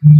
Alright,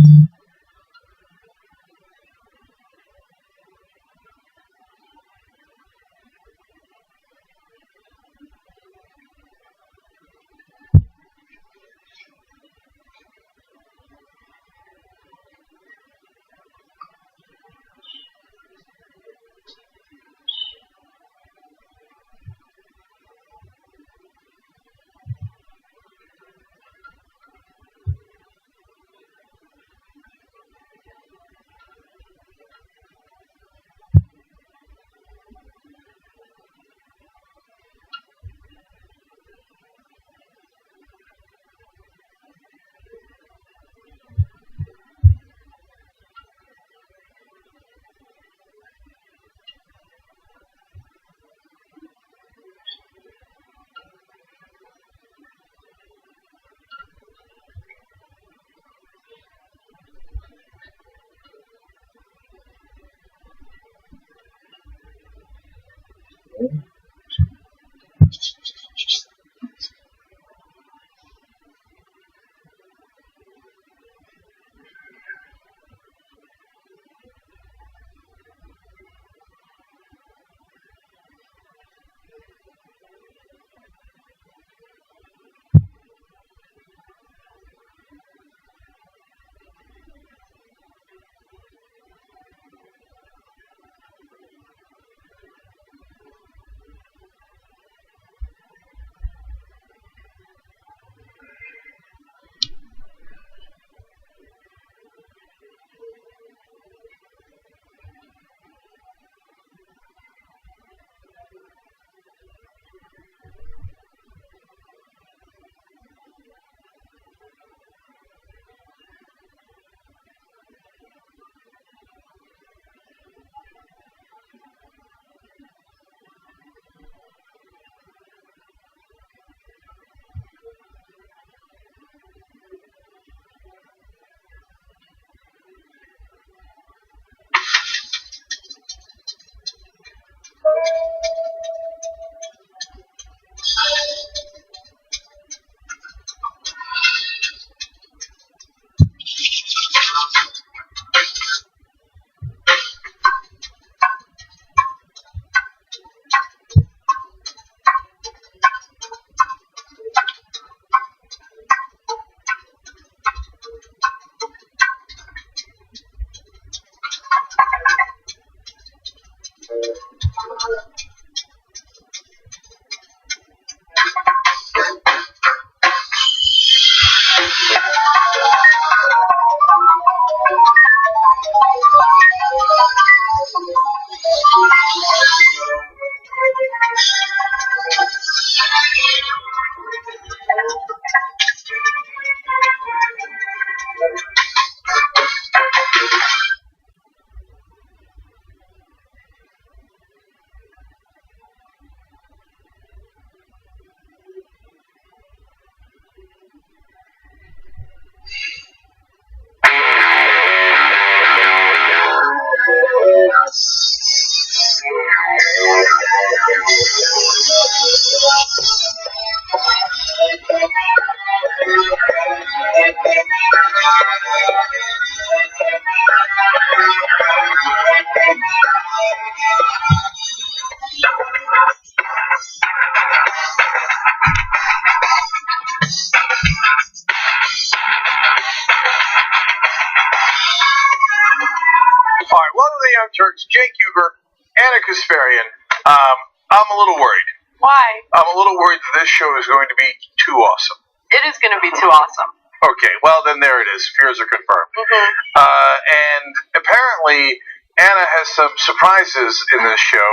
welcome to the Young Turks, Jake Huber, Anna Kasparian. I'm a little worried. Why? I'm a little worried that this show is going to be too awesome. It is going to be too awesome. Okay, well then there it is. Fears are confirmed. Mm-hmm. And apparently Anna has some surprises in this show,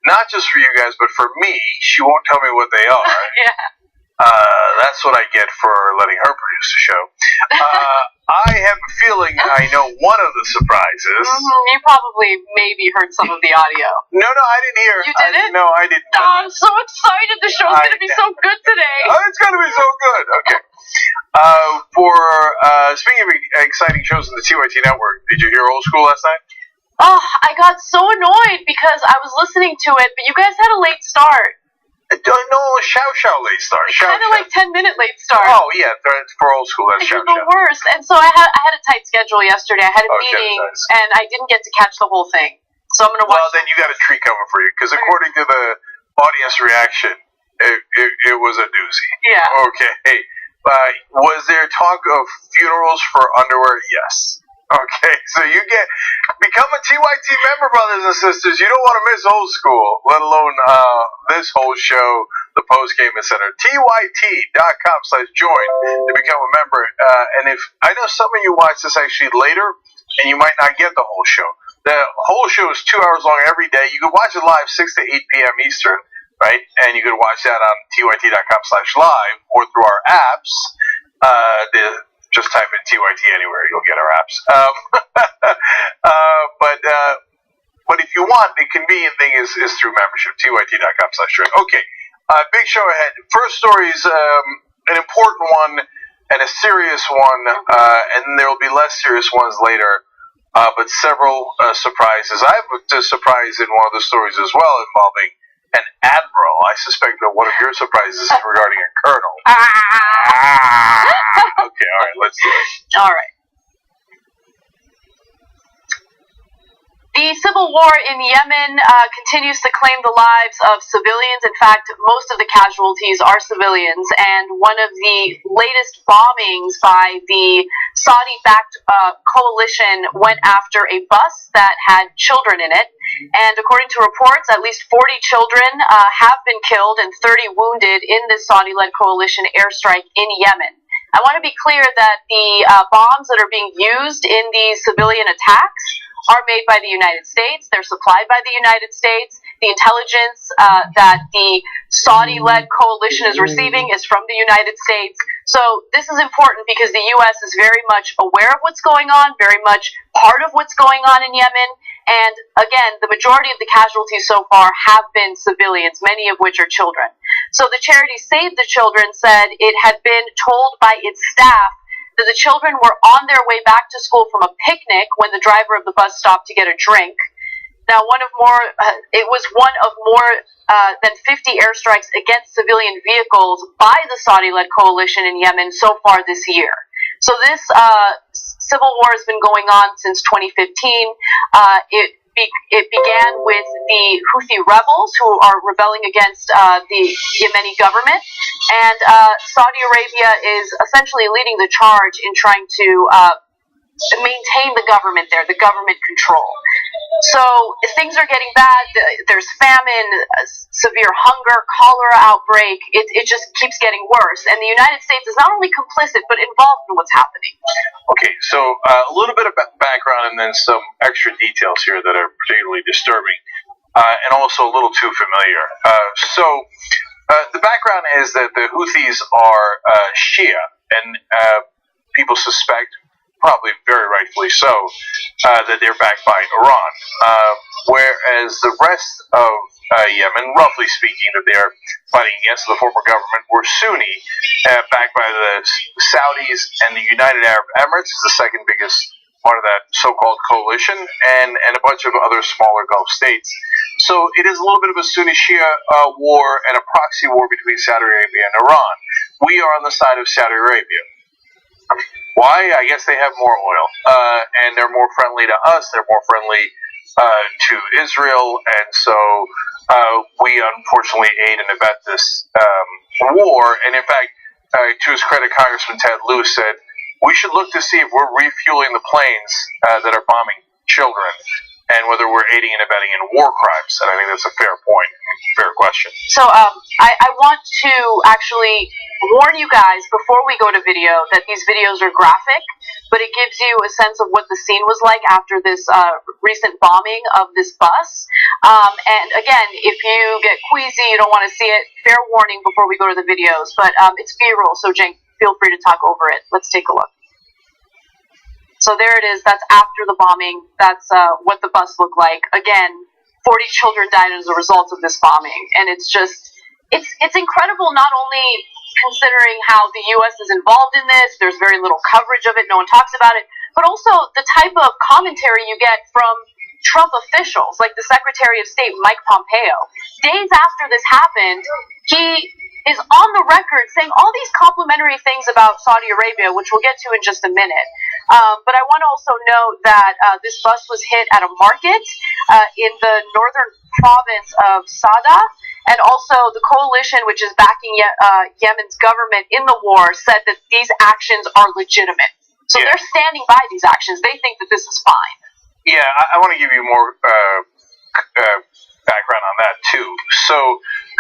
not just for you guys, but for me. She won't tell me what they are. Yeah. That's what I get for letting her produce the show. I have a feeling I know one of the surprises. Mm-hmm. You probably maybe heard some of the audio. No, I didn't hear. You didn't? No, I didn't. Oh, I'm so excited. The show's going to be so good today. Oh, it's going to be so good. Okay. Speaking of exciting shows on the TYT network, did you hear Old School last night? Oh, I got so annoyed because I was listening to it, but you guys had a late start. I don't know, Chow late start. Kind of like 10-minute late start. Oh yeah, for old school, that's You're Chow. the worst. And so I had a tight schedule yesterday. I had a meeting, and I didn't get to catch the whole thing. So I'm gonna watch. Well, then you got a treat coming for you, because according to the audience reaction, it was a doozy. Yeah. Okay. Was there talk of funerals for underwear? Yes. Okay, so become a TYT member, brothers and sisters. You don't want to miss old school, let alone this whole show, the post-game center. TYT.com/join to become a member. And if I know some of you watch this actually later, and you might not get the whole show. The whole show is 2 hours long every day. You can watch it live 6 to 8 p.m. Eastern, right? And you can watch that on TYT.com/live or through our apps. Just type in TYT anywhere, you'll get our apps. But if you want, the convenient thing is through membership, TYT.com/join. Okay, big show ahead. First story is an important one and a serious one, and there will be less serious ones later, but several surprises. I have a surprise in one of the stories as well involving an admiral. I suspect that one of your surprises is regarding a colonel. Okay, all right, let's do it. All right. The civil war in Yemen continues to claim the lives of civilians. In fact, most of the casualties are civilians. And one of the latest bombings by the Saudi-backed coalition went after a bus that had children in it. And according to reports, at least 40 children have been killed and 30 wounded in this Saudi-led coalition airstrike in Yemen. I want to be clear that the bombs that are being used in these civilian attacks are made by the United States. They're supplied by the United States. The intelligence that the Saudi-led coalition is receiving is from the United States. So this is important because the U.S. is very much aware of what's going on, very much part of what's going on in Yemen. And again, the majority of the casualties so far have been civilians, many of which are children. So the charity Save the Children said it had been told by its staff that the children were on their way back to school from a picnic when the driver of the bus stopped to get a drink. Now, it was one of more than 50 airstrikes against civilian vehicles by the Saudi-led coalition in Yemen so far this year. So this civil war has been going on since 2015. It began with the Houthi rebels who are rebelling against the Yemeni government, and Saudi Arabia is essentially leading the charge in trying to maintain the government there, the government control. So things are getting bad. There's famine, severe hunger, cholera outbreak. It just keeps getting worse. And the United States is not only complicit, but involved in what's happening. Okay, so a little bit of background and then some extra details here that are particularly disturbing and also a little too familiar. The background is that the Houthis are Shia, and people suspect, probably very rightfully so, that they're backed by Iran, whereas the rest of Yemen, roughly speaking, that they're fighting against the former government were Sunni, backed by the Saudis, and the United Arab Emirates is the second biggest part of that so-called coalition, and a bunch of other smaller Gulf states. So it is a little bit of a Sunni-Shia war and a proxy war between Saudi Arabia and Iran. We are on the side of Saudi Arabia. Why? I guess they have more oil, and they're more friendly to us. They're more friendly to Israel, and so we unfortunately aid and abet this war. And in fact, to his credit, Congressman Ted Lieu said, we should look to see if we're refueling the planes that are bombing children, and whether we're aiding and abetting in war crimes. And I think that's a fair point, fair question. So I want to actually warn you guys before we go to video that these videos are graphic, but it gives you a sense of what the scene was like after this recent bombing of this bus. And again, if you get queasy, you don't want to see it, fair warning before we go to the videos. But it's B-roll, so Jen, feel free to talk over it. Let's take a look. So there it is. That's after the bombing. That's what the bus looked like. Again, 40 children died as a result of this bombing. And it's just, it's incredible, not only considering how the U.S. is involved in this, there's very little coverage of it, no one talks about it, but also the type of commentary you get from Trump officials, like the Secretary of State, Mike Pompeo. Days after this happened, He is on the record saying all these complimentary things about Saudi Arabia, which we'll get to in just a minute. But I want to also note that this bus was hit at a market in the northern province of Sada, and also the coalition, which is backing Yemen's government in the war, said that these actions are legitimate. So they're standing by these actions. They think that this is fine. Yeah, I want to give you more background on that too. So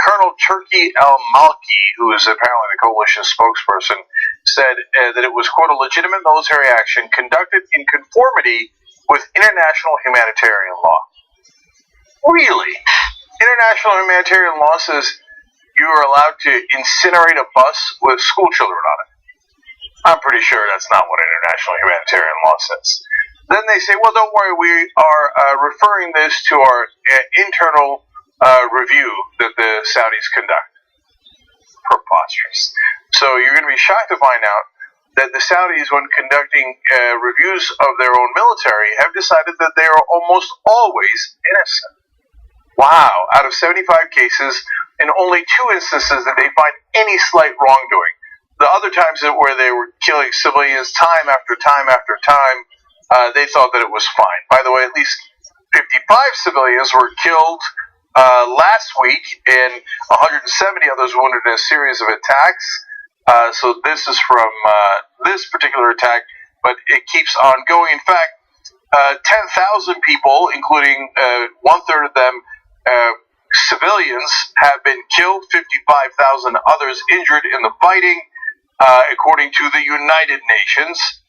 Colonel Turki al-Malki, who is apparently the coalition spokesperson, said that it was, quote, a legitimate military action conducted in conformity with international humanitarian law. Really? International humanitarian law says you are allowed to incinerate a bus with school children on it. I'm pretty sure that's not what international humanitarian law says. Then they say, well, don't worry, we are referring this to our internal review that the Saudis conduct. Preposterous. So you're going to be shocked to find out that the Saudis, when conducting reviews of their own military, have decided that they are almost always innocent. Wow. Out of 75 cases, in only 2 instances did they find any slight wrongdoing. The other times where they were killing civilians time after time after time, they thought that it was fine. By the way, at least 55 civilians were killed last week, and 170 others wounded in a series of attacks. So this is from this particular attack, but it keeps on going. In fact, 10,000 people, including one-third of them civilians, have been killed, 55,000 others injured in the fighting, according to the United Nations.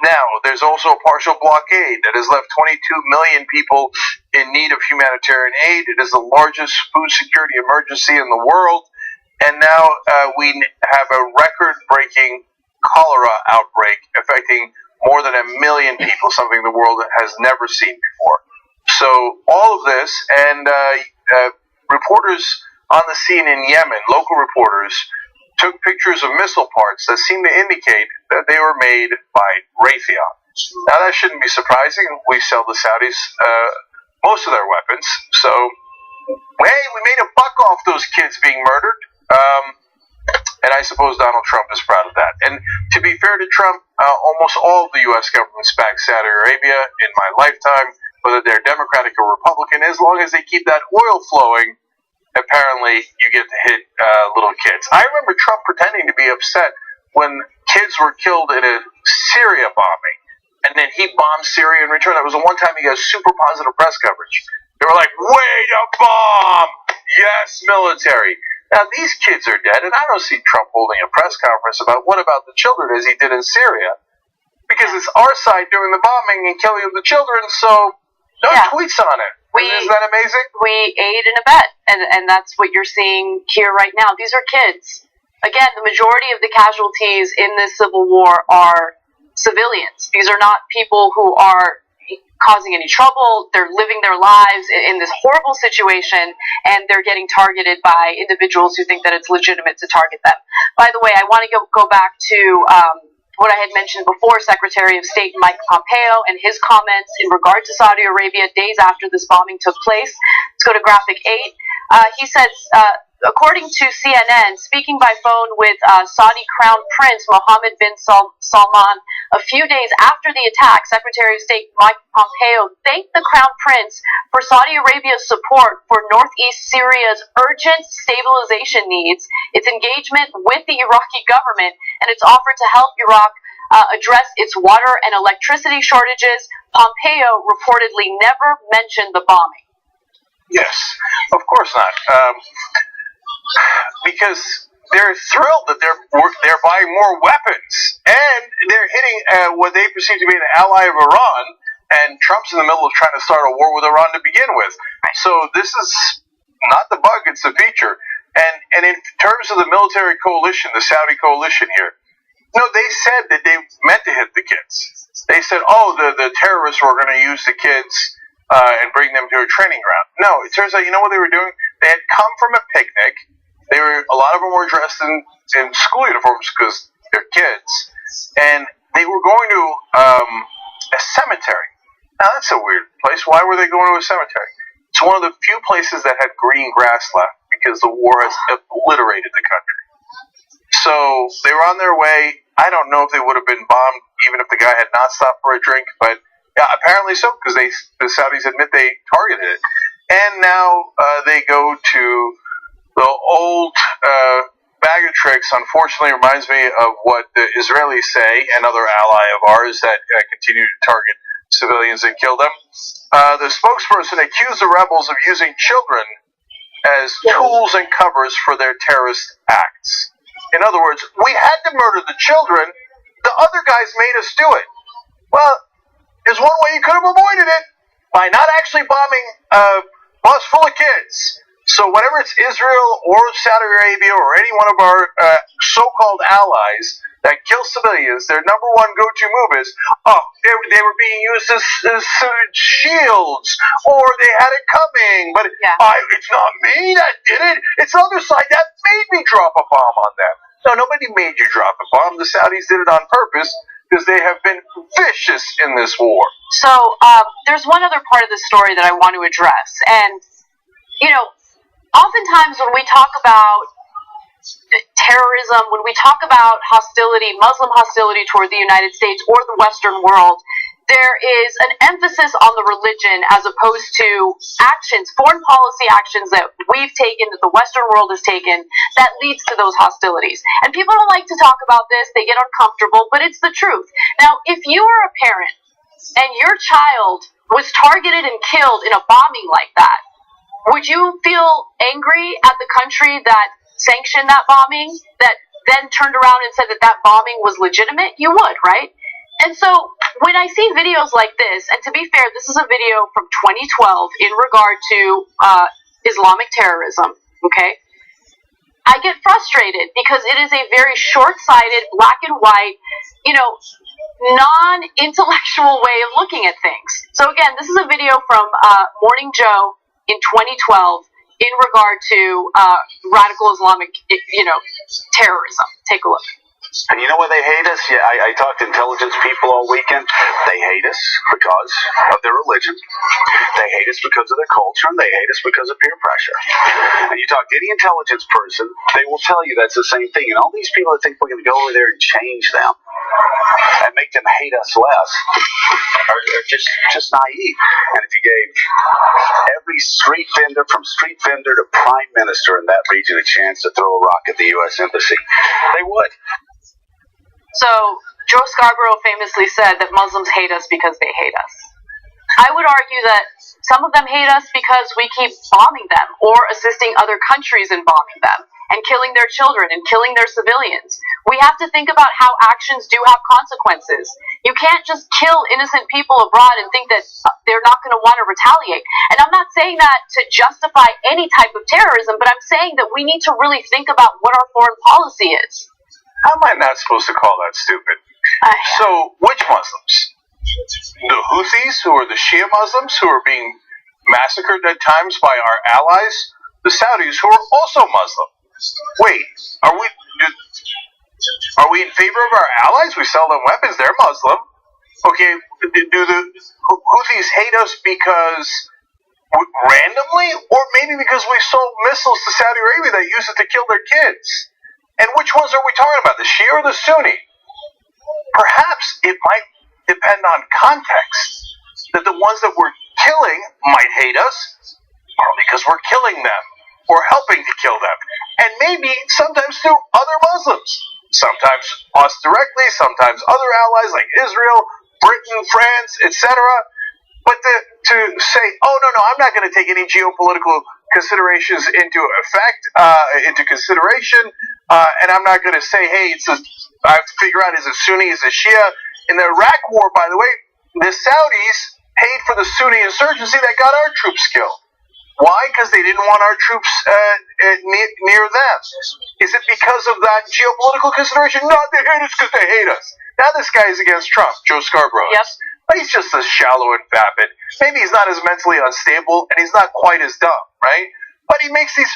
Now, there's also a partial blockade that has left 22 million people in need of humanitarian aid. It is the largest food security emergency in the world. And now we have a record-breaking cholera outbreak affecting more than 1 million people, something the world has never seen before. So all of this, and reporters on the scene in Yemen, local reporters, took pictures of missile parts that seem to indicate that they were made by Raytheon. Now, that shouldn't be surprising. We sell the Saudis most of their weapons. So, hey, we made a buck off those kids being murdered. And I suppose Donald Trump is proud of that. And to be fair to Trump, almost all of the U.S. governments back Saudi Arabia in my lifetime, whether they're Democratic or Republican, as long as they keep that oil flowing, apparently you get to hit little kids. I remember Trump pretending to be upset when kids were killed in a Syria bombing, and then he bombed Syria in return. That was the one time he got super positive press coverage. They were like, way to bomb! Yes, military. Now, these kids are dead, and I don't see Trump holding a press conference about what about the children as he did in Syria, because it's our side doing the bombing and killing of the children, so no tweets on it. Isn't that amazing? We aid and abet, and that's what you're seeing here right now. These are kids. Again, the majority of the casualties in this civil war are civilians. These are not people who are causing any trouble. They're living their lives in this horrible situation, and they're getting targeted by individuals who think that it's legitimate to target them. By the way, I want to go back to what I had mentioned before, Secretary of State Mike Pompeo and his comments in regard to Saudi Arabia days after this bombing took place. Let's go to graphic 8. He says, according to CNN, speaking by phone with Saudi Crown Prince Mohammed bin Salman a few days after the attack, Secretary of State Mike Pompeo thanked the Crown Prince for Saudi Arabia's support for northeast Syria's urgent stabilization needs, its engagement with the Iraqi government, and its offer to help Iraq address its water and electricity shortages. Pompeo reportedly never mentioned the bombing. Yes, of course not. Because they're thrilled that they're buying more weapons, and they're hitting what they perceive to be an ally of Iran, and Trump's in the middle of trying to start a war with Iran to begin with. So this is not the bug, it's the feature. And in terms of the military coalition, the Saudi coalition here, no, they said that they meant to hit the kids. They said, the terrorists were going to use the kids and bring them to a training ground. No, it turns out, you know what they were doing? They had come from a picnic. A lot of them were dressed in school uniforms because they're kids, and they were going to a cemetery. Now, that's a weird place. Why were they going to a cemetery? It's one of the few places that had green grass left, because the war has obliterated the country. So they were on their way. I don't know if they would have been bombed even if the guy had not stopped for a drink, but yeah, apparently so, because the Saudis admit they targeted it. And now they go to the old bag of tricks. Unfortunately, reminds me of what the Israelis say, another ally of ours that continue to target civilians and kill them. The spokesperson accused the rebels of using children as tools and covers for their terrorist acts. In other words, we had to murder the children. The other guys made us do it. Well, there's one way you could have avoided it, by not actually bombing a bus full of kids. So whenever it's Israel or Saudi Arabia or any one of our so-called allies that kill civilians, their number one go-to move is, they were being used as shields, or they had it coming, but it's not me that did it, it's the other side that made me drop a bomb on them. No, nobody made you drop a bomb. The Saudis did it on purpose because they have been vicious in this war. So there's one other part of the story that I want to address, and oftentimes when we talk about terrorism, when we talk about hostility, Muslim hostility toward the United States or the Western world, there is an emphasis on the religion as opposed to actions, foreign policy actions that we've taken, that the Western world has taken, that leads to those hostilities. And people don't like to talk about this, they get uncomfortable, but it's the truth. Now, if you are a parent and your child was targeted and killed in a bombing like that, would you feel angry at the country that sanctioned that bombing, that then turned around and said that that bombing was legitimate? You would, right? And so when I see videos like this, and to be fair, this is a video from 2012 in regard to Islamic terrorism, okay? I get frustrated because it is a very short-sighted, black and white, non-intellectual way of looking at things. So again, this is a video from Morning Joe in 2012 in regard to radical Islamic, terrorism. Take a look. And you know why they hate us? Yeah, I talked to intelligence people all weekend. They hate us because of their religion. They hate us because of their culture, and they hate us because of peer pressure. And you talk to any intelligence person, they will tell you that's the same thing. And all these people that think we're going to go over there and change them and make them hate us less are just naive. And if you gave every street vendor, from street vendor to prime minister in that region, a chance to throw a rock at the U.S. Embassy, they would. So, Joe Scarborough famously said that Muslims hate us because they hate us. I would argue that some of them hate us because we keep bombing them or assisting other countries in bombing them and killing their children and killing their civilians. We have to think about how actions do have consequences. You can't just kill innocent people abroad and think that they're not going to want to retaliate. And I'm not saying that to justify any type of terrorism, but I'm saying that we need to really think about what our foreign policy is. How am I not supposed to call that stupid? So, which Muslims? The Houthis, who are the Shia Muslims, who are being massacred at times by our allies? The Saudis, who are also Muslim? Wait, are we in favor of our allies? We sell them weapons, they're Muslim. Okay, do the Houthis hate us because randomly? Or maybe because we sold missiles to Saudi Arabia that use it to kill their kids? And which ones are we talking about, the Shia or the Sunni? Perhaps it might depend on context, that the ones that we're killing might hate us, or because we're killing them, or helping to kill them. And maybe sometimes through other Muslims. Sometimes us directly, sometimes other allies like Israel, Britain, France, etc. But to say, oh, no, I'm not going to take any geopolitical considerations into consideration, and I'm not going to say, hey, I have to figure out, is it Sunni, is it Shia? In the Iraq War, by the way, the Saudis paid for the Sunni insurgency that got our troops killed. Why? Because they didn't want our troops near them. Is it because of that geopolitical consideration? No, they hate us because they hate us. Now this guy is against Trump, Joe Scarborough. Yep. But he's just as shallow and vapid. Maybe he's not as mentally unstable, and he's not quite as dumb, right? But he makes these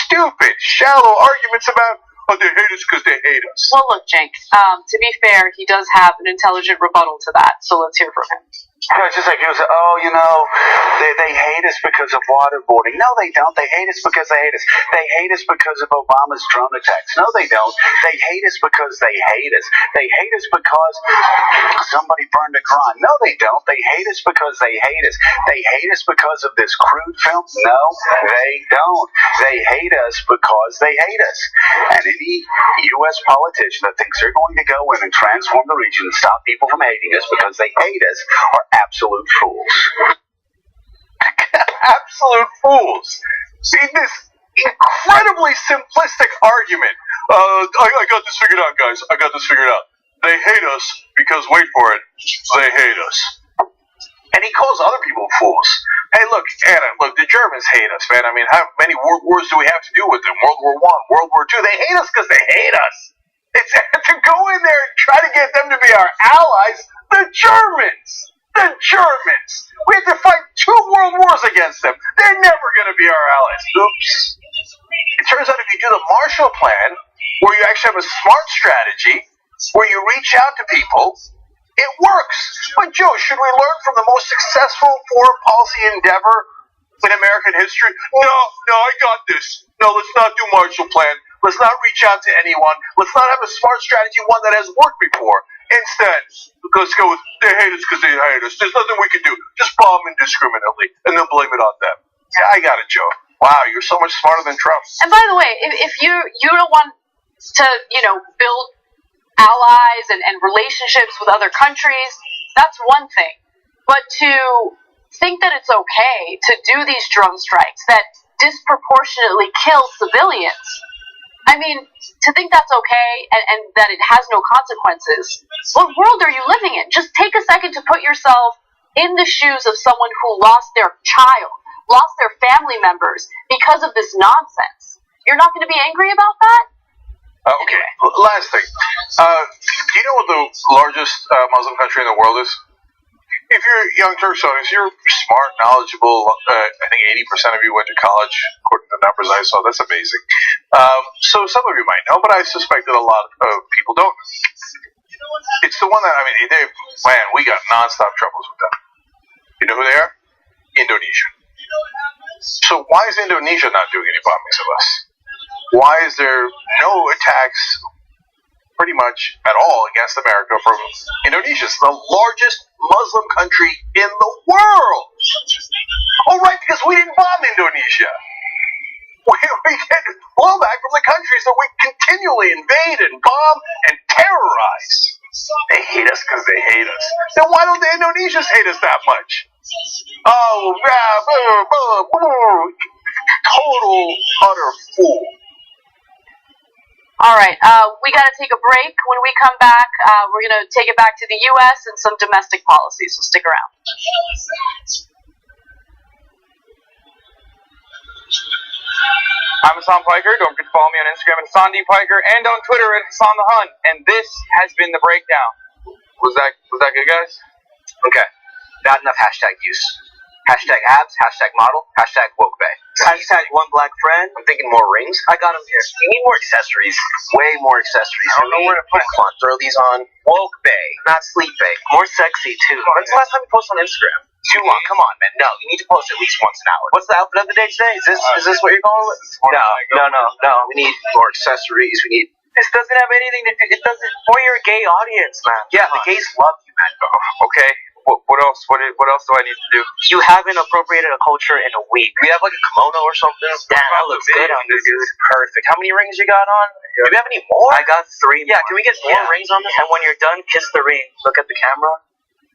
stupid, shallow arguments about, oh, they hate us because they hate us. Well, look, Cenk, to be fair, he does have an intelligent rebuttal to that, so let's hear from him. It's just like people say, oh, they hate us because of waterboarding. No, they don't. They hate us because they hate us. They hate us because of Obama's drone attacks. No, they don't. They hate us because they hate us. They hate us because somebody burned a crime. No, they don't. They hate us because they hate us. They hate us because of this crude film. No, they don't. They hate us because they hate us. And any U.S. politician that thinks they're going to go in and transform the region and stop people from hating us because they hate us are absolute fools. Absolute fools. See, this incredibly simplistic argument. I got this figured out, guys. I got this figured out. They hate us because, wait for it, they hate us. And he calls other people fools. Hey, look, Anna, the Germans hate us, man. I mean, how many world wars do we have to do with them? World War I, World War II. They hate us because they hate us. It's to go in there and try to get them to be our allies. The Germans. The Germans. We have to fight 2 world wars against them. They're never going to be our allies. Oops. It turns out if you do the Marshall Plan, where you actually have a smart strategy, where you reach out to people, it works. But Joe, should we learn from the most successful foreign policy endeavor in American history? No, I got this. No, let's not do Marshall Plan. Let's not reach out to anyone. Let's not have a smart strategy, one that has worked before. Instead, let's go with they hate us because they hate us. There's nothing we can do. Just bomb indiscriminately and then blame it on them. Yeah, I got it, Joe. Wow, you're so much smarter than Trump. And by the way, if you don't want to, build allies and relationships with other countries, that's one thing. But to think that it's okay to do these drone strikes that disproportionately kill civilians, I mean, to think that's okay and that it has no consequences, what world are you living in? Just take a second to put yourself in the shoes of someone who lost their child, lost their family members because of this nonsense. You're not going to be angry about that? Okay, last thing. Do you know what the largest Muslim country in the world is? If you're young Turks audience, you're smart, knowledgeable. I think 80% of you went to college, according to the numbers I saw. That's amazing. So some of you might know, but I suspect that a lot of people don't. It's the one that, we got nonstop troubles with them. You know who they are? Indonesia. So why is Indonesia not doing any bombings of us? Why is there no attacks pretty much at all against America from Indonesia? It's the largest Muslim country in the world. Oh, right, because we didn't bomb Indonesia. We get blowback from the countries that we continually invade and bomb and terrorize. They hate us because they hate us. Then why don't the Indonesians hate us that much? Oh, total, utter fool. All right, we got to take a break. When we come back, we're going to take it back to the U.S. and some domestic policy, so stick around. I'm Hassan Piker. Don't forget to follow me on Instagram at Hassan D. Piker and on Twitter at Hassan the Hunt. And this has been The Breakdown. Was that good, guys? Okay. Not enough hashtag use. Hashtag abs, hashtag model, hashtag woke bay. Hashtag one black friend. I'm thinking more rings. I got them here. You need more accessories. Way more accessories. I don't know where to put them. Come on, throw these on. Woke bay, not sleep bay. More sexy, too. When's the last time you posted on Instagram? Too long. Come on, man. No, you need to post at least once an hour. What's the outfit of the day today? Is this what you're going with? No. We need more accessories. We need... This doesn't have anything to do... It doesn't... For your gay audience, man. Yeah, the gays love you, man. Okay. What else? What else do I need to do? You haven't appropriated a culture in a week. We have like a kimono or something. Damn, that looks good on you, dude. Perfect. How many rings you got on? Do you have any more? I got 3 more. Yeah, can we get more rings on this? And when you're done, kiss the ring. Look at the camera.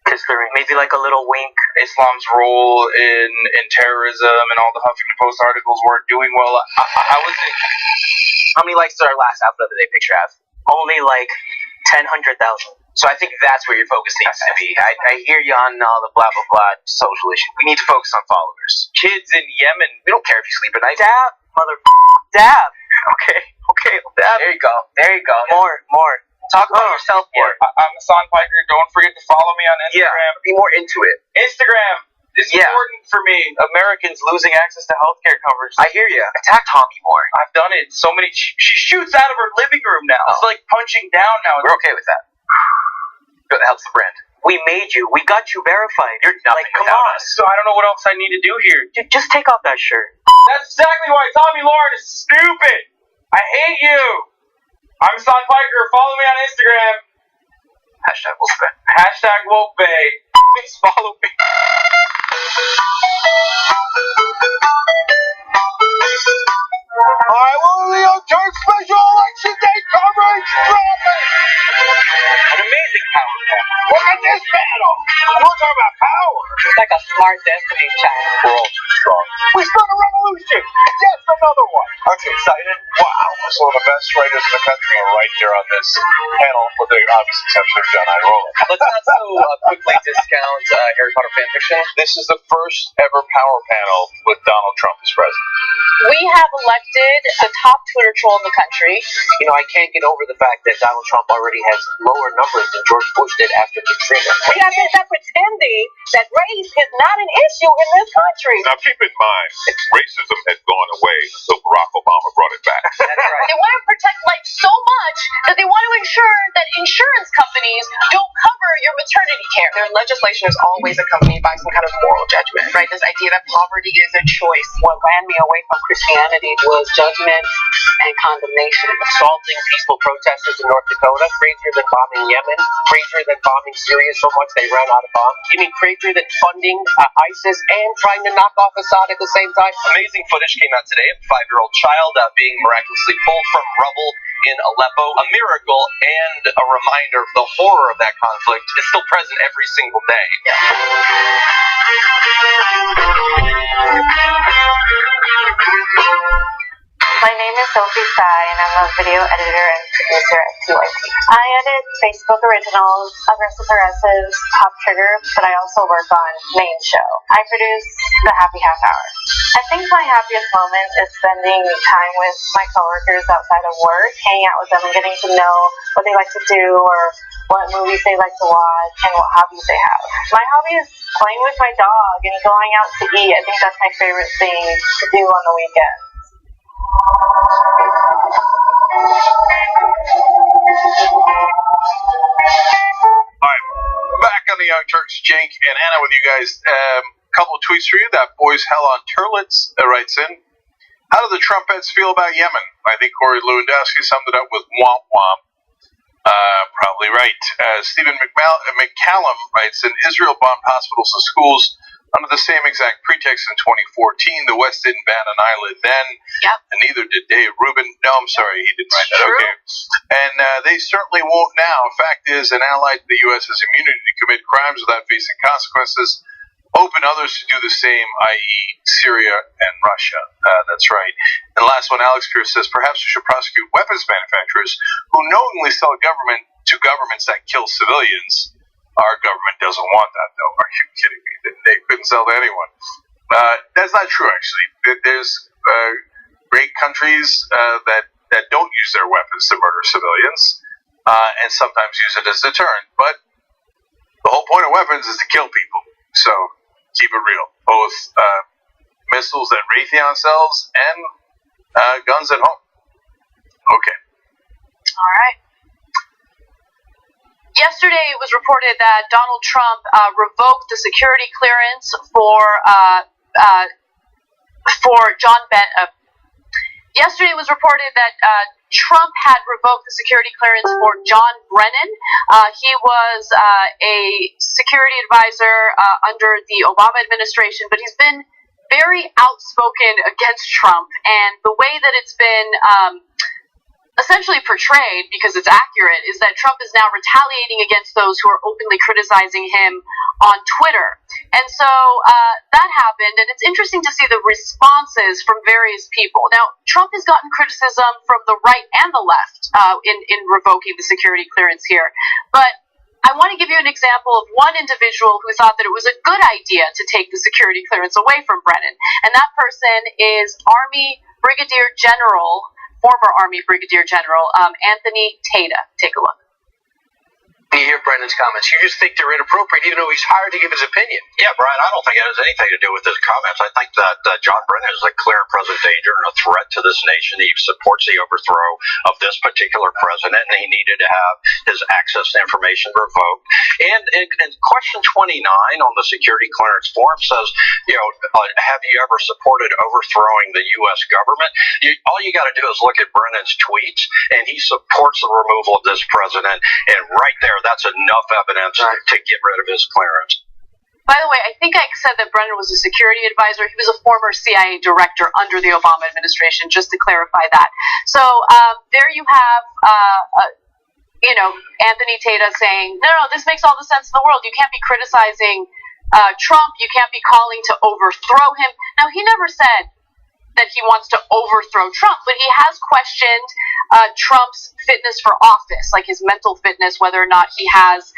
Kiss the ring. Maybe like a little wink. Islam's role in terrorism and all the Huffington Post articles weren't doing well. I wasn't... How many likes did our last outfit of the day picture have? Only like 10,000. So I think that's where your focus needs to be. I hear you on all the blah, blah, blah social issue. We need to focus on followers. Kids in Yemen. We don't care if you sleep at night. Dab, dab. Okay, dab. There you go. More. Talk about yourself more. I'm Hassan Piker. Don't forget to follow me on Instagram. Yeah, be more into it. Instagram. It's important for me. Americans losing access to healthcare coverage. I hear you. Attack Tommy more. I've done it. She shoots out of her living room now. It's like punching down now. We're okay with that. That helps the brand. We made you. We got you verified. You're nothing come without on. us. So I don't know what else I need to do here. Dude, just take off that shirt. That's exactly why Tommy Lauren is stupid. I hate you. I'm Son Piker. Follow me on Instagram. Hashtag Wolfpack. Hashtag WokeBay. Please follow me. Alright, well, the Young Turks special election day coverage dropping! An amazing power pack. Look at this battle! We're talking about power! It's like a smart Destiny child. We're all too strong. We start a revolution! Yes, another one! Aren't you excited? Wow, some of the best writers in the country are right here on this panel, with the obvious exception of John Irola. Let's not so quickly discount Harry Potter fanfiction. This is the first ever power panel with Donald Trump as president. We have elected the top Twitter troll in the country. You know, I can't get over the fact that Donald Trump already has lower numbers than George Bush did after Katrina. We got this up pretending that race is not an issue in this country. Now keep in mind, racism had gone away until Barack Obama brought it back. That's right. They want to protect life so much that they want to ensure that insurance companies don't cover your maternity care. Their legislation is always accompanied by some kind of moral judgment, right? This idea that poverty is a choice. What ran me away from Christianity was judgment and condemnation. Assaulting peaceful protesters in North Dakota, crazier than bombing Yemen, crazier than bombing Syria so much they ran out of bombs. You mean crazier than funding ISIS and trying to knock off Assad at the same time? Amazing footage came out today of a 5-year-old child being miraculously pulled from rubble in Aleppo. A miracle and a reminder of the horror of that conflict is still present every single day. My name is Sophie Tsai, and I'm a video editor and producer at TYT. I edit Facebook Originals, Aggressive Progressives, Pop Trigger, but I also work on Main Show. I produce The Happy Half Hour. I think my happiest moment is spending time with my coworkers outside of work, hanging out with them and getting to know what they like to do or what movies they like to watch and what hobbies they have. My hobby is playing with my dog and going out to eat. I think that's my favorite thing to do on the weekend. Alright, back on the Young Turks, Jake and Anna with you guys. Couple of tweets for you. That boy's hell on Turlitz writes in, how do the Trumpets feel about Yemen? I think Corey Lewandowski summed it up with womp womp. Probably right. Stephen McCallum writes in, Israel bombed hospitals and schools under the same exact pretext in 2014. The West didn't ban an eyelid then, and neither did Dave Rubin. No, I'm sorry, he didn't write that. Okay. And they certainly won't now. Fact is, an ally to the U.S. has immunity to commit crimes without facing consequences. Open others to do the same, i.e. Syria and Russia. That's right. And the last one, Alex Pierce says, perhaps we should prosecute weapons manufacturers who knowingly sell to governments that kill civilians. Our government doesn't want that, though. Are you kidding me? They couldn't sell to anyone. That's not true, actually. There's great countries that don't use their weapons to murder civilians and sometimes use it as a deterrent. But the whole point of weapons is to kill people. So keep it real. Both missiles that Raytheon sells and guns at home. Okay. All right. Yesterday, it was reported that Donald Trump revoked the security clearance for John Bennett. Yesterday, it was reported that Trump had revoked the security clearance for John Brennan. He was a security advisor under the Obama administration, but he's been very outspoken against Trump, and the way that it's been essentially portrayed, because it's accurate, is that Trump is now retaliating against those who are openly criticizing him on Twitter. And so that happened, and it's interesting to see the responses from various people. Now, Trump has gotten criticism from the right and the left in revoking the security clearance here. But I want to give you an example of one individual who thought that it was a good idea to take the security clearance away from Brennan. And that person is former Army Brigadier General Anthony Tata. Take a look. You hear Brendan's comments. You just think they're inappropriate, even though he's hired to give his opinion. Yeah, Brian, I don't think it has anything to do with his comments. I think that John Brennan is a clear and present danger and a threat to this nation. He supports the overthrow of this particular president, and he needed to have his access to information revoked. And question 29 on the security clearance form says, have you ever supported overthrowing the U.S. government? All you got to do is look at Brennan's tweets, and he supports the removal of this president, and right there, that's enough evidence to get rid of his clearance. By the way, I think I said that Brennan was a security advisor. He was a former CIA director under the Obama administration, just to clarify that. So there you have, Anthony Tata saying, no, this makes all the sense in the world. You can't be criticizing Trump. You can't be calling to overthrow him. Now, he never said that he wants to overthrow Trump, but he has questioned Trump's fitness for office, like his mental fitness, whether or not he has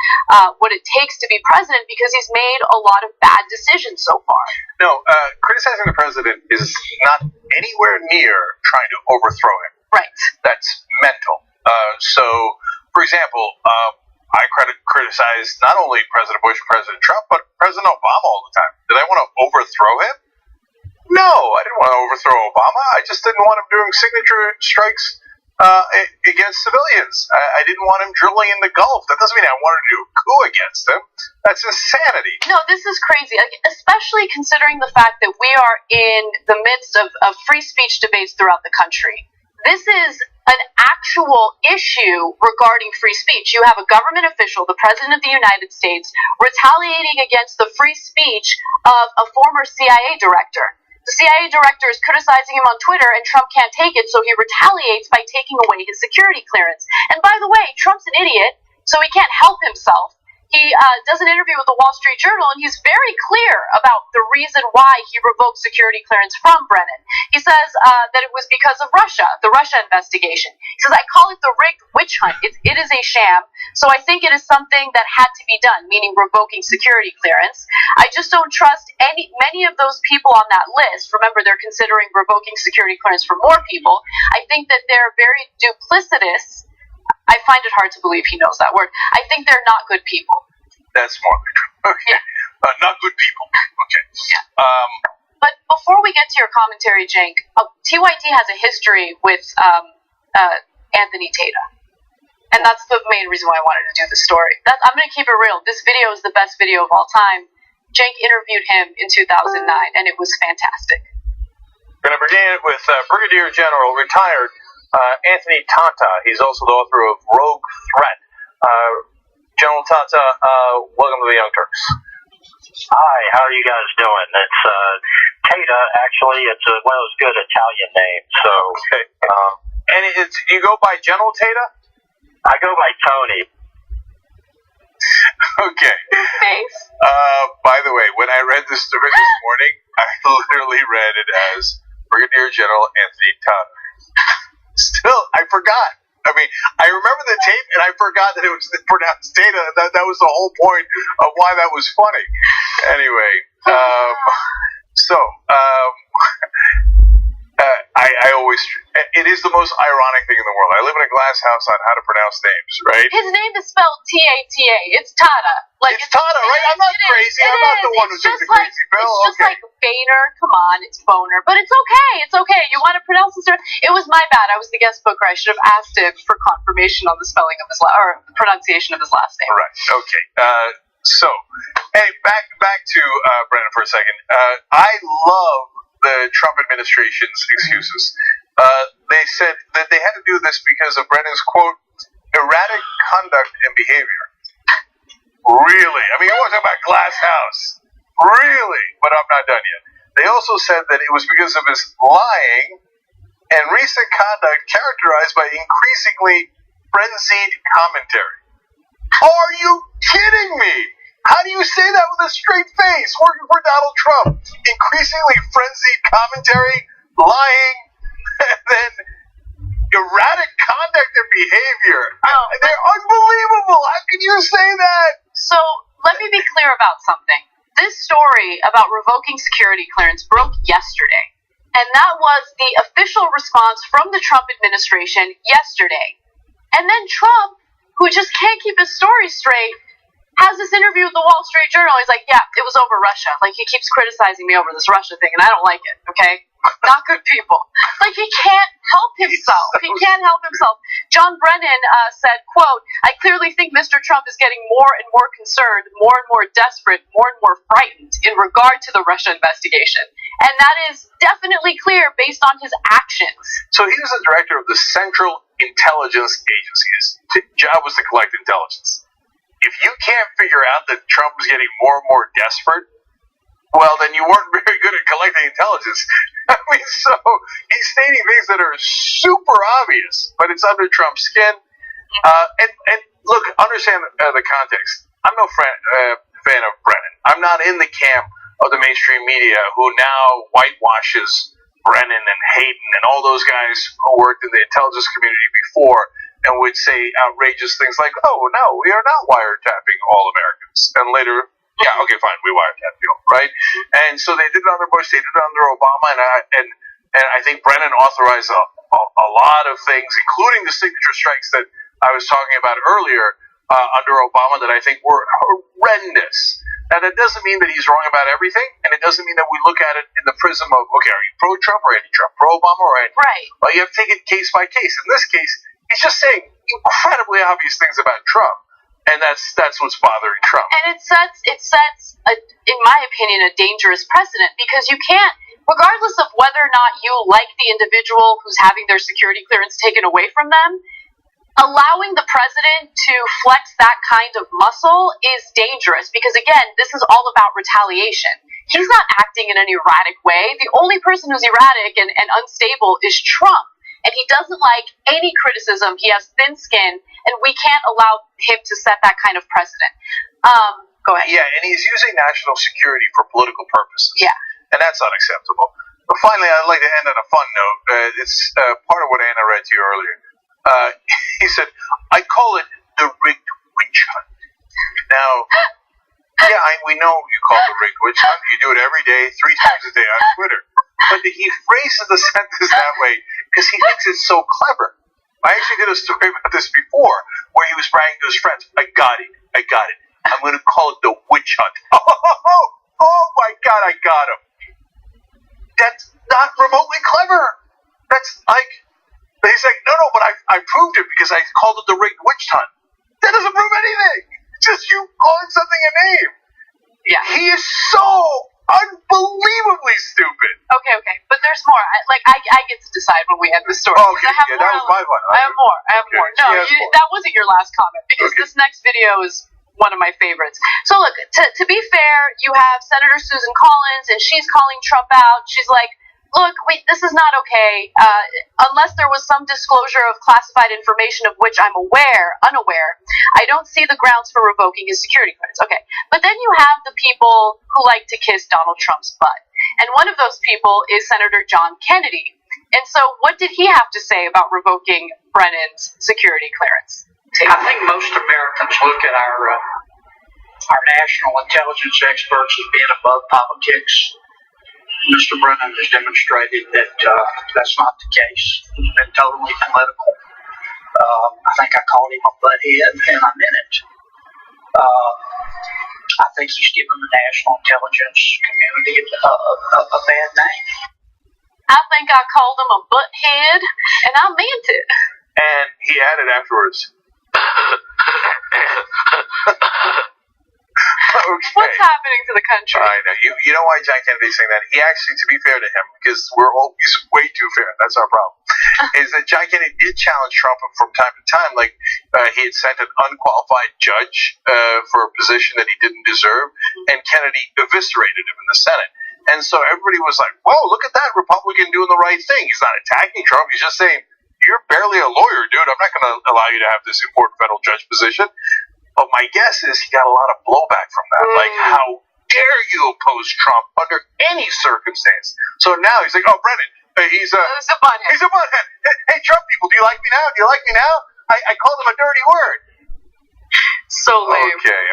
what it takes to be president, because he's made a lot of bad decisions so far. No, criticizing the president is not anywhere near trying to overthrow him. Right. That's mental. So, for example, I criticize not only President Bush and President Trump, but President Obama all the time. Did I want to overthrow him? No, I didn't want to overthrow Obama. I just didn't want him doing signature strikes against civilians. I didn't want him drilling in the Gulf. That doesn't mean I wanted to do a coup against him. That's insanity. No, this is crazy, especially considering the fact that we are in the midst of free speech debates throughout the country. This is an actual issue regarding free speech. You have a government official, the President of the United States, retaliating against the free speech of a former CIA director. The CIA director is criticizing him on Twitter, and Trump can't take it, so he retaliates by taking away his security clearance. And by the way, Trump's an idiot, so he can't help himself. He does an interview with the Wall Street Journal, and he's very clear about the reason why he revoked security clearance from Brennan. He says that it was because of Russia, the Russia investigation. He says, I call it the rigged witch hunt. It is a sham, so I think it is something that had to be done, meaning revoking security clearance. I just don't trust many of those people on that list. Remember, they're considering revoking security clearance for more people. I think that they're very duplicitous. I find it hard to believe he knows that word. I think they're not good people. That's more true. Okay. Yeah. Not good people. Okay. Yeah. But before we get to your commentary, Cenk, TYT has a history with Anthony Tata. And that's the main reason why I wanted to do the story. I'm going to keep it real. This video is the best video of all time. Cenk interviewed him in 2009, and it was fantastic. We're going to begin with Brigadier General, retired Anthony Tata. He's also the author of Rogue Threat. General Tata, welcome to the Young Turks. Hi, how are you guys doing? It's Tata, actually. It's one of those good Italian names. So, okay. And you go by General Tata? I go by Tony. Okay. Thanks. By the way, when I read this story this morning, I literally read it as Brigadier General Anthony Tata. Still, I forgot. I mean, I remember the tape, and I forgot that it was pronounced Tata. That was the whole point of why that was funny. Anyway, I always, it is the most ironic thing in the world. I live in a glass house on how to pronounce names, right? His name is spelled T-A-T-A. It's Tata. It's Tata, right? I'm not crazy. I'm not the one who took the crazy pill. It's just like Boehner. Come on, it's Boner. But it's okay. It's okay. You want to pronounce this? It was my bad. I was the guest booker. I should have asked him for confirmation on the spelling of his or pronunciation of his last name. Right. Okay. So, hey, back to Brennan for a second. I love the Trump administration's excuses. They said that they had to do this because of Brennan's, quote, erratic conduct and behavior. Really? I mean, you want to talk about glass house. Really? But I'm not done yet. They also said that it was because of his lying and recent conduct characterized by increasingly frenzied commentary. Are you kidding me? How do you say that with a straight face? Working for Donald Trump. Increasingly frenzied commentary, lying, and then erratic conduct and behavior. They're unbelievable. How can you say that? So, let me be clear about something. This story about revoking security clearance broke yesterday. And that was the official response from the Trump administration yesterday. And then Trump who just can't keep his story straight, has this interview with the Wall Street Journal. He's like, yeah, it was over Russia. Like, he keeps criticizing me over this Russia thing, and I don't like it, okay? Not good people. Like, he can't help himself. He can't help himself. John Brennan said, quote, I clearly think Mr. Trump is getting more and more concerned, more and more desperate, more and more frightened in regard to the Russia investigation. And that is definitely clear based on his actions. So he was the director of the Central Intelligence Agency. His job was to collect intelligence. If you can't figure out that Trump is getting more and more desperate, well, then you weren't very good at collecting intelligence. I mean, so he's stating things that are super obvious, but it's under Trump's skin. And look, understand the context. I'm no fan of Brennan. I'm not in the camp of the mainstream media who now whitewashes Brennan and Hayden and all those guys who worked in the intelligence community before and would say outrageous things like, oh, no, we are not wiretapping all Americans. And later, yeah, okay, fine, we wiretapped you, right? And so they did it under Bush, they did it under Obama, and I think Brennan authorized a lot of things, including the signature strikes that I was talking about earlier under Obama that I think were horrendous. Now, that doesn't mean that he's wrong about everything, and it doesn't mean that we look at it in the prism of, okay, are you pro-Trump or anti-Trump, pro-Obama or anti-Trump? Right. Well, you have to take it case by case. In this case, he's just saying incredibly obvious things about Trump, and that's what's bothering Trump. And it sets in my opinion, a dangerous precedent, because you can't, regardless of whether or not you like the individual who's having their security clearance taken away from them, allowing the president to flex that kind of muscle is dangerous, because again, this is all about retaliation. He's not acting in an erratic way. The only person who's erratic and unstable is Trump. And he doesn't like any criticism. He has thin skin, and we can't allow him to set that kind of precedent. Go ahead. Yeah, and he's using national security for political purposes. Yeah. And that's unacceptable. But finally, I'd like to end on a fun note. It's part of what Anna read to you earlier. He said, I call it the rigged witch hunt. Now, yeah, we know you call it the rigged witch hunt. You do it every day, 3 times a day on Twitter. But he phrases the sentence that way because he thinks it's so clever. I actually did a story about this before where he was bragging to his friends, I got it. I'm going to call it the witch hunt. Oh my God, I got him. That's not remotely clever. That's like, he's like, no, but I proved it because I called it the rigged witch hunt. That doesn't prove anything. It's just you calling something a name. Yeah. He is so unbelievably stupid. Okay, but there's more. I get to decide when we end the story. Oh, okay, yeah, that was my one. I have more. No, that wasn't your last comment, because this next video is one of my favorites. So look, to be fair, you have Senator Susan Collins, and she's calling Trump out. She's like, look, this is not okay. Unless there was some disclosure of classified information of which I'm unaware, I don't see the grounds for revoking his security clearance. Okay, but then you have the people who like to kiss Donald Trump's butt. And one of those people is Senator John Kennedy. And so what did he have to say about revoking Brennan's security clearance? I think most Americans look at our national intelligence experts as being above politics. Mr. Brennan has demonstrated that that's not the case. He's been totally political. I think I called him a butthead, and I meant it. I think he's given the national intelligence community a bad name. I think I called him a butthead, and I meant it. And he added afterwards, okay. What's happening to the country? I know. You know why John Kennedy's saying that? He actually, to be fair to him, because he's way too fair, that's our problem, is that John Kennedy did challenge Trump from time to time. Like, he had sent an unqualified judge for a position that he didn't deserve, and Kennedy eviscerated him in the Senate. And so everybody was like, whoa, look at that Republican doing the right thing. He's not attacking Trump. He's just saying, you're barely a lawyer, dude. I'm not going to allow you to have this important federal judge position. But my guess is he got a lot of blowback from that. Like, how dare you oppose Trump under any circumstance? So now he's like, oh, Brennan, he's a butthead. He's a butthead. Hey, Trump people, do you like me now? Do you like me now? I called him a dirty word. So lame. Okay,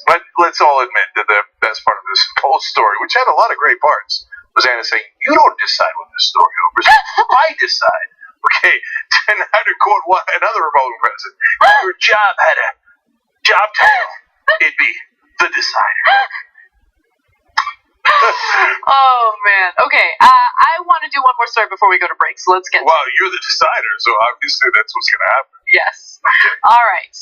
but let's all admit that the best part of this whole story, which had a lot of great parts, was Anna saying, you don't decide what this story overs. I decide. Okay, tonight to quote another Republican president, if your job had a job title, it'd be the decider. Oh man. Okay. I want to do one more story before we go to break. So let's get. Wow, you're the decider, so obviously that's what's going to happen. Yes. Okay. All right.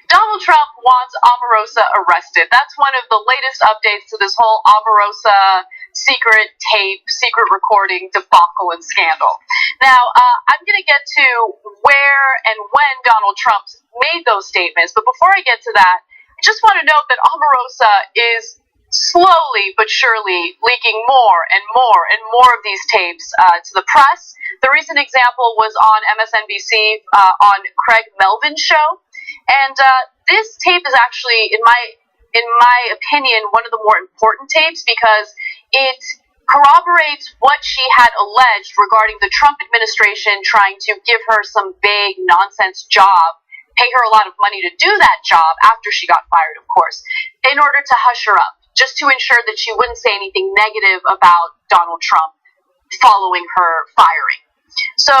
Donald Trump wants Omarosa arrested. That's one of the latest updates to this whole Omarosa secret tape, secret recording debacle and scandal. Now, I'm going to get to where and when Donald Trump made those statements, but before I get to that, I just want to note that Omarosa is slowly but surely leaking more and more and more of these tapes to the press. The recent example was on MSNBC on Craig Melvin's show. And this tape is actually, in my opinion, one of the more important tapes because it corroborates what she had alleged regarding the Trump administration trying to give her some vague nonsense job, pay her a lot of money to do that job after she got fired, of course, in order to hush her up, just to ensure that she wouldn't say anything negative about Donald Trump following her firing. So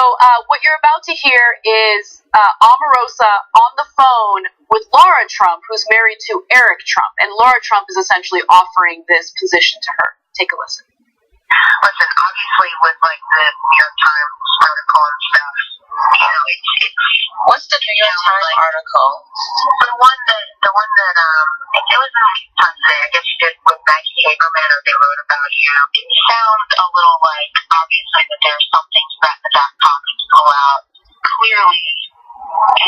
what you're about to hear is Omarosa on the phone with Laura Trump, who's married to Eric Trump, and Laura Trump is essentially offering this position to her. Take a listen. Listen, obviously with like the New York Times article and stuff, you know, it's what's the New York Times article? The one that it was in the Times today. I guess you did with Maggie Haberman, or they wrote about you. It sounds a little like obviously that there's something that the back pocket to pull out. Clearly,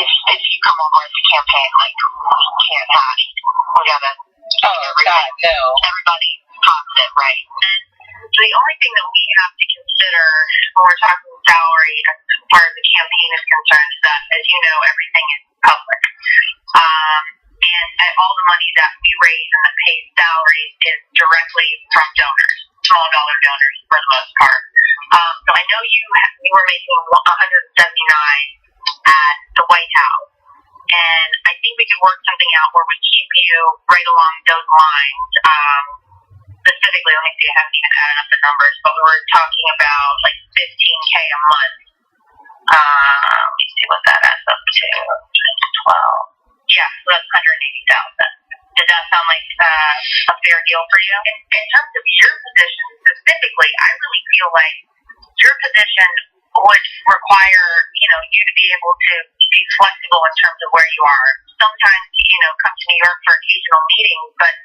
if you come over as a campaign, like we can't have it. We gotta. Oh God, no. Everybody talks it right. So the only thing that we have to consider when we're talking salary as far as the campaign is concerned is that, as you know, everything is public. And all the money that we raise and that pays salaries is directly from donors, small dollar donors for the most part. So I know you were making $179 at the White House. And I think we could work something out where we keep you right along those lines. Specifically, let me see, I haven't even added up the numbers, but we were talking about like $15K a month. Let me see what that adds up to. 12. Yeah, so that's $180,000. Does that sound like a fair deal for you? In terms of your position specifically, I really feel like your position would require, you know, you to be able to be flexible in terms of where you are. Sometimes, you know, come to New York for occasional meetings, but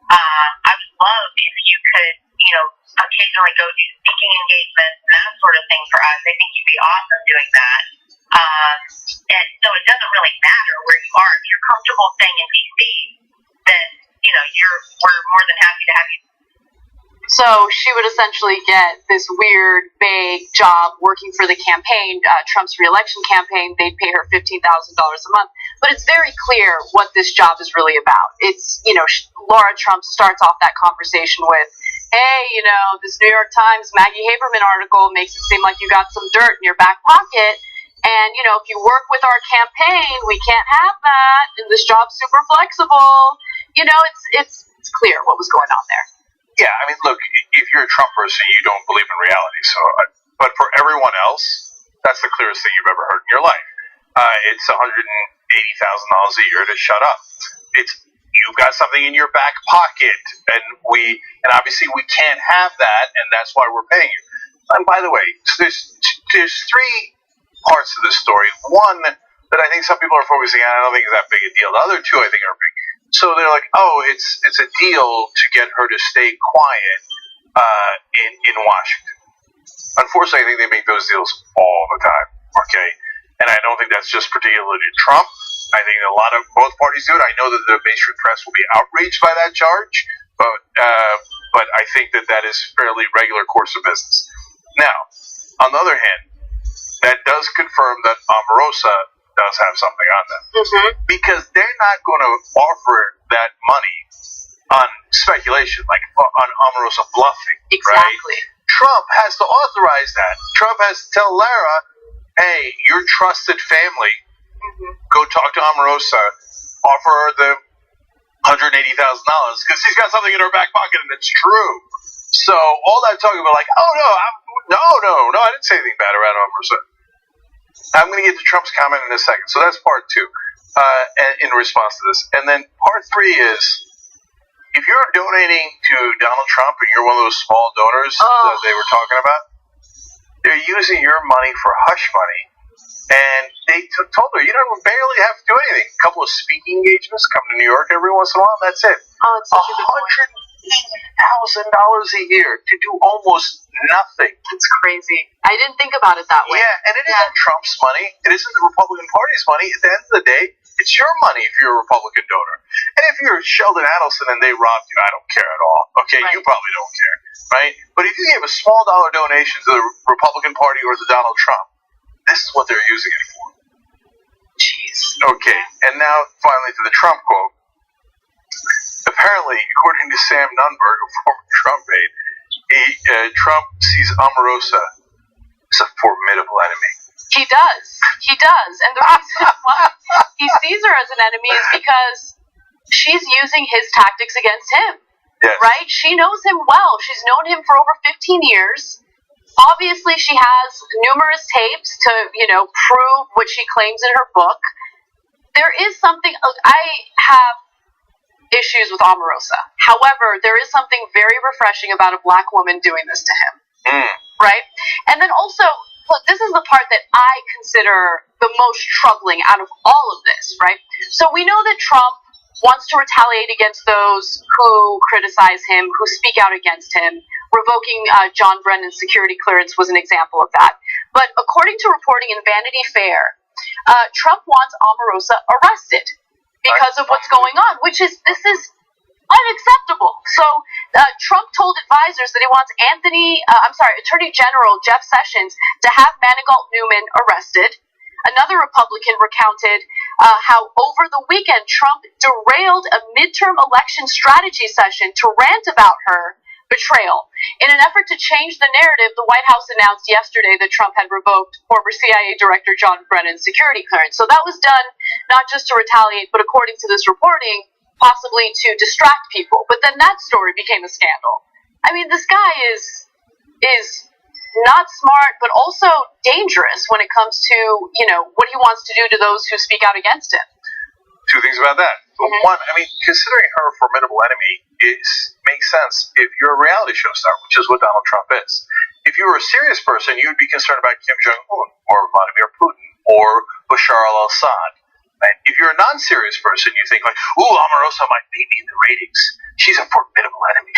I would love if you could, you know, occasionally go do speaking engagements and that sort of thing for us. I think you'd be awesome doing that. And so it doesn't really matter where you are. If you're comfortable staying in D.C., then, you know, we're more than happy to have you. So she would essentially get this weird, vague job working for the campaign, Trump's re-election campaign. They'd pay her $15,000 a month. But it's very clear what this job is really about. It's, you know, Laura Trump starts off that conversation with, hey, you know, this New York Times Maggie Haberman article makes it seem like you got some dirt in your back pocket. And, you know, if you work with our campaign, we can't have that. And this job's super flexible. You know, it's clear what was going on there. Yeah, I mean, look, if you're a Trump person, you don't believe in reality. So, but for everyone else, that's the clearest thing you've ever heard in your life. It's $180,000 a year to shut up. It's you've got something in your back pocket, and obviously we can't have that, and that's why we're paying you. And by the way, there's three parts to this story. One that I think some people are focusing on, I don't think is that big a deal. The other two I think are big. So they're like, oh, it's a deal to get her to stay quiet in Washington. Unfortunately, I think they make those deals all the time. Okay, and I don't think that's just particularly to Trump. I think a lot of both parties do it. I know that the mainstream press will be outraged by that charge, but I think that is fairly regular course of business. Now, on the other hand, that does confirm that Omarosa does have something on them. Mm-hmm. Because they're not going to offer that money on speculation, like on Omarosa bluffing. Exactly. Right? Trump has to authorize that. Trump has to tell Lara, hey, your trusted family, go talk to Omarosa, offer her the $180,000 because she's got something in her back pocket and it's true. So all that talking about like, oh no, No, I didn't say anything bad around Omarosa. I'm going to get to Trump's comment in a second. So that's part 2 in response to this. And then part 3 is, if you're donating to Donald Trump and you're one of those small donors that they were talking about, they're using your money for hush money. And they told her, you don't barely have to do anything. A couple of speaking engagements, come to New York every once in a while, that's it. Oh, it's such a good point. $180,000 a year to do almost nothing. It's crazy. I didn't think about it that way. Yeah, and it isn't Trump's money. It isn't the Republican Party's money. At the end of the day, it's your money if you're a Republican donor. And if you're Sheldon Adelson and they robbed you, I don't care at all. Okay, you probably don't care, right? But if you gave a small dollar donation to the Republican Party or to Donald Trump, this is what they're using it for. Jeez. Okay, and now finally to the Trump quote. Apparently, according to Sam Nunberg, a former Trump aide, Trump sees Omarosa as a formidable enemy. He does. And the reason why he sees her as an enemy is because she's using his tactics against him. Yes. Right? She knows him well. She's known him for over 15 years. Obviously, she has numerous tapes to, prove what she claims in her book. There is something, I have issues with Omarosa. However, there is something very refreshing about a black woman doing this to him. Right? And then also, look, this is the part that I consider the most troubling out of all of this, right? So we know that Trump wants to retaliate against those who criticize him, who speak out against him. Revoking John Brennan's security clearance was an example of that. But according to reporting in Vanity Fair, Trump wants Omarosa arrested because of what's going on, this is unacceptable. So Trump told advisors that he wants Attorney General Jeff Sessions to have Manigault Newman arrested. Another Republican recounted how over the weekend Trump derailed a midterm election strategy session to rant about her betrayal. In an effort to change the narrative, the White House announced yesterday that Trump had revoked former CIA Director John Brennan's security clearance. So that was done not just to retaliate, but according to this reporting, possibly to distract people. But then that story became a scandal. I mean, this guy is not smart, but also dangerous when it comes to, what he wants to do to those who speak out against him. 2 things about that. One, considering her a formidable enemy makes sense if you're a reality show star, which is what Donald Trump is. If you were a serious person, you would be concerned about Kim Jong-un or Vladimir Putin or Bashar al-Assad. Right? If you're a non-serious person, you think like, ooh, Omarosa might beat me in the ratings. She's a formidable enemy.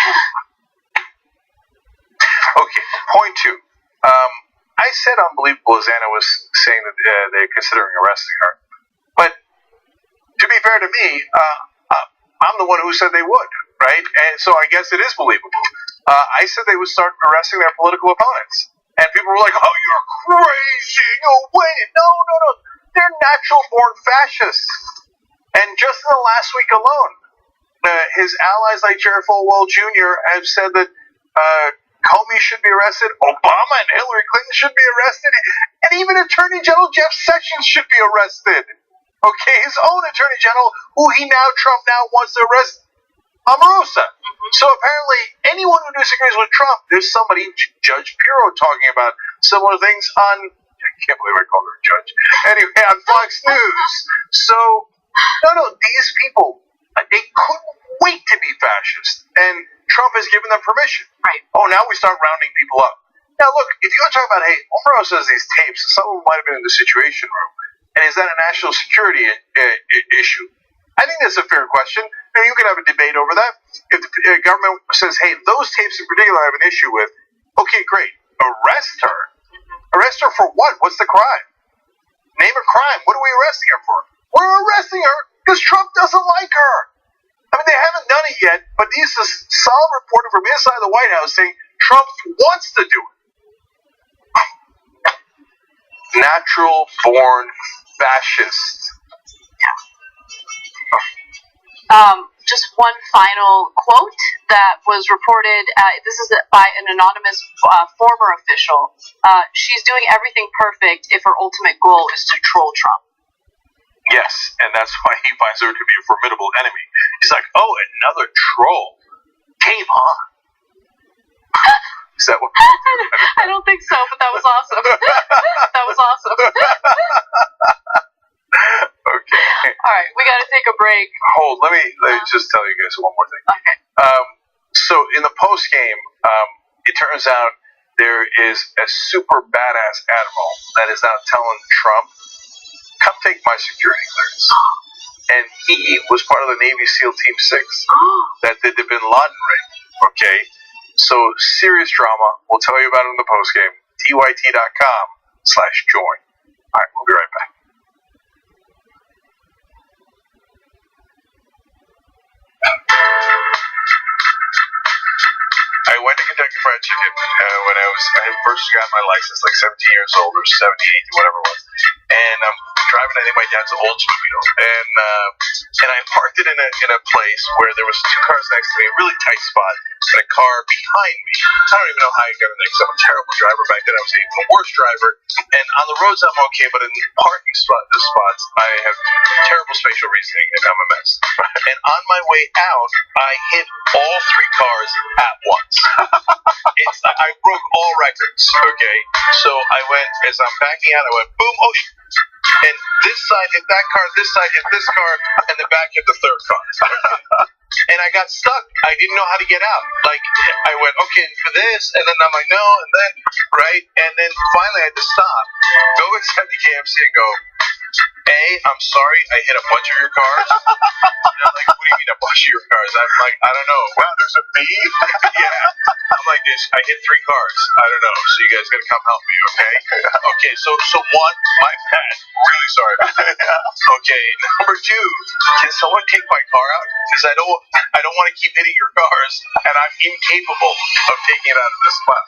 Okay, point 2. I said unbelievable as Anna was saying that they're considering arresting her. But to be fair to me, I'm the one who said they would, right? And so I guess it is believable. I said they would start arresting their political opponents. And people were like, oh, you're crazy, no way. No. They're natural-born fascists. And just in the last week alone, his allies like Jerry Falwell Jr. have said that Comey should be arrested, Obama and Hillary Clinton should be arrested, and even Attorney General Jeff Sessions should be arrested. Okay, his own Attorney General, who Trump now wants to arrest, Omarosa. So apparently, anyone who disagrees with Trump, there's somebody, Judge Pirro, talking about similar things on, I can't believe I called her a judge, anyway, on Fox News. So, no, these people, they couldn't wait to be fascist, and Trump has given them permission. Right. Oh, now we start rounding people up. Now, look, if you want to talk about, hey, Omarosa has these tapes, some of them might have been in the Situation Room, and is that a national security issue? I think that's a fair question. And you can have a debate over that. If the government says, hey, those tapes in particular I have an issue with, okay, great. Arrest her. Arrest her for what? What's the crime? Name a crime. What are we arresting her for? We're arresting her because Trump doesn't like her. I mean, they haven't done it yet, but this is solid reporting from inside the White House saying Trump wants to do it. Natural-born fascist. Just one final quote that was reported. This is by an anonymous former official. She's doing everything perfect if her ultimate goal is to troll Trump. Yes, and that's why he finds her to be a formidable enemy. He's like, oh, another troll. Game on. Is that what? I don't think hold. Let me just tell you guys one more thing. Okay. So in the post game, it turns out there is a super badass admiral that is now telling Trump, "Come take my security clearance." And he was part of the Navy SEAL Team 6 that did the Bin Laden raid. Okay, so serious drama. We'll tell you about it in the post game. tyt.com/join. All right, we'll be right back. I went to Kentucky Fried Chicken when I had first got my license, like 17 years old or 17, 18, whatever it was. And I'm driving, I think, my dad's Oldsmobile, and I parked it in a place where there was two cars next to me, a really tight spot, and a car behind me. I don't even know how I got in there because I'm a terrible driver back then. I was even a worse driver. And on the roads I'm okay, but in parking spots I have terrible spatial reasoning and I'm a mess. And on my way out, I hit all three cars at once. I broke all records. Okay, so I went, as I'm backing out, I went boom, oh shit. And this side hit that car, this side hit this car, and the back hit the third car. And I got stuck. I didn't know how to get out. Like, I went, okay, for this, and then I'm like, no, and then, right? And then finally I had to stop, go inside the KFC and go, I'm sorry, I hit a bunch of your cars. And I'm like, what do you mean a bunch of your cars? I'm like, I don't know. Wow, there's a B? Yeah. I'm like, I hit three cars. I don't know. So you guys gotta come help me, okay? Okay, so one, my bad. Really sorry. Okay, number two, can someone take my car out? Because I don't want to keep hitting your cars, and I'm incapable of taking it out of this spot.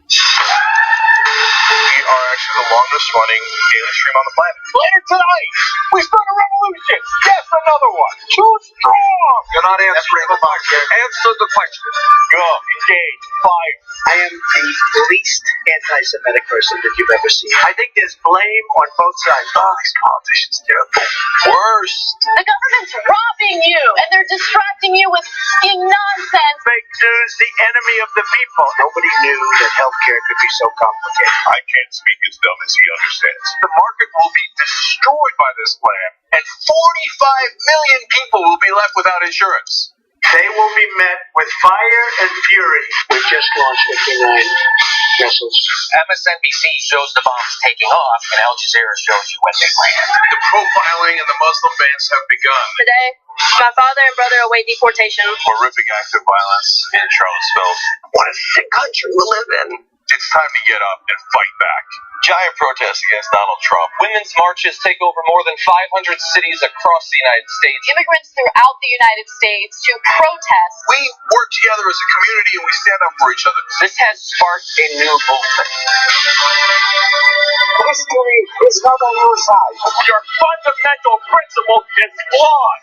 We are actually the longest running daily stream on the planet. Later tonight, we start a revolution. Yes, another one. Too strong. You're not answering the question. Answer the question. Go. Engage. Fire. I am the least anti-Semitic person that you've ever seen. I think there's blame on both sides. Oh, these politicians, they're the worst. The government's robbing you, and they're distracting you with fucking nonsense. Fake news, the enemy of the people. Nobody knew that healthcare could be so complicated. I can't speak as dumb as he understands. The market will be destroyed by this plan, and 45 million people will be left without insurance. They will be met with fire and fury. We've just launched 59 missiles. MSNBC shows the bombs taking off, and Al Jazeera shows you when they land. The profiling and the Muslim bans have begun. Today, my father and brother await deportation. Horrific act of violence in Charlottesville. What a sick country we live in. It's time to get up and fight back. Giant protests against Donald Trump. Women's marches take over more than 500 cities across the United States. Immigrants throughout the United States to protest. We work together as a community and we stand up for each other. This has sparked a new movement. History is not on your side. Your fundamental principle is flawed.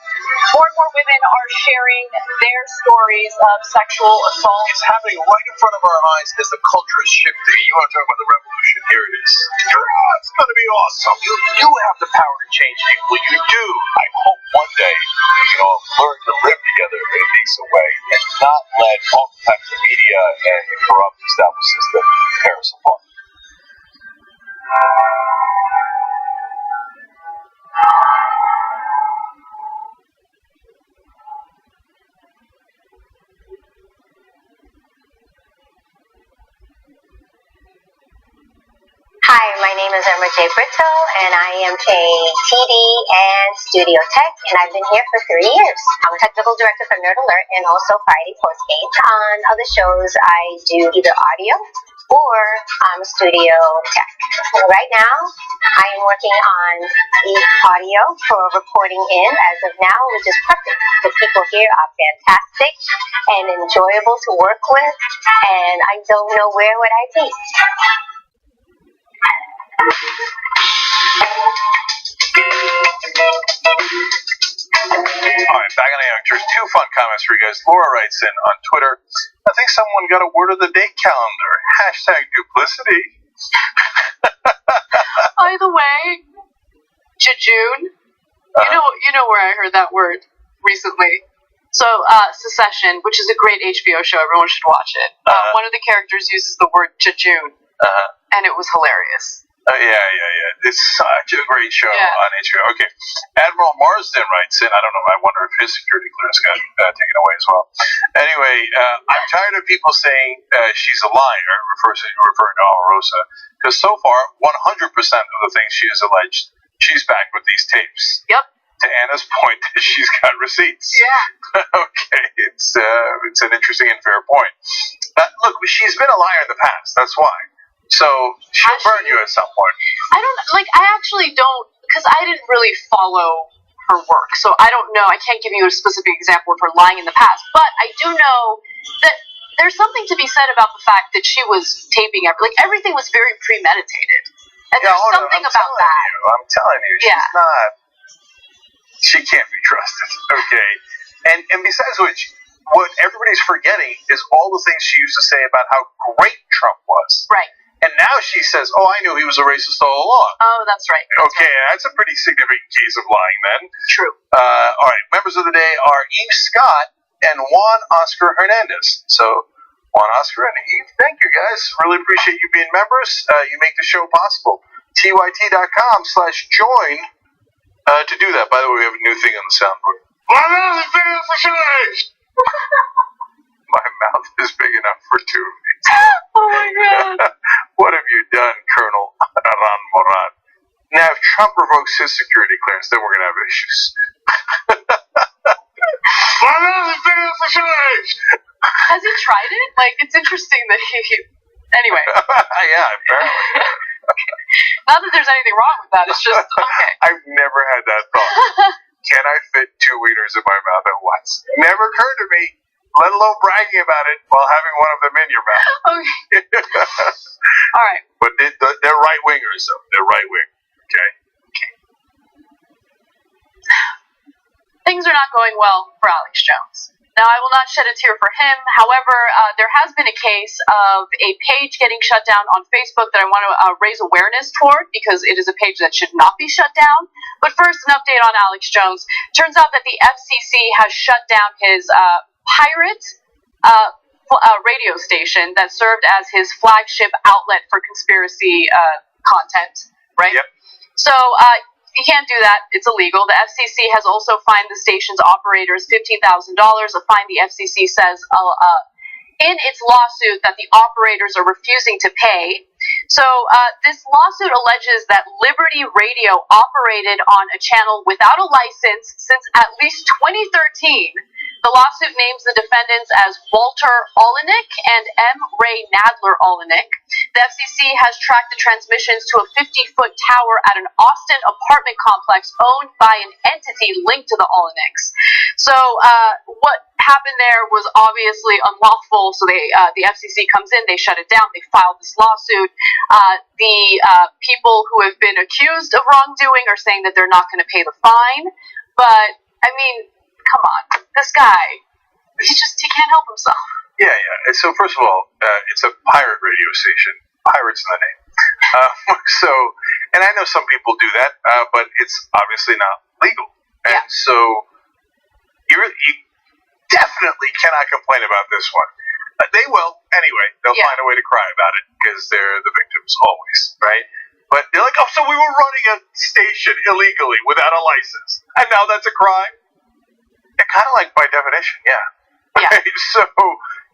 More and more women are sharing their stories of sexual assault. It's happening right in front of our eyes as the culture is shifting. You want to talk about the revolution? Here it is. It's going to be awesome. You have the power to change people. You do. I hope one day we can all learn to live together in a decent way and not let all types of media and the corrupt established system tear us apart. Hi, my name is Emma J. Brito, and I am a TD and studio tech, and I've been here for 3 years. I'm a technical director for Nerd Alert and also Friday Postgame. On other shows, I do either audio or I'm a studio tech. Right now, I am working on the audio for reporting in. As of now, which is perfect. The people here are fantastic and enjoyable to work with, and I don't know where would I be. Alright, back on the actors. 2 fun comments for you guys. Laura writes in on Twitter, I think someone got a word of the day calendar. Hashtag duplicity. By the way, jejune. You know where I heard that word recently. So, Secession, which is a great HBO show, everyone should watch it. One of the characters uses the word jejune. and it was hilarious. Yeah. It's such a great show on HBO. Okay. Admiral Marsden writes in, I don't know, I wonder if his security clearance got taken away as well. Anyway, I'm tired of people saying she's a liar, referring to Omarosa, because so far, 100% of the things she has alleged, she's backed with these tapes. Yep. To Anna's point, she's got receipts. Yeah. Okay, it's an interesting and fair point. Look, she's been a liar in the past, that's why. So she'll burn you at some point. I actually don't, because I didn't really follow her work, so I don't know. I can't give you a specific example of her lying in the past, but I do know that there's something to be said about the fact that she was taping everything was very premeditated, and there's something about that. I'm telling you, she's not. She can't be trusted. Okay, and besides which, what everybody's forgetting is all the things she used to say about how great Trump was. Right. And now she says, "Oh, I knew he was a racist all along." Oh, that's right. That's a pretty significant case of lying then. True. All right, members of the day are Eve Scott and Juan Oscar Hernandez. So, Juan Oscar and Eve, thank you guys. Really appreciate you being members. You make the show possible. tyt.com/join to do that. By the way, we have a new thing on the soundboard. My mouth is big enough for two of these. My mouth is big enough for two of these. Oh my God. What have you done, Colonel Aran Moran? Now, if Trump revokes his security clearance, then we're going to have issues. My mouth is big enough for two of these. Has he tried it? It's interesting that he... Anyway. Yeah, apparently. Okay. Not that there's anything wrong with that. It's just, okay. I've never had that thought. Can I fit 2 wieners in my mouth at once? Never occurred to me, let alone bragging about it while having one of them in your mouth. Okay. All right. But they're right-wingers, though. They're right-wing. Okay? Things are not going well for Alex Jones. Now, I will not shed a tear for him. However, there has been a case of a page getting shut down on Facebook that I want to raise awareness toward, because it is a page that should not be shut down. But first, an update on Alex Jones. Turns out that the FCC has shut down his pirate radio station that served as his flagship outlet for conspiracy content, right? Yep. So, you can't do that. It's illegal. The FCC has also fined the station's operators $15,000, a fine the FCC says in its lawsuit that the operators are refusing to pay. So this lawsuit alleges that Liberty Radio operated on a channel without a license since at least 2013. The lawsuit names the defendants as Walter Olenek and M. Ray Nadler Olenek. The FCC has tracked the transmissions to a 50-foot tower at an Austin apartment complex owned by an entity linked to the Oleneks. So what happened there was obviously unlawful, so the FCC comes in, they shut it down, they filed this lawsuit. The people who have been accused of wrongdoing are saying that they're not going to pay the fine, but, I mean, come on, this guy, he can't help himself. Yeah. So first of all, it's a pirate radio station. Pirates in the name. And I know some people do that, but it's obviously not legal. And so you definitely cannot complain about this one. They will anyway. They'll find a way to cry about it because they're the victims always, right? But they're like, oh, so we were running a station illegally without a license, and now that's a crime. And kind of like by definition, yeah. Right? So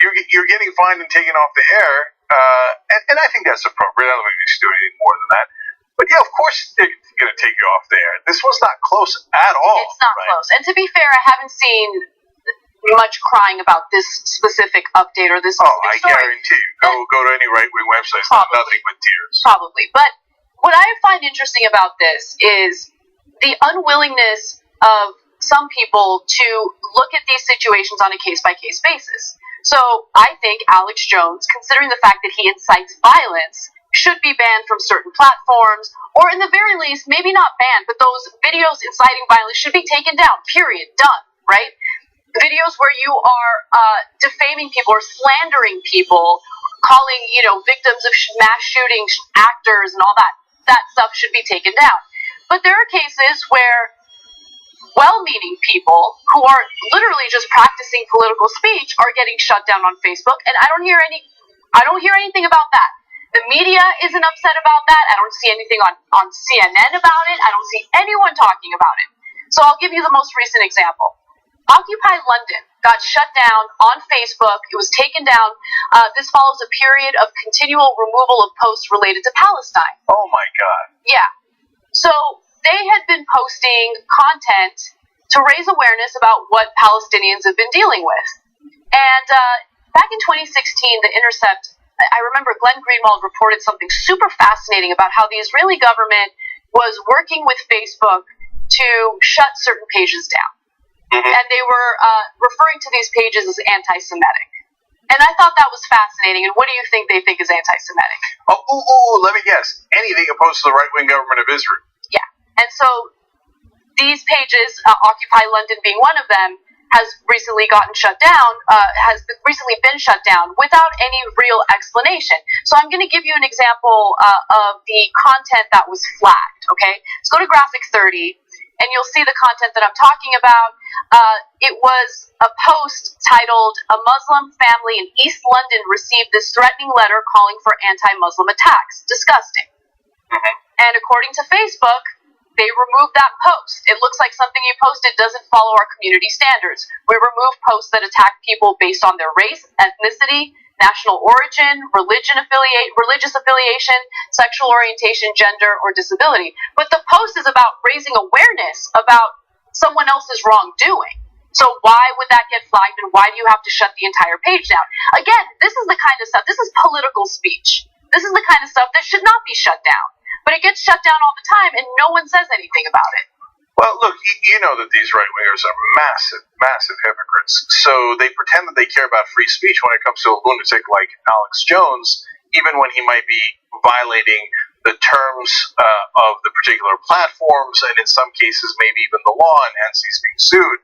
you're getting fined and taken off the air, and I think that's appropriate. I don't think they should do anything more than that. But yeah, of course they're going to take you off the air. This was not close at all. It's not close. And to be fair, I haven't seen much crying about this specific update or this specific story. Guarantee you. Go to any right-wing website. Nothing but tears. Probably. But what I find interesting about this is the unwillingness of some people to look at these situations on a case-by-case basis. So I think Alex Jones, considering the fact that he incites violence, should be banned from certain platforms, or in the very least, maybe not banned, but those videos inciting violence should be taken down, period, done, right? Videos where you are defaming people or slandering people, calling, victims of mass shootings actors and all that stuff should be taken down. But there are cases where well-meaning people who are literally just practicing political speech are getting shut down on Facebook, and I don't hear anything about that. The media isn't upset about that. I don't see anything on CNN about it. I don't see anyone talking about it. So I'll give you the most recent example. Occupy London got shut down on Facebook. It was taken down. This follows a period of continual removal of posts related to Palestine. Oh my God. Yeah. So they had been posting content to raise awareness about what Palestinians have been dealing with. And back in 2016, The Intercept, I remember Glenn Greenwald reported something super fascinating about how the Israeli government was working with Facebook to shut certain pages down. Mm-hmm. And they were referring to these pages as anti-Semitic. And I thought that was fascinating. And what do you think they think is anti-Semitic? Let me guess. Anything opposed to the right-wing government of Israel. Yeah. And so these pages, Occupy London being one of them, has recently gotten shut down, recently been shut down without any real explanation. So I'm going to give you an example of the content that was flagged, okay? Let's go to graphic 30, and you'll see the content that I'm talking about. It was a post titled, "A Muslim family in East London received this threatening letter calling for anti-Muslim attacks. Disgusting." Mm-hmm. And according to Facebook, they removed that post. It looks like something you posted doesn't follow our community standards. We remove posts that attack people based on their race, ethnicity, national origin, religious affiliation, sexual orientation, gender, or disability. But the post is about raising awareness about someone else's wrongdoing. So why would that get flagged, and why do you have to shut the entire page down? Again, this is the kind of stuff, this is political speech. This is the kind of stuff that should not be shut down. But it gets shut down all the time, and no one says anything about it. Well, look, you know that these right-wingers are massive, massive hypocrites. So they pretend that they care about free speech when it comes to a lunatic like Alex Jones, even when he might be violating the terms of the particular platforms, and in some cases maybe even the law, and hence he's being sued.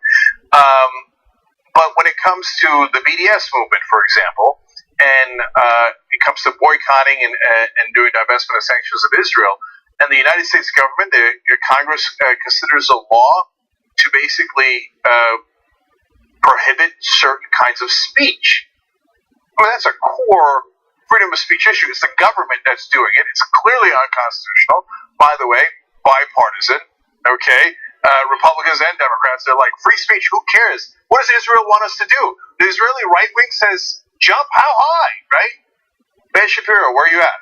But when it comes to the BDS movement, for example, and it comes to boycotting and doing divestment of sanctions of Israel, and the United States government, your Congress considers a law to basically prohibit certain kinds of speech. I mean, that's a core freedom of speech issue. It's the government that's doing it. It's clearly unconstitutional. By the way, bipartisan, okay? Republicans and Democrats, they're like, free speech, who cares? What does Israel want us to do? The Israeli right wing says, jump how high, right? Ben Shapiro, where are you at?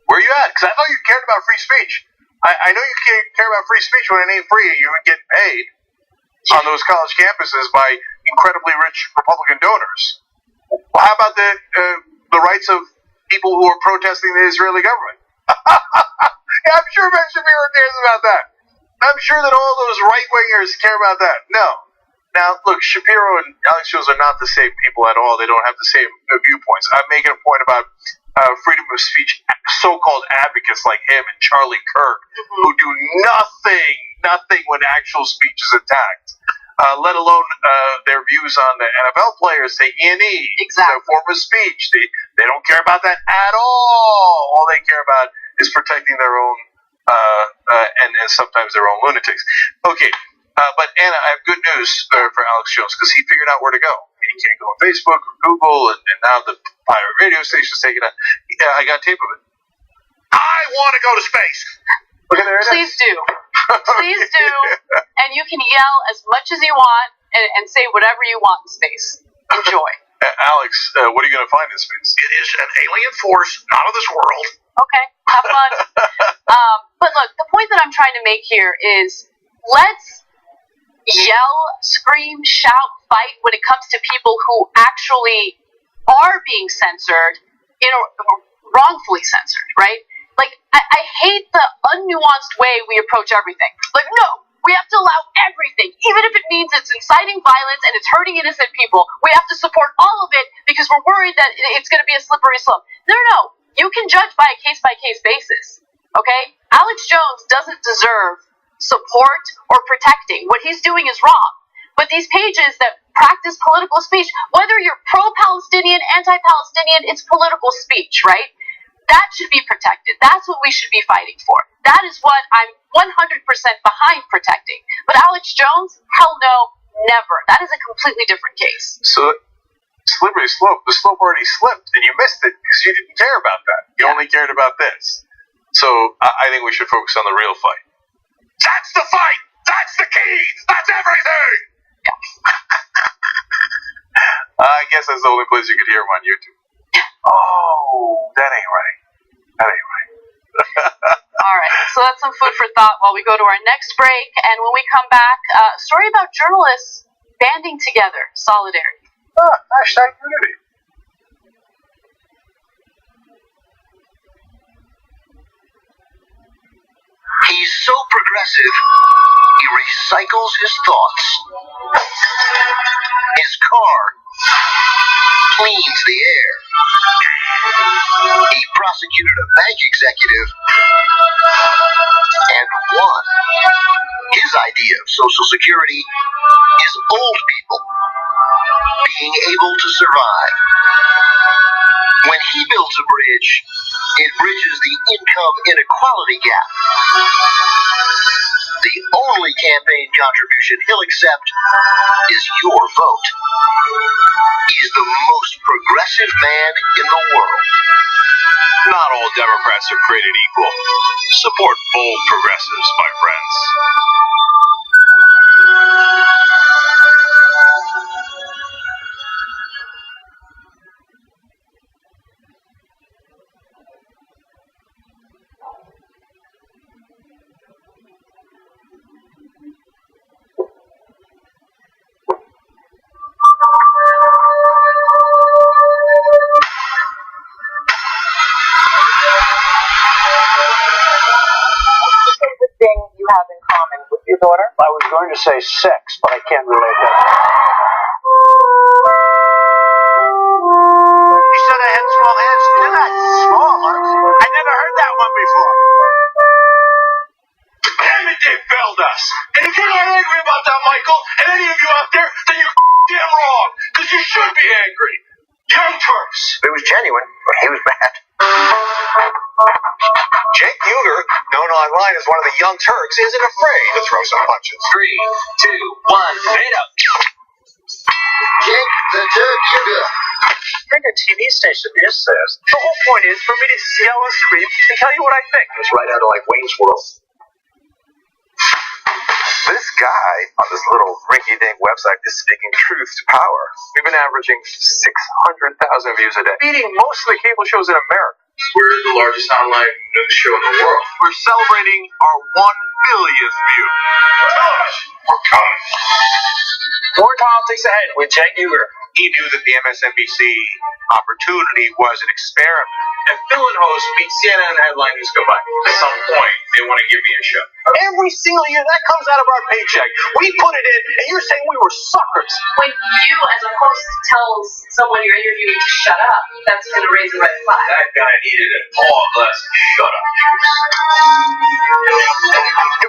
Where are you at? Because I thought you cared about free speech. I know you care about free speech when it ain't free and you would get paid on those college campuses by incredibly rich Republican donors. Well, how about the rights of people who are protesting the Israeli government? Yeah, I'm sure Ben Shapiro cares about that. I'm sure that all those right-wingers care about that. No. Now, look, Shapiro and Alex Jones are not the same people at all. They don't have the same viewpoints. I'm making a point about freedom of speech, so-called advocates like him and Charlie Kirk, who do nothing when actual speech is attacked, let alone their views on the NFL players, the E&E, exactly. The form of speech. They don't care about that at all. All they care about is protecting their own, and sometimes their own lunatics. Okay. But Anna, I have good news for Alex Jones, because he figured out where to go. I mean, he can't go on Facebook or Google, and now the pirate radio station's taking it. I got tape of it. I want to go to space. Look at there. Please do. Please do. And you can yell as much as you want and say whatever you want in space. Enjoy. Alex, what are you going to find in space? It is an alien force, not of this world. Okay, have fun. But look, the point that I'm trying to make here is, let's yell, scream, shout, fight when it comes to people who actually are being censored, wrongfully censored, right? Like, I hate the unnuanced way we approach everything. Like, no, we have to allow everything, even if it means it's inciting violence and it's hurting innocent people. We have to support all of it because we're worried that it's going to be a slippery slope. No. You can judge by a case-by-case basis, okay? Alex Jones doesn't deserve support or protecting. What he's doing is wrong. But these pages that practice political speech, whether you're pro-Palestinian, anti-Palestinian, it's political speech, right? That should be protected. That's what we should be fighting for. That is what I'm 100% behind protecting. But Alex Jones, hell no, never. That is a completely different case. So slippery slope. The slope already slipped, and you missed it because you didn't care about that. You only cared about this. So I think we should focus on the real fight. That's the fight! That's the key! That's everything! I guess that's the only place you could hear him on YouTube. Oh, that ain't right. That ain't right. All right, so that's some food for thought while we go to our next break. And when we come back, a story about journalists banding together, solidarity. Hashtag unity. He's so progressive, he recycles his thoughts. His car cleans the air. He prosecuted a bank executive and won. His idea of Social Security is old people being able to survive. When he builds a bridge, it bridges the income inequality gap. The only campaign contribution he'll accept is your vote. He's the most progressive man in the world. Not all Democrats are created equal. Support bold progressives, my friends. You have in common with your daughter? I was going to say sex, but I can't relate that. You said I had small hands. They're not small, I never heard that one before. Damn it, they failed us. And if you're not angry about that, Michael, and any of you out there, then you're damn wrong. Because you should be angry. Young Turks. It was genuine, but he was bad. Jake Uger, known online as one of the Young Turks, isn't afraid to throw some punches. 3, 2, 1, hit up. Jake the Turk Uger. I think a TV station is this. The whole point is for me to yell and scream and tell you what I think. It's right out of like Wayne's World. This guy on this little rinky-dink website is speaking truth to power. We've been averaging 600,000 views a day, beating most of the cable shows in America. We're the largest online news show in the world. We're celebrating our 1 billionth view. Television, we're coming. More politics ahead with Jake Uger. He knew that the MSNBC opportunity was an experiment. And Phil and host beat CNN headline news go by. At some point, they want to give me a show. Every single year, that comes out of our paycheck. We put it in, and you're saying we were suckers. When you, as a host, tells someone you're interviewing to shut up, that's going to raise a red flag. That guy needed an all-glass shut up.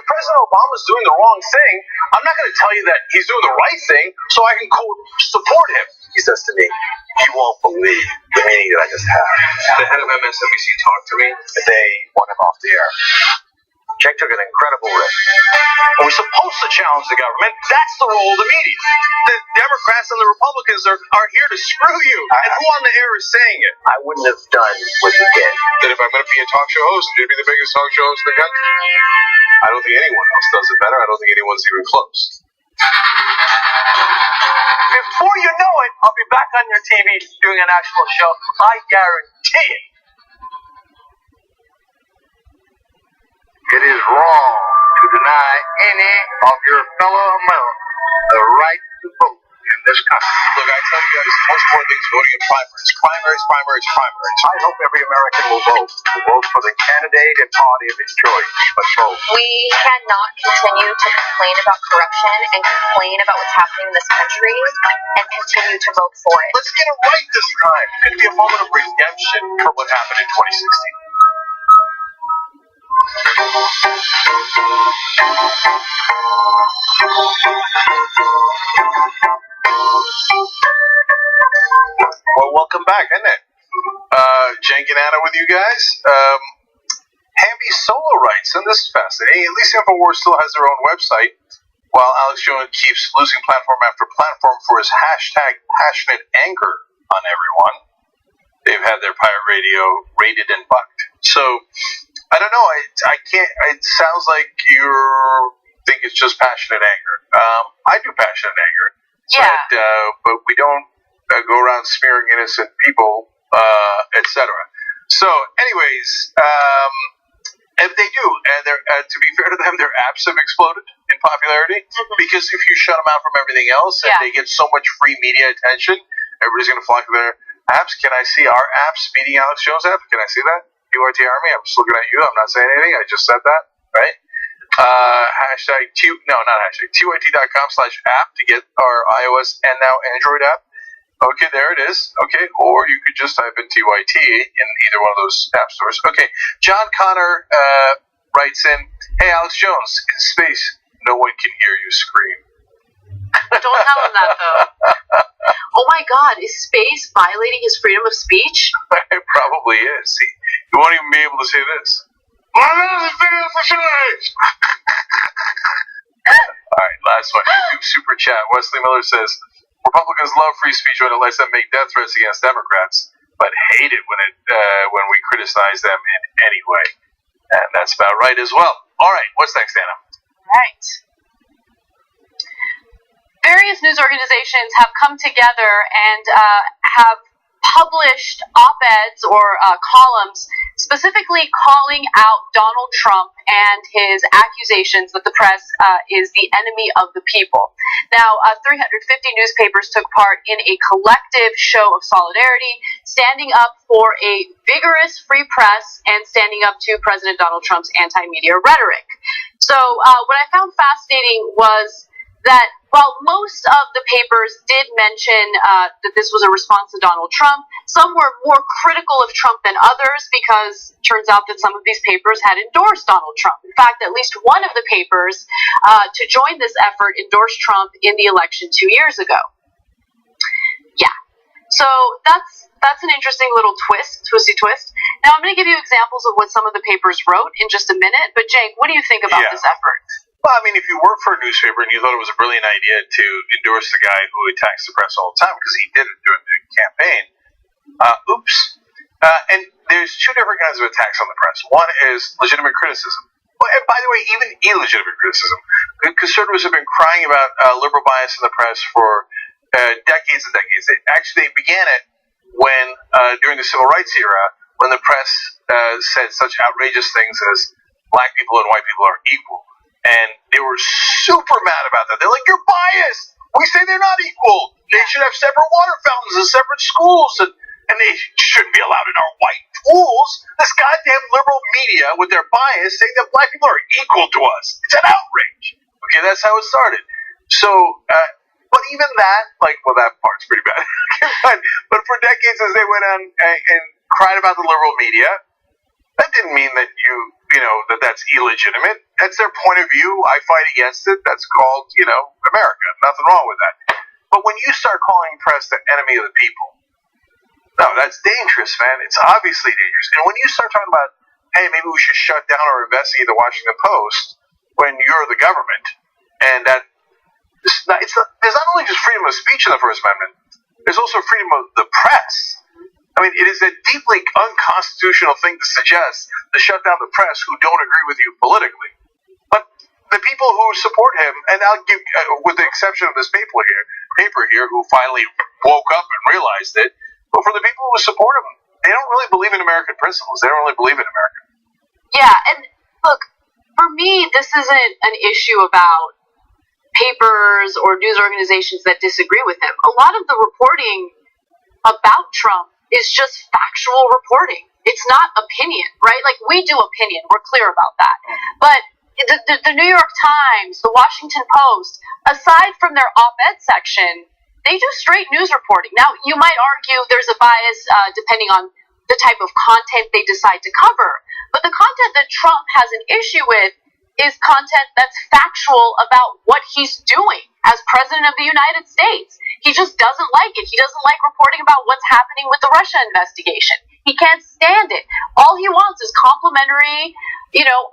If President Obama's doing the wrong thing, I'm not going to tell you that he's doing the right thing so I can quote support him. He says to me, "You won't believe the meeting that I just had." The head of MSNBC talked to me. They want him off the air. Jake took an incredible risk. And we're supposed to challenge the government. That's the role of the media. The Democrats and the Republicans are here to screw you. And who on the air is saying it? I wouldn't have done what you did. That if I'm going to be a talk show host, I'm going to be the biggest talk show host in the country. I don't think anyone else does it better. I don't think anyone's even close. Before you know it, I'll be back on your TV doing an actual show. I guarantee it. It is wrong to deny any of your fellow Americans the right to vote in this country. Look, I tell you guys, most important thing is voting in primaries. Primaries. I hope every American will vote for the candidate and party of his choice. But vote. We cannot continue to complain about corruption and complain about what's happening in this country and continue to vote for it. Let's get it right this time. It'll be a moment of redemption for what happened in 2016. Well, welcome back, isn't it? Cenk and Anna with you guys. Hamby solo writes, and this is fascinating. At least InfoWars still has their own website, while Alex Jones keeps losing platform after platform for his hashtag passionate anger on everyone. They've had their pirate radio raided and bucked. So, I don't know. I can't. It sounds like you think it's just passionate anger. I do passionate anger. Yeah. But we don't go around smearing innocent people, etc. So, anyways, if they do, and to be fair to them, their apps have exploded in popularity because if you shut them out from everything else and they get so much free media attention, everybody's going to flock to their apps. Can I see our apps beating Alex Jones' app? Can I see that? URT Army, I'm just looking at you. I'm not saying anything. I just said that, right? Hashtag TYT.com/app to get our iOS and now Android app. Okay, there it is. Okay, or you could just type in TYT in either one of those app stores. Okay, John Connor writes in, "Hey, Alex Jones, in space, no one can hear you scream." Don't tell him that, though. Oh my God, is space violating his freedom of speech? It probably is. He won't even be able to say this. Alright, last one. YouTube super chat. Wesley Miller says, Republicans love free speech when it lets them make death threats against Democrats, but hate it when we criticize them in any way. And that's about right as well. Alright, what's next, Anna? Right. Various news organizations have come together and have published op-eds or columns specifically calling out Donald Trump and his accusations that the press is the enemy of the people. Now, 350 newspapers took part in a collective show of solidarity, standing up for a vigorous free press and standing up to President Donald Trump's anti-media rhetoric. So what I found fascinating was that while most of the papers did mention that this was a response to Donald Trump, some were more critical of Trump than others because it turns out that some of these papers had endorsed Donald Trump. In fact, at least one of the papers to join this effort endorsed Trump in the election 2 years ago. Yeah. So that's an interesting little twisty twist. Now I'm going to give you examples of what some of the papers wrote in just a minute, but Jake, what do you think about this effort? Well, I mean, if you work for a newspaper and you thought it was a brilliant idea to endorse the guy who attacks the press all the time, because he did it during the campaign, oops. And there's two different kinds of attacks on the press. One is legitimate criticism. Well, and by the way, even illegitimate criticism. Conservatives have been crying about liberal bias in the press for decades and decades. They began it when, during the civil rights era, when the press said such outrageous things as black people and white people are equal. And they were super mad about that. They're like, you're biased. We say they're not equal. They should have separate water fountains and separate schools. And they shouldn't be allowed in our white schools. This goddamn liberal media with their bias saying that black people are equal to us. It's an outrage. Okay, that's how it started. So, but even that, that part's pretty bad. But for decades as they went on and cried about the liberal media, that didn't mean that that's illegitimate. That's their point of view. I fight against it. That's called, America. Nothing wrong with that. But when you start calling press the enemy of the people, no, that's dangerous, man. It's obviously dangerous. And when you start talking about, hey, maybe we should shut down or investigate the Washington Post when you're the government, and that there's not only just freedom of speech in the First Amendment, there's also freedom of the press. I mean, it is a deeply unconstitutional thing to suggest to shut down the press who don't agree with you politically. But the people who support him, and I'll give, with the exception of this paper here, who finally woke up and realized it, but for the people who support him, they don't really believe in American principles. They don't really believe in America. Yeah, and look, for me, this isn't an issue about papers or news organizations that disagree with him. A lot of the reporting about Trump is just factual reporting. It's not opinion, right? Like, we do opinion. We're clear about that. But the New York Times, the Washington Post, aside from their op-ed section, they do straight news reporting. Now, you might argue there's a bias depending on the type of content they decide to cover. But the content that Trump has an issue with is content that's factual about what he's doing as President of the United States. He just doesn't like it. He doesn't like reporting about what's happening with the Russia investigation. He can't stand it. All he wants is complimentary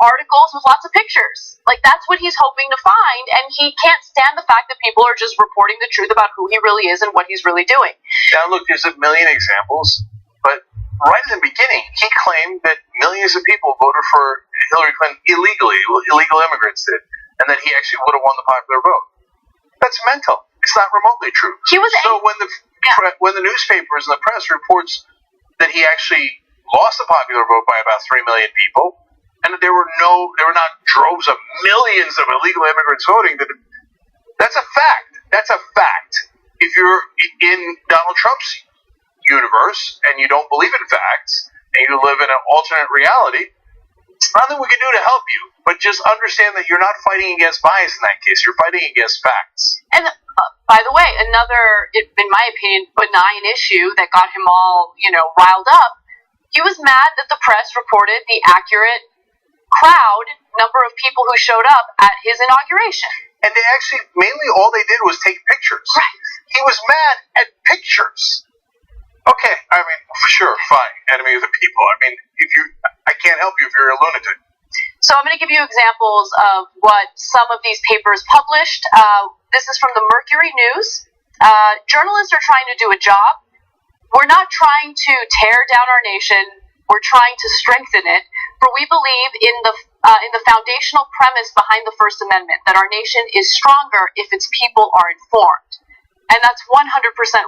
articles with lots of pictures. Like, that's what he's hoping to find, and he can't stand the fact that people are just reporting the truth about who he really is and what he's really doing. Now, look, there's a million examples, but right in the beginning, he claimed that millions of people voted for Hillary Clinton illegally, illegal immigrants did, and that he actually would have won the popular vote. That's mental. It's not remotely true. When the newspapers and the press reports that he actually lost the popular vote by about 3 million people, and that there were not droves of millions of illegal immigrants voting, that's a fact. That's a fact. If you're in Donald Trump's universe and you don't believe in facts and you live in an alternate reality, nothing we can do to help you. But just understand that you're not fighting against bias in that case. You're fighting against facts. And by the way, another, in my opinion, benign issue that got him all, riled up. He was mad that the press reported the accurate number of people who showed up at his inauguration. And they actually, mainly all they did was take pictures. Right. He was mad at pictures. Okay, I mean, sure, fine, enemy of the people. I mean, I can't help you if you're a lunatic. So I'm going to give you examples of what some of these papers published. This is from the Mercury News. Journalists are trying to do a job. We're not trying to tear down our nation. We're trying to strengthen it. For we believe in the foundational premise behind the First Amendment, that our nation is stronger if its people are informed. And that's 100%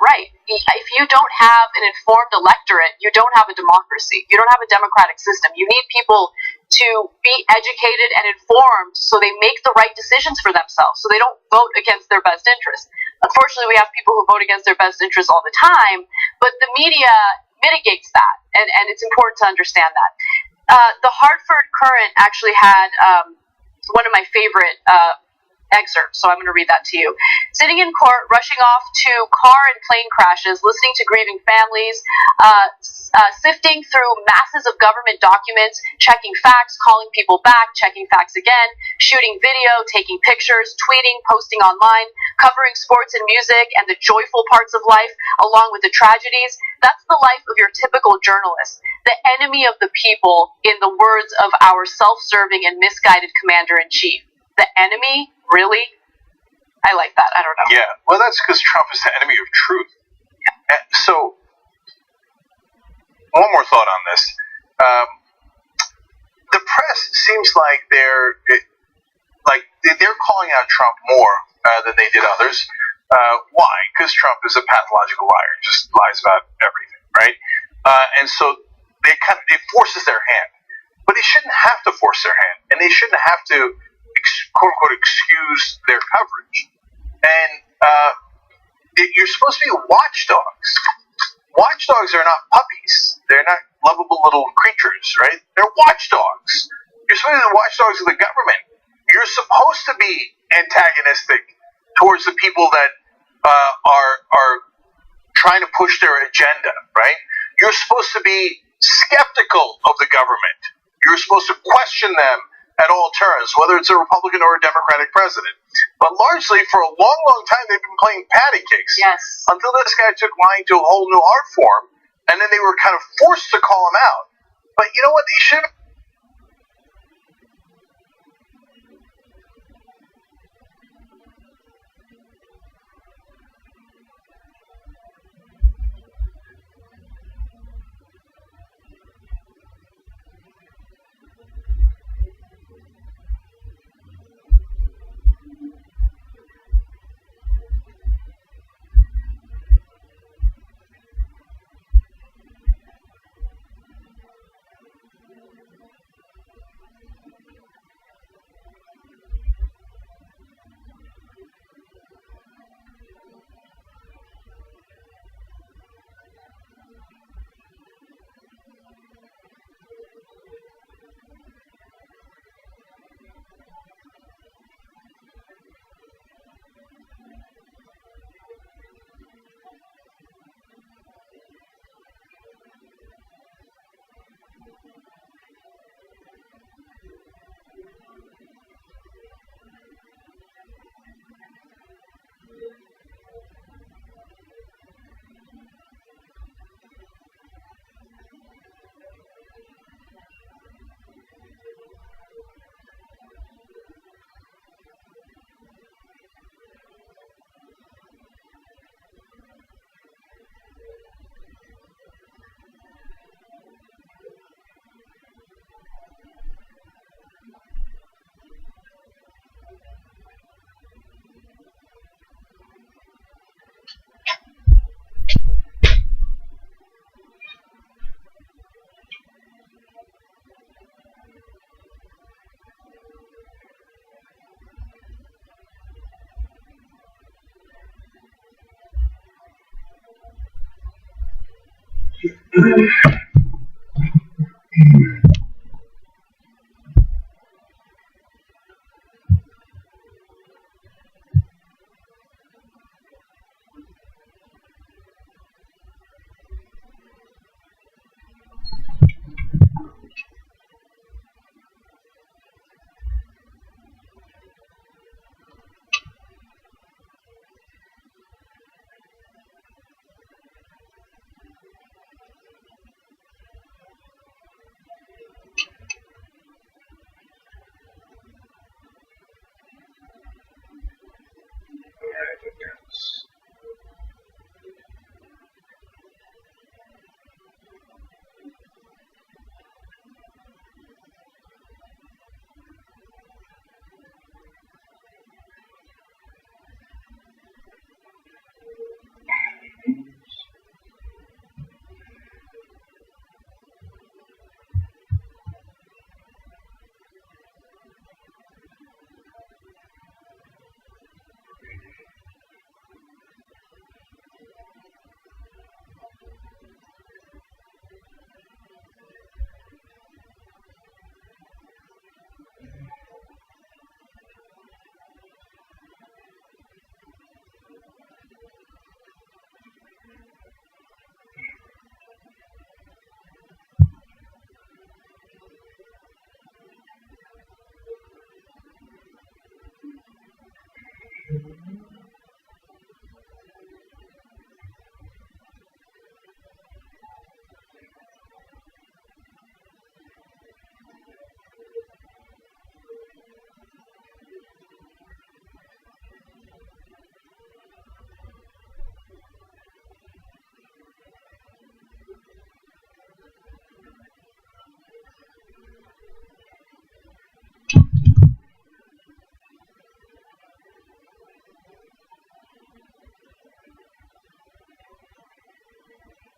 right. If you don't have an informed electorate, you don't have a democracy. You don't have a democratic system. You need people to be educated and informed so they make the right decisions for themselves, so they don't vote against their best interest. Unfortunately, we have people who vote against their best interests all the time, but the media mitigates that, and it's important to understand that. The Hartford Courant actually had one of my favorite excerpts, so I'm going to read that to you. Sitting in court, rushing off to car and plane crashes, listening to grieving families, sifting through masses of government documents, checking facts, calling people back, checking facts again, shooting video, taking pictures, tweeting, posting online, covering sports and music and the joyful parts of life, along with the tragedies. That's the life of your typical journalist, the enemy of the people, in the words of our self-serving and misguided commander-in-chief. The enemy? Really? I like that. I don't know. Yeah. Well, that's because Trump is the enemy of truth. Yeah. So, one more thought on this. The press seems like they're calling out Trump more than they did others. Why? Because Trump is a pathological liar. Just lies about everything, right? And so it forces their hand. But they shouldn't have to force their hand, and they shouldn't have to quote-unquote excuse their coverage. And you're supposed to be watchdogs. Watchdogs are not puppies. They're not lovable little creatures, right? They're watchdogs. You're supposed to be the watchdogs of the government. You're supposed to be antagonistic towards the people that are trying to push their agenda, right? You're supposed to be skeptical of the government. You're supposed to question them at all turns, whether it's a Republican or a Democratic president. But largely, for a long, long time, they've been playing patty cakes. Yes. Until this guy took lying to a whole new art form, and then they were kind of forced to call him out. But you know what? They should have.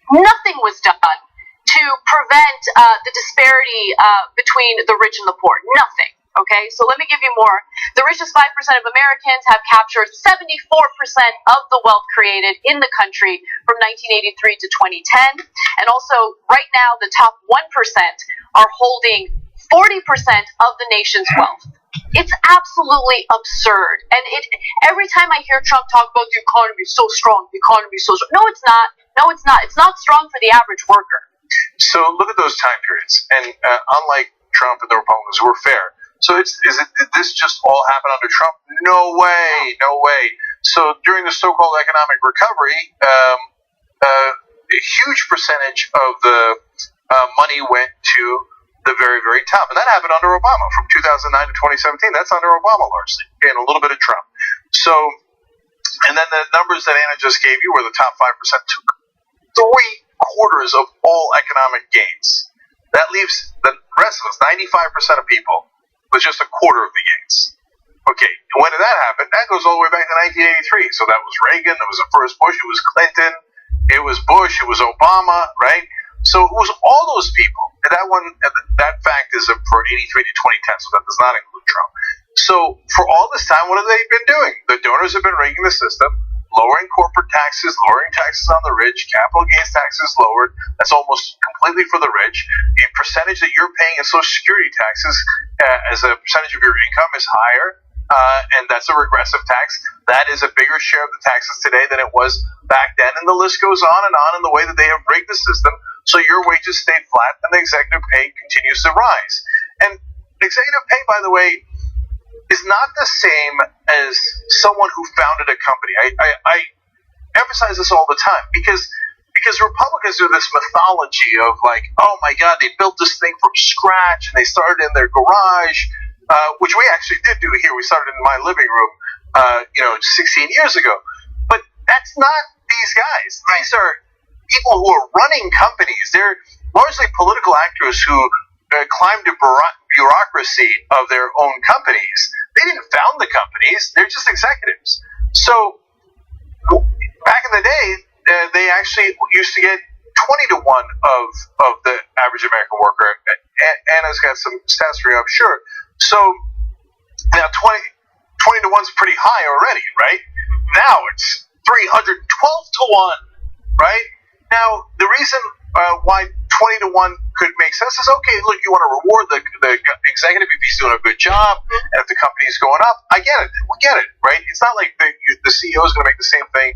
Nothing was done to prevent the disparity between the rich and the poor. Nothing. Okay, so let me give you more. The richest 5% of Americans have captured 74% of the wealth created in the country from 1983 to 2010. And also, right now, the top 1% are holding 40% of the nation's wealth. It's absolutely absurd. And every time I hear Trump talk about the economy is so strong, the economy is so strong. No, it's not. No, it's not. It's not strong for the average worker. So look at those time periods. And unlike Trump and the Republicans, who were fair. So did this just all happen under Trump? No way. No way. So during the so-called economic recovery, a huge percentage of the money went to the very, very top. And that happened under Obama from 2009 to 2017. That's under Obama largely, and a little bit of Trump. So, and then the numbers that Anna just gave you were the top 5% took 3/4 of all economic gains. That leaves the rest of us, 95% of people, with just 1/4 of the gains. Okay, when did that happen? That goes all the way back to 1983. So that was Reagan, that was the first Bush, it was Clinton, it was Bush, it was Obama, right? So it was all those people. And that fact is for 83 to 2010, so that does not include Trump. So for all this time, what have they been doing? The donors have been rigging the system, lowering corporate taxes, lowering taxes on the rich, capital gains taxes lowered. That's almost completely for the rich. The percentage that you're paying in Social Security taxes as a percentage of your income is higher, and that's a regressive tax. That is a bigger share of the taxes today than it was back then, and the list goes on in the way that they have rigged the system, so your wages stay flat and the executive pay continues to rise. And executive pay, by the way, is not the same as someone who founded a company. I emphasize this all the time because Republicans do this mythology of like, oh my God, they built this thing from scratch and they started in their garage, which we actually did do here. We started in my living room, 16 years ago. But that's not these guys. These are people who are running companies. They're largely political actors who climbed the bureaucracy of their own companies. They didn't found the companies. They're just executives. So back in the day, they actually used to get 20 to 1 of the average American worker. Anna's got some stats for you, I'm sure. So now 20 to 1 is pretty high already, right? Now it's 312 to 1, right? Now, the reason why 20 to 1 could make sense is, okay, look, you want to reward the executive if he's doing a good job, and if the company's going up. I get it. We get it, right? It's not like the CEO is going to make the same thing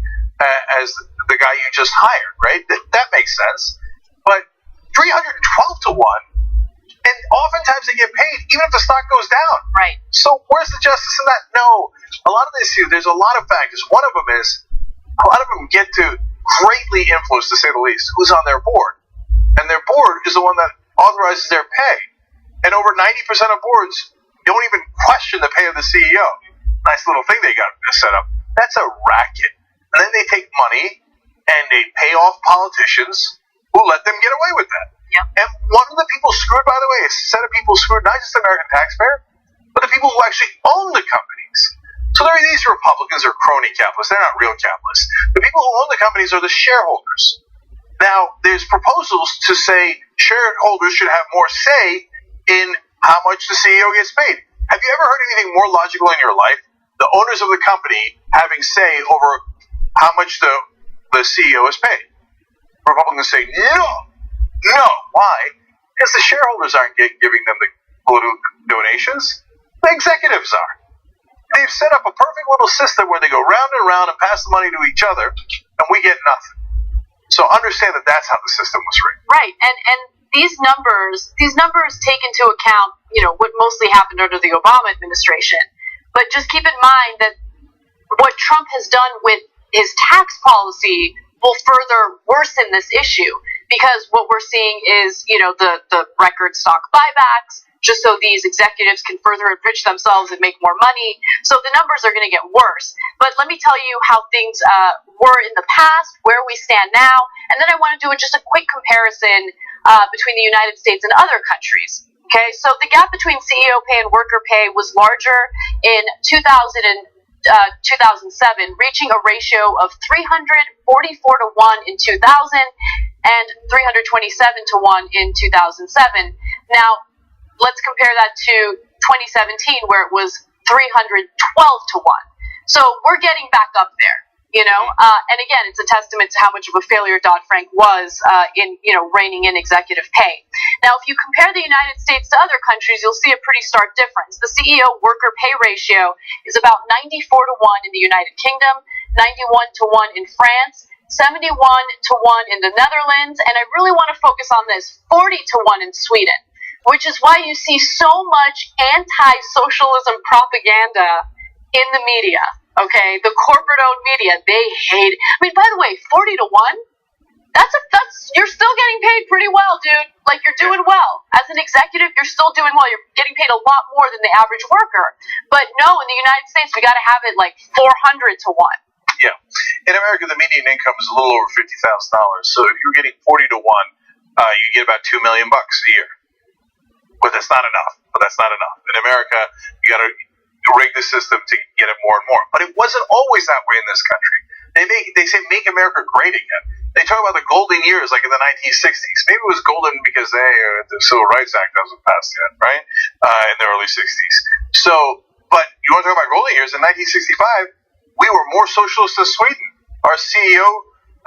as the guy you just hired, right? That makes sense. But 312 to 1, and oftentimes they get paid even if the stock goes down. Right. So where's the justice in that? No. A lot of this here, there's a lot of factors. One of them is a lot of them get to greatly influence, to say the least, who's on their board. And their board is the one that authorizes their pay. And over 90% of boards don't even question the pay of the CEO. Nice little thing they got set up. That's a racket. And then they take money and they pay off politicians who let them get away with that. Yep. And one of the people screwed, by the way, is a set of people screwed, not just the American taxpayer, but the people who actually own the companies. So there are these Republicans are crony capitalists. They're not real capitalists. The people who own the companies are the shareholders. Now, there's proposals to say shareholders should have more say in how much the CEO gets paid. Have you ever heard anything more logical in your life? The owners of the company having say over how much the CEO is paid. Republicans say, no. Why? Because the shareholders aren't giving them the political donations. The executives are. They've set up a perfect little system where they go round and round and pass the money to each other, and we get nothing. So understand that that's how the system was rigged. Right, and these numbers take into account, what mostly happened under the Obama administration. But just keep in mind that what Trump has done with his tax policy will further worsen this issue, because what we're seeing is, the record stock buybacks, just so these executives can further enrich themselves and make more money. So the numbers are going to get worse. But let me tell you how things were in the past, where we stand now, and then I want to do just a quick comparison between the United States and other countries. Okay, so the gap between CEO pay and worker pay was larger in 2007, reaching a ratio of 344 to 1 in 2000 and 327 to 1 in 2007. Now, let's compare that to 2017, where it was 312 to 1. So we're getting back up there, and again, it's a testament to how much of a failure Dodd-Frank was in, reining in executive pay. Now, if you compare the United States to other countries, you'll see a pretty stark difference. The CEO worker pay ratio is about 94 to 1 in the United Kingdom, 91 to 1 in France, 71 to 1 in the Netherlands, and I really want to focus on this, 40 to 1 in Sweden, which is why you see so much anti-socialism propaganda in the media, okay? The corporate-owned media, they hate it. I mean, by the way, 40 to 1, you're still getting paid pretty well, dude. Like, you're doing well. As an executive, you're still doing well. You're getting paid a lot more than the average worker. But no, in the United States, we got to have it like 400 to 1. Yeah. In America, the median income is a little over $50,000. So if you're getting 40 to 1, you get about $2 million a year. But that's not enough. In America, you got to rig the system to get it more and more. But it wasn't always that way in this country. They say make America great again. They talk about the golden years, like in the 1960s. Maybe it was golden because the Civil Rights Act wasn't passed yet, right? In the early 60s. So, but you want to talk about golden years? In 1965, we were more socialist than Sweden. Our CEO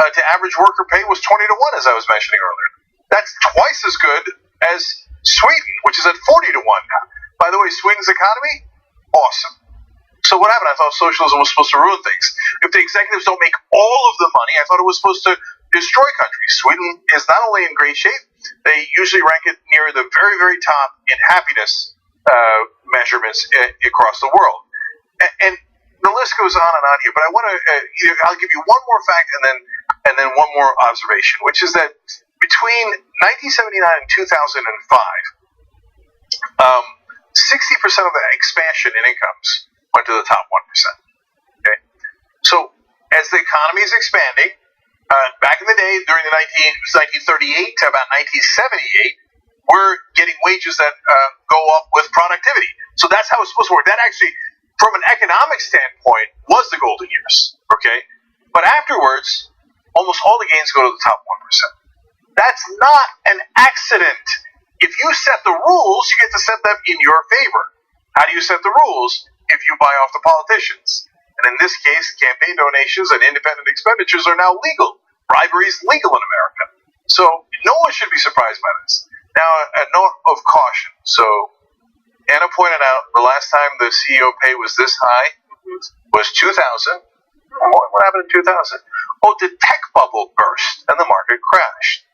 to average worker pay was 20 to 1, as I was mentioning earlier. That's twice as good as Sweden, which is at 40 to 1 now. By the way, Sweden's economy, awesome. So what happened? I thought socialism was supposed to ruin things. If the executives don't make all of the money, I thought it was supposed to destroy countries. Sweden is not only in great shape, they usually rank it near the very, very top in happiness measurements across the world. And the list goes on and on here, but I want to, I'll give you one more fact and then one more observation, which is that between 1979 and 2005, 60% of the expansion in incomes went to the top 1%. Okay, so as the economy is expanding, back in the day, during the 1938 to about 1978, we're getting wages that go up with productivity. So that's how it's supposed to work. That actually, from an economic standpoint, was the golden years. Okay, but afterwards, almost all the gains go to the top 1%. That's not an accident. If you set the rules, you get to set them in your favor. How do you set the rules? If you buy off the politicians. And in this case, campaign donations and independent expenditures are now legal. Bribery is legal in America. So no one should be surprised by this. Now, a note of caution. So Anna pointed out the last time the CEO pay was this high was 2000. What happened in 2000? Oh, the tech bubble burst and the market crashed.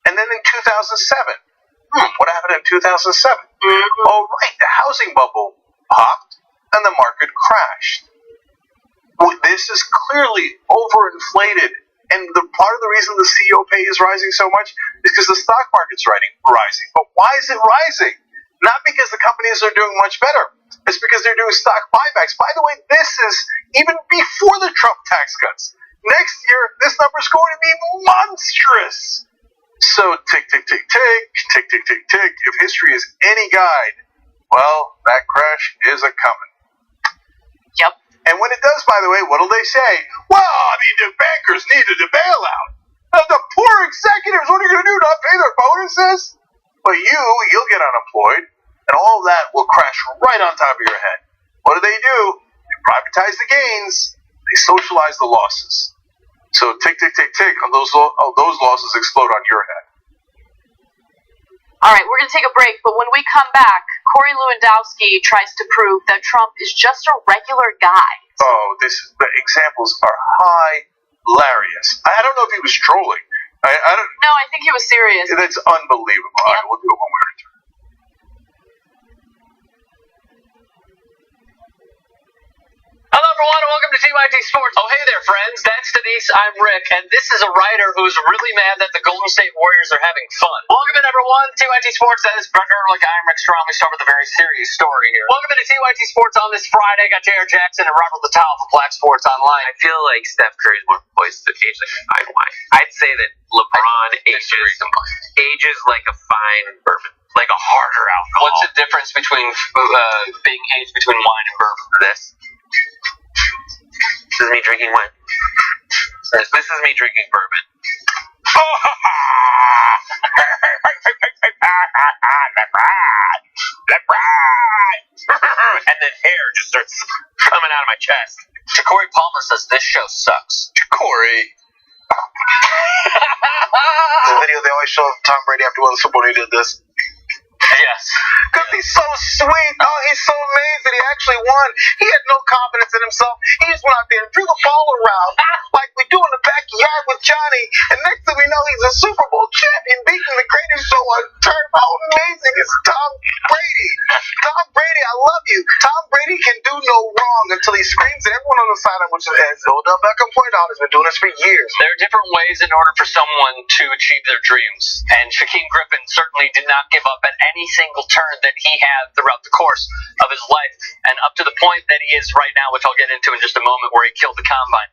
And then in 2007, what happened in 2007? Oh, right, the housing bubble popped and the market crashed. This is clearly overinflated. And part of the reason the CEO pay is rising so much is because the stock market's rising. But why is it rising? Not because the companies are doing much better. It's because they're doing stock buybacks. By the way, this is even before the Trump tax cuts. Next year, this number is going to be monstrous. So tick, tick, tick, tick, tick, tick, tick, tick. If history is any guide, well, that crash is a-coming. Yep. And when it does, by the way, what will they say? Well, I mean, the bankers needed a bailout. The poor executives, what are you going to do, not pay their bonuses? But you'll get unemployed, and all of that will crash right on top of your head. What do? They privatize the gains. They socialize the losses. So tick, tick, tick, tick, and those losses explode on your head. All right, we're going to take a break, but when we come back, Corey Lewandowski tries to prove that Trump is just a regular guy. Oh, the examples are hilarious. I don't know if he was trolling. I don't. No, I think he was serious. That's unbelievable. All right, we'll do it when we return. Hello, everyone, and welcome to TYT Sports. Oh, hey there, friends. That's Denise. I'm Rick, and this is a writer who's really mad that the Golden State Warriors are having fun. Welcome in, everyone. TYT Sports. That is Brett Ehrlich. I'm Rick Strom. We start with a very serious story here. Welcome into TYT Sports on this Friday. Got J.R. Jackson and Robert Littell for Black Sports Online. I feel like Steph Curry's more poised to age like a fine wine. I'd say that LeBron ages like a fine bourbon. Like a harder alcohol. What's the difference between being aged between wine and bourbon? This is me drinking wine. This is me drinking bourbon. And then hair just starts coming out of my chest. Corey Palmer says this show sucks. Corey. The video they always show of Tom Brady after winning the Super Bowl, he did this. Yes. Because he's so sweet. Oh, he's so amazed that he actually won. He had no confidence in himself. He just went out there and threw the ball around like we do in the backyard with Johnny. And next thing we know, he's a Super Bowl champion, beating the greatest show on turf. How amazing is Tom Brady? Tom Brady, I love you. Tom Brady can do no wrong until he screams at everyone on the sideline, which, as Odell Beckham pointed out, has been doing this for years. There are different ways in order for someone to achieve their dreams. And Shaquem Griffin certainly did not give up at any single turn that he had throughout the course of his life, and up to the point that he is right now, which I'll get into in just a moment, where he killed the combine.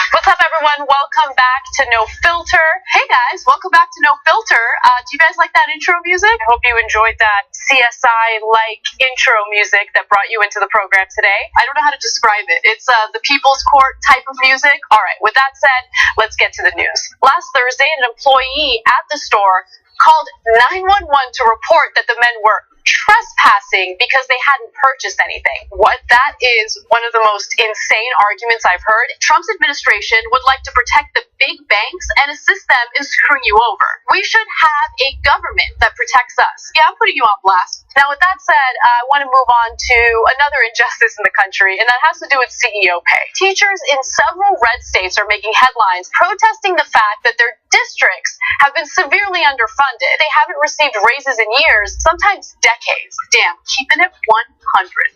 What's up, everyone? Welcome back to No Filter. Hey, guys, welcome back to No Filter. Do you guys like that intro music? I hope you enjoyed that CSI-like intro music that brought you into the program today. I don't know how to describe it. It's the People's Court type of music. All right, with that said, let's get to the news. Last Thursday, an employee at the store called 911 to report that the men were trespassing because they hadn't purchased anything. What? That is one of the most insane arguments I've heard. Trump's administration would like to protect the big banks and assist them in screwing you over. We should have a government that protects us. Yeah, I'm putting you on blast. Now, with that said, I want to move on to another injustice in the country, and that has to do with CEO pay. Teachers in several red states are making headlines protesting the fact that their districts have been severely underfunded. They haven't received raises in years, sometimes decades. Damn, keeping it 100.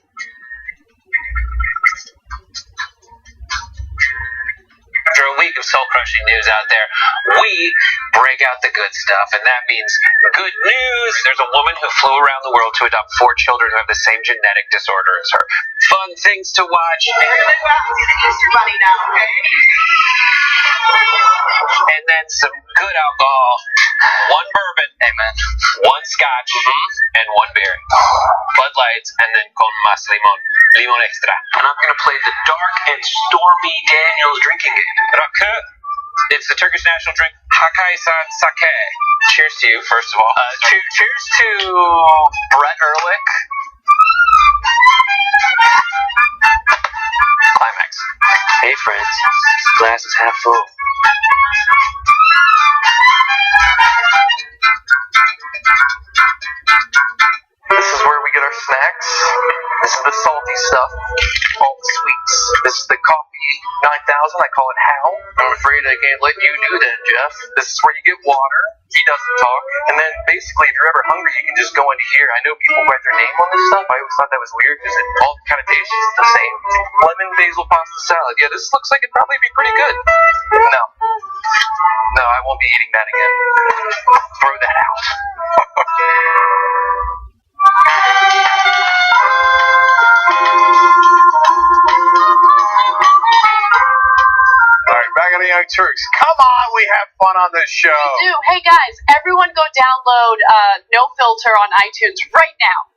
After a week of soul-crushing news out there, we break out the good stuff, and that means good news. There's a woman who flew around the world to adopt 4 children who have the same genetic disorder as her. Fun things to watch. We're going to go out and see the Easter Bunny now, okay? And then some good alcohol. 1 bourbon, amen. 1 scotch, and 1 beer. Bud Lights, and then con más limón. Limón extra. And I'm going to play the dark and stormy Daniels drinking game. Rakı. It's the Turkish national drink, Hakkaisan Sake. Cheers to you, first of all. Cheers to Brett Ehrlich. Climax. Hey, friends. glass is half full. This is where we get our snacks. This is the salty stuff, all the sweets. This is the coffee 9000. I call it Hal. I'm afraid I can't let you do that, Jeff. This is where you get water. He doesn't talk. And then basically, if you're ever hungry, you can just go into here. I know people write their name on this stuff. I always thought that was weird because it all kind of tastes the same. Lemon basil pasta salad. Yeah, this looks like it'd probably be pretty good. No, I won't be eating that again. Throw that out. Alright, back on the Young Turks. Come on, we have fun on this show. We do. Hey guys, everyone go download No Filter on iTunes right now.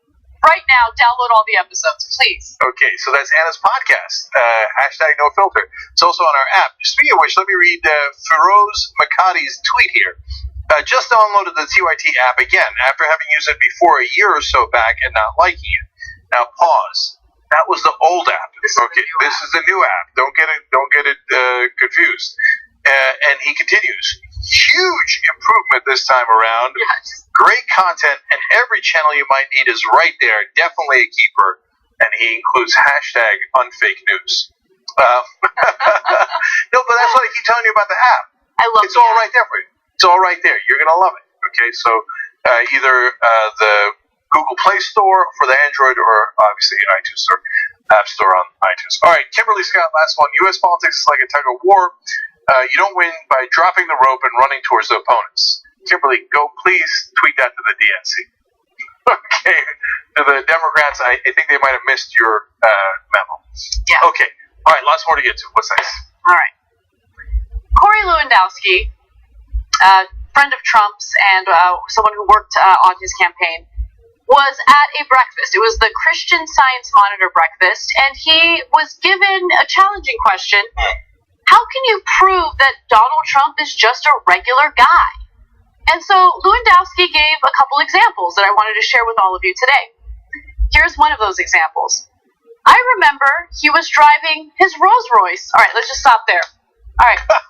Right now, download all the episodes, please. Okay, so that's Anna's podcast. Hashtag No Filter. It's also on our app. Speaking of which, let me read Feroz Makati's tweet here. Just downloaded the TYT app again after having used it before a year or so back and not liking it. Now pause. That was the old app. This is the new app. Don't get it confused. And he continues. Huge improvement this time around. Yes. Great content, and every channel you might need is right there. Definitely a keeper. And he includes hashtag unfake news. No, but that's what I keep telling you about the app. I love it. It's all right there for you. It's all right there. You're going to love it. Okay, so either the Google Play Store for the Android or obviously the iTunes Store, App Store on iTunes. All right, Kimberly Scott, last one. U.S. politics is like a tug of war. You don't win by dropping the rope and running towards the opponents. Kimberly, go please tweet that to the DNC. Okay, to the Democrats, I think they might have missed your memo. Yeah. Okay, all right, lots more to get to. What's next? All right. Corey Lewandowski, friend of Trump's and someone who worked on his campaign, was at a breakfast. It was the Christian Science Monitor breakfast, and he was given a challenging question. How can you prove that Donald Trump is just a regular guy? And so Lewandowski gave a couple examples that I wanted to share with all of you today. Here's one of those examples. I remember he was driving his Rolls Royce. All right, let's just stop there. All right. But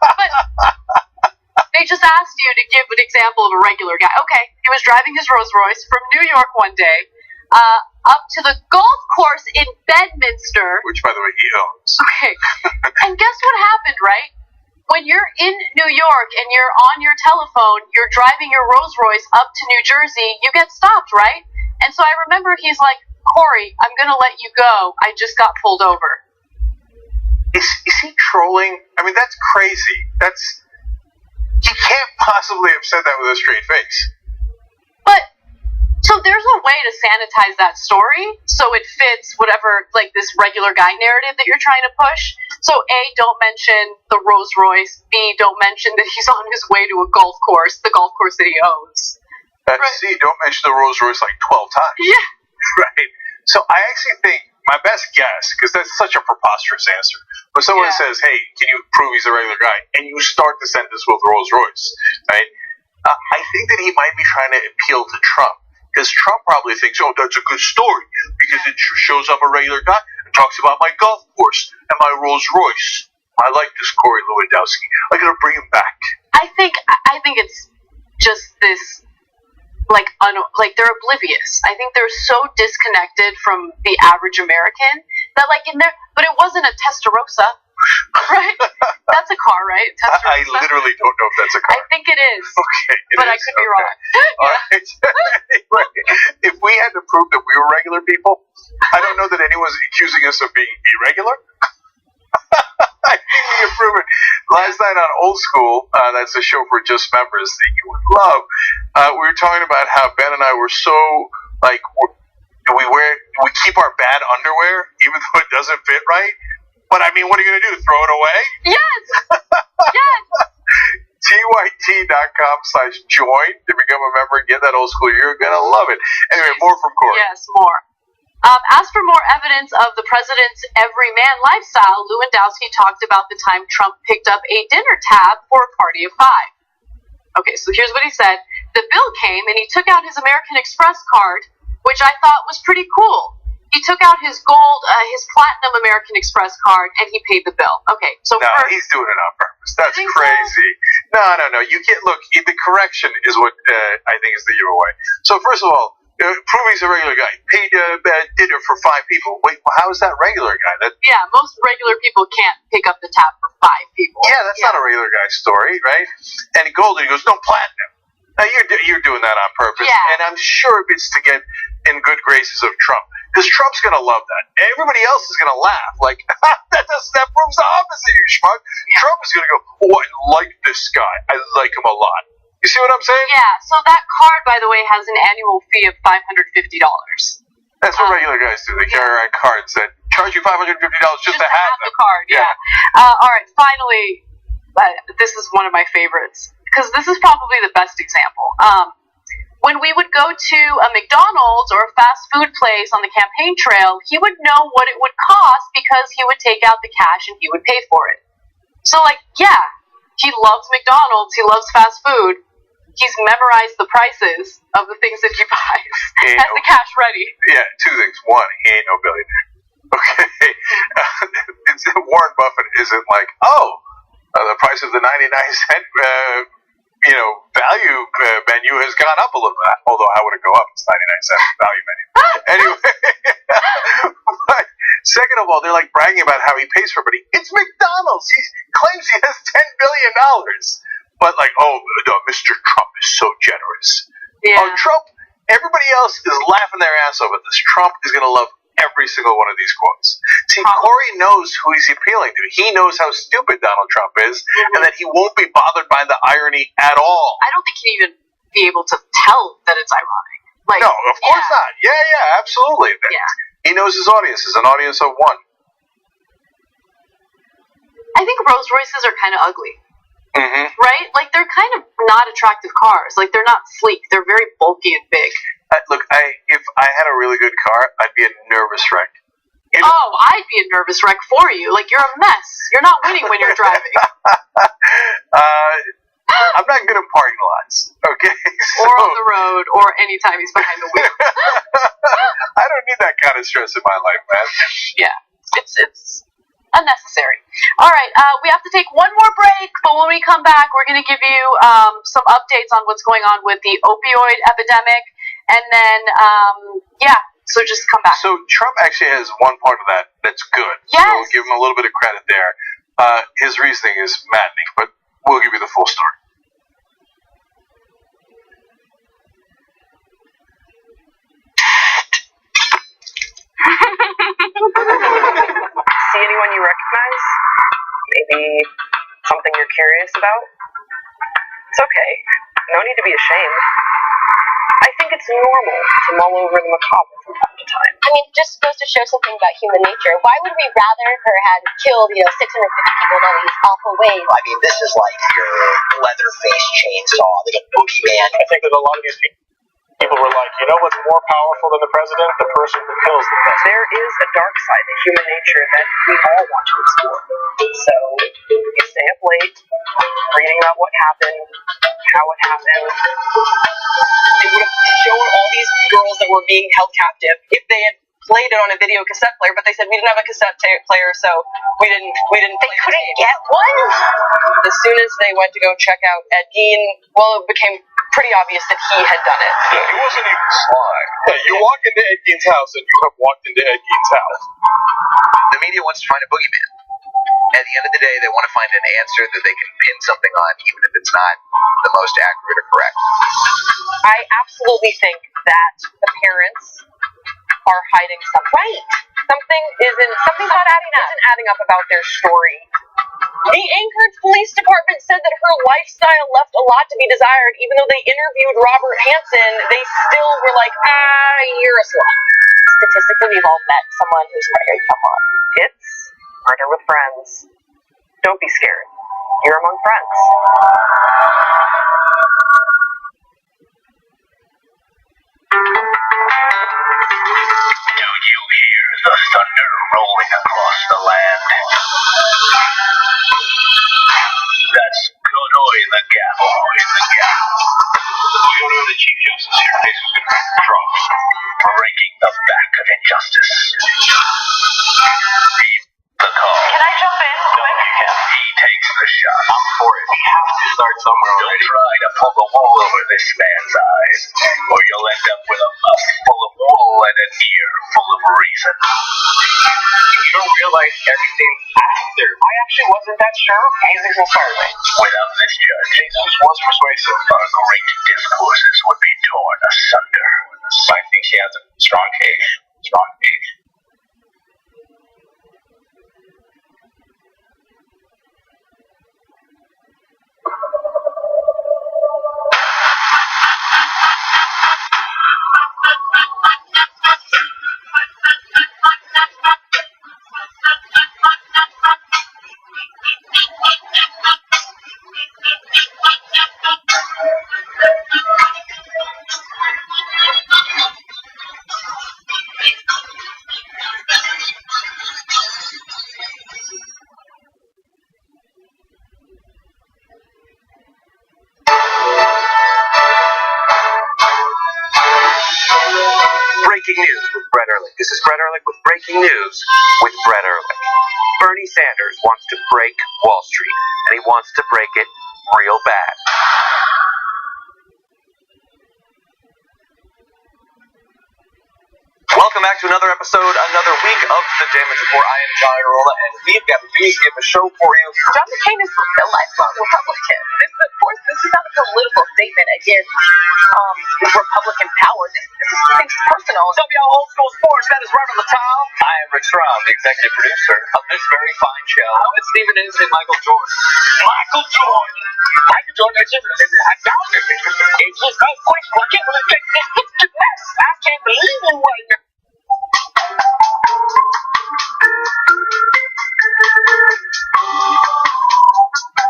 they just asked you to give an example of a regular guy. Okay, he was driving his Rolls Royce from New York one day up to the golf course in Bedminster. Which, by the way, he owns. Okay. And guess what happened, right? When you're in New York and you're on your telephone, you're driving your Rolls Royce up to New Jersey, you get stopped, right? And so I remember he's like, Corey, I'm going to let you go. I just got pulled over. Is he trolling? I mean, that's crazy. He can't possibly have said that with a straight face. But, so there's a way to sanitize that story so it fits whatever, like, this regular guy narrative that you're trying to push. So, A, don't mention the Rolls Royce. B, don't mention that he's on his way to a golf course, the golf course that he owns. Right. C, don't mention the Rolls Royce like 12 times. Yeah. Right. So I actually think my best guess, because that's such a preposterous answer, when someone says, hey, can you prove he's a regular guy? And you start the sentence with Rolls Royce, right? I think that he might be trying to appeal to Trump. Because Trump probably thinks, oh, that's a good story. Because it shows I'm a regular guy. It talks about my golf course and my Rolls Royce. I like this Corey Lewandowski. I'm going to bring him back. I think it's just this... Like they're oblivious. I think they're so disconnected from the average American that like in there, but it wasn't a Testarossa, right? That's a car, right? Testarossa. I literally don't know if that's a car. I think it is. Okay. But I could be wrong. All right. Anyway, if we had to prove that we were regular people, I don't know that anyone's accusing us of being irregular. I think we can prove it. Last night on Old School, that's a show for just members that you would love, we were talking about how Ben and I were so, like, we keep our bad underwear, even though it doesn't fit right. But, I mean, what are you going to do, throw it away? Yes! Yes! TYT.com/join to become a member and get that Old School. You're going to love it. Anyway, more from Corey. Yes, more. As for more evidence of the president's everyman lifestyle, Lewandowski talked about the time Trump picked up a dinner tab for a party of 5. Okay, so here's what he said. The bill came and he took out his American Express card, which I thought was pretty cool. He took out his gold, his platinum American Express card, and he paid the bill. Okay, so no, first, he's doing it on purpose. That's think crazy. No. You can't look. The correction is what I think is the giveaway. So first of all, prove he's a regular guy. Paid dinner for 5 people. Wait, how is that regular guy? Yeah, most regular people can't pick up the tab for 5 people. Yeah, that's not a regular guy story, right? And Golden goes, no, platinum. Now you're doing that on purpose, and I'm sure it's to get in good graces of Trump. Because Trump's going to love that. Everybody else is going to laugh. Like, that proves the opposite, you schmuck. Yeah. Trump is going to go, oh, I like this guy. I like him a lot. You see what I'm saying? Yeah, so that card, by the way, has an annual fee of $550. That's what regular guys do. They carry around cards that charge you $550 just to have the card, all right, finally, this is one of my favorites. Because this is probably the best example. When we would go to a McDonald's or a fast food place on the campaign trail, he would know what it would cost because he would take out the cash and he would pay for it. So, he loves McDonald's, he loves fast food. He's memorized the prices of the things that he buys. Has the cash ready. Yeah, 2 things. 1, he ain't no billionaire. Okay. Warren Buffett isn't like, the price of the 99-cent value menu has gone up a little bit. Although how would it go up? It's 99-cent value menu. Anyway, but second of all, they're like bragging about how he pays for everybody. It's McDonald's. He claims he has $10 billion. But Mr. Trump is so generous. Yeah. Oh, Trump, everybody else is laughing their ass over this. Trump is going to love every single one of these quotes. See, Corey knows who he's appealing to. He knows how stupid Donald Trump is, and that he won't be bothered by the irony at all. I don't think he'd even be able to tell that it's ironic. No, of course not. Yeah, absolutely. Yeah. He knows his audience is an audience of 1. I think Rolls Royces are kind of ugly. Mm-hmm. Right? Like, they're kind of not attractive cars. Like, they're not sleek. They're very bulky and big. Look, if I had a really good car, I'd be a nervous wreck. I'd be a nervous wreck for you. Like, you're a mess. You're not winning when you're driving. I'm not good at parking lots, okay? Or on the road, or anytime he's behind the wheel. I don't need that kind of stress in my life, man. Yeah, it's unnecessary. All right, we have to take one more break, but when we come back, we're going to give you some updates on what's going on with the opioid epidemic, and then, so just come back. So Trump actually has one part of that that's good. Yes. So we'll give him a little bit of credit there. His reasoning is maddening, but we'll give you the full story. See anyone you recognize? Maybe something you're curious about? It's okay. No need to be ashamed. I think it's normal to mull over the macabre from time to time. I mean, it just goes to show something about human nature. Why would we rather her had killed, 650 people in all these awful ways? I mean, this is like your Leatherface chainsaw, like a boogeyman. I think that a lot of these people were like, what's more powerful than the president? The person who kills the president. There is a dark side to human nature that we all want to explore. So, you stay up late, reading about what happened, how it happened. They would have shown all these girls that were being held captive if they had played it on a video cassette player, but they said we didn't have a cassette player, so we didn't They couldn't get one? As soon as they went to go check out Ed Gein, it became pretty obvious that he had done it. Yeah, he wasn't even trying. Yeah, you walk into Ed Gein's house and you have walked into Ed Gein's house. The media wants to find a boogeyman. At the end of the day, they want to find an answer that they can pin something on, even if it's not the most accurate or correct. I absolutely think that the parents are hiding something. Right. Something's not adding up about their story. The Anchorage Police Department said that her lifestyle left a lot to be desired. Even though they interviewed Robert Hansen, they still were like, you're a slut. Statistically, we've all met someone who's murdered someone. It's murder with friends. Don't be scared. You're among friends. Do you hear the thunder rolling across the land? That's Godoy the Gavel. Godoy the Chief Justice here. Case is going to drop. Breaking the back of injustice. The call. Can I jump in quick? He takes the shot. I'm for it. We have to start somewhere Don't already. try to pull the wool over this man's eyes, or you'll end up with a mouth full of wool and an ear full of reason. You don't realize everything after. I actually wasn't that sure. Hazing inspired me. Without this judge, Jesus was persuasive. Our great discourses would be torn asunder. I think she has a strong case. Strong case. Breaking news with Brett Ehrlich. This is Brett Ehrlich with breaking news with Brett Ehrlich. Bernie Sanders wants to break Wall Street, and he wants to break it real bad. Welcome back to another episode, another week of The Damage Report. I am John Irola, and we've got the news to give a show for you. John McCain is a lifelong Republican. This is not a political statement against Republican power. This is personal. W Old School Sports, that is Robert Littell. I am Rick Strom, the executive producer of this very fine show. It's Stephen Inslee, Michael Jordan. Michael Jordan! Michael Jordan, it's just a question. I can't believe it's a mess. I can't believe it right now.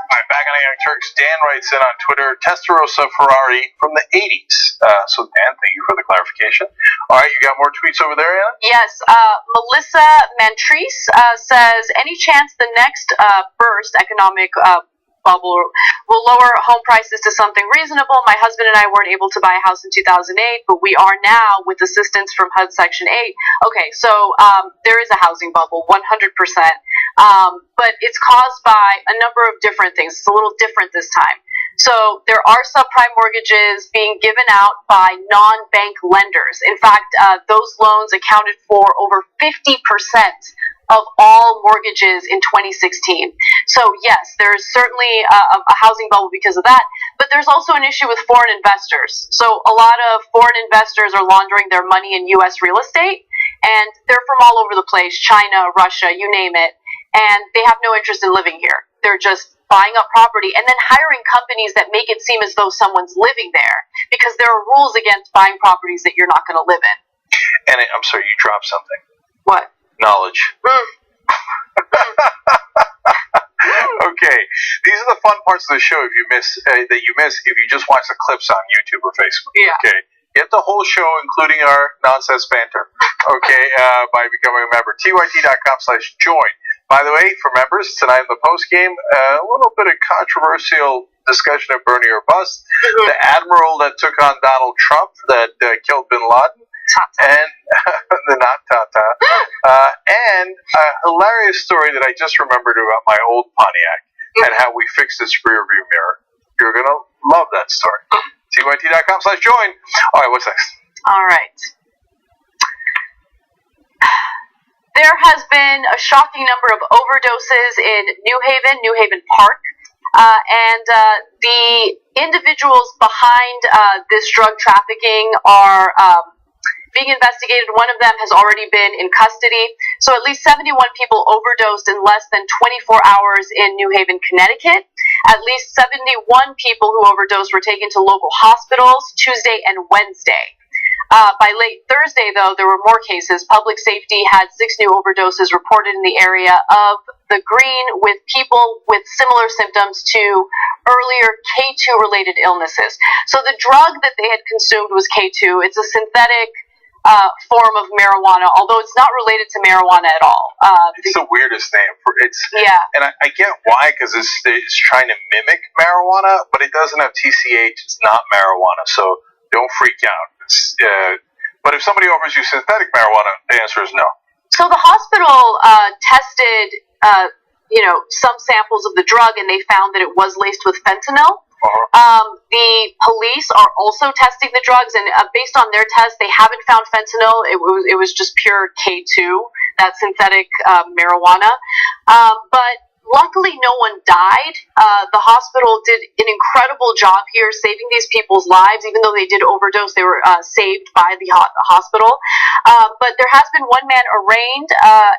Alright, back on the Young Turks. Dan writes in on Twitter, Testarossa Ferrari from the 80s. So Dan, thank you for the clarification. Alright, you got more tweets over there, Anna? Yes, Melissa Mantrice says, any chance the next burst economic bubble will lower home prices to something reasonable? My husband and I weren't able to buy a house in 2008, but we are now with assistance from HUD Section 8. Okay, so there is a housing bubble, 100%. But it's caused by a number of different things. It's a little different this time. So there are subprime mortgages being given out by non-bank lenders. In fact, those loans accounted for over 50% of all mortgages in 2016. So yes, there is certainly a housing bubble because of that, but there's also an issue with foreign investors. So a lot of foreign investors are laundering their money in U.S. real estate, and they're from all over the place, China, Russia, you name it, and they have no interest in living here. They're just buying up property and then hiring companies that make it seem as though someone's living there, because there are rules against buying properties that you're not going to live in. And I'm sorry, you dropped something. What? Knowledge. Okay, these are the fun parts of the show. If you miss if you just watch the clips on YouTube or Facebook. Yeah. Okay, get the whole show, including our nonsense banter. Okay, by becoming a member. tyt.com/join. By the way, for members tonight in the post game, a little bit of controversial discussion of Bernie or bust. The admiral that took on Donald Trump that killed Bin Laden. And the not Tata, and a hilarious story that I just remembered about my old Pontiac and how we fixed its rear view mirror. You're gonna love that story. tyt.com/join. All right, what's next? All right. There has been a shocking number of overdoses in New Haven Park, and the individuals behind this drug trafficking are being investigated. One of them has already been in custody. So at least 71 people overdosed in less than 24 hours in New Haven, Connecticut. At least 71 people who overdosed were taken to local hospitals Tuesday and Wednesday. By late Thursday, though, there were more cases. Public safety had 6 new overdoses reported in the area of the Green, with people with similar symptoms to earlier K2-related illnesses. So the drug that they had consumed was K2. It's a synthetic form of marijuana, although it's not related to marijuana at all. It's the weirdest name. Yeah. And I get why, because it's trying to mimic marijuana, but it doesn't have TCH. It's not marijuana, so don't freak out. But if somebody offers you synthetic marijuana, the answer is no. So the hospital tested, some samples of the drug, and they found that it was laced with fentanyl. The police are also testing the drugs, and based on their test, they haven't found fentanyl. It was just pure K2, that synthetic marijuana. But luckily, no one died. The hospital did an incredible job here saving these people's lives. Even though they did overdose, they were saved by the hospital. But there has been one man arraigned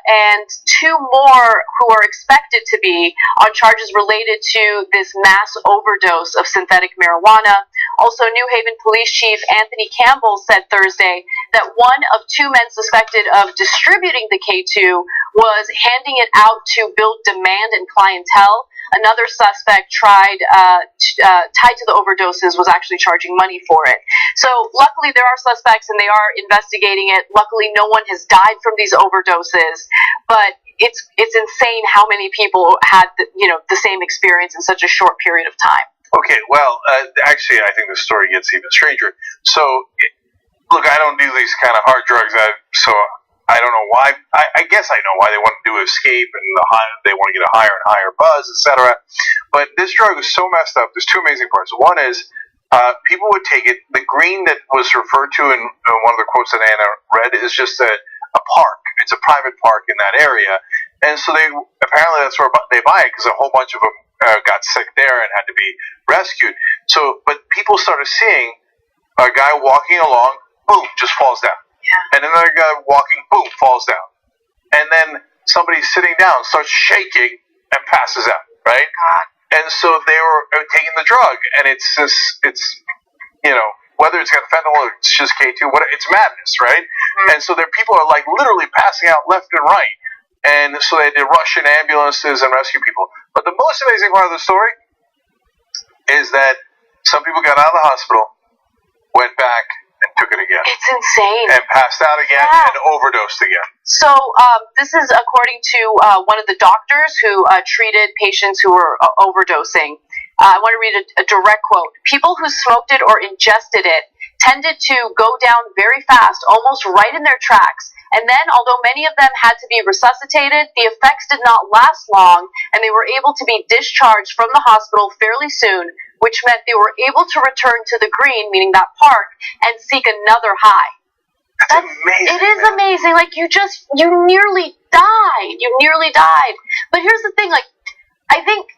and two more who are expected to be on charges related to this mass overdose of synthetic marijuana. Also, New Haven Police Chief Anthony Campbell said Thursday that one of two men suspected of distributing the K2 was handing it out to build demand and clientele. Another suspect tied to the overdoses was actually charging money for it. So luckily there are suspects and they are investigating it. Luckily no one has died from these overdoses, but it's insane how many people had the same experience in such a short period of time. Okay, well, actually, I think the story gets even stranger. So, look, I don't do these kind of hard drugs, so I don't know why. I guess I know why they want to do escape, and they want to get a higher and higher buzz, etc. But this drug is so messed up. There's two amazing parts. One is people would take it. The green that was referred to in one of the quotes that Anna read is just a park. It's a private park in that area, and so apparently that's where they buy it because a whole bunch of them got sick there and had to be rescued. So, but people started seeing a guy walking along, boom, just falls down. Yeah. And another guy walking, boom, falls down. And then somebody sitting down starts shaking and passes out, right? God. And so they were taking the drug, and it's whether it's got fentanyl or it's just K2, it's madness, right? Mm-hmm. And so people are like literally passing out left and right. And so they had to rush in ambulances and rescue people. But the most amazing part of the story is that some people got out of the hospital, went back, and took it again. It's insane. And passed out again and overdosed again. So this is according to one of the doctors who treated patients who were overdosing. I want to read a direct quote. People who smoked it or ingested it tended to go down very fast, almost right in their tracks. And then, although many of them had to be resuscitated, the effects did not last long, and they were able to be discharged from the hospital fairly soon, which meant they were able to return to the green, meaning that park, and seek another high. That's amazing. It is amazing. Like, you nearly died. You nearly died. But here's the thing, I think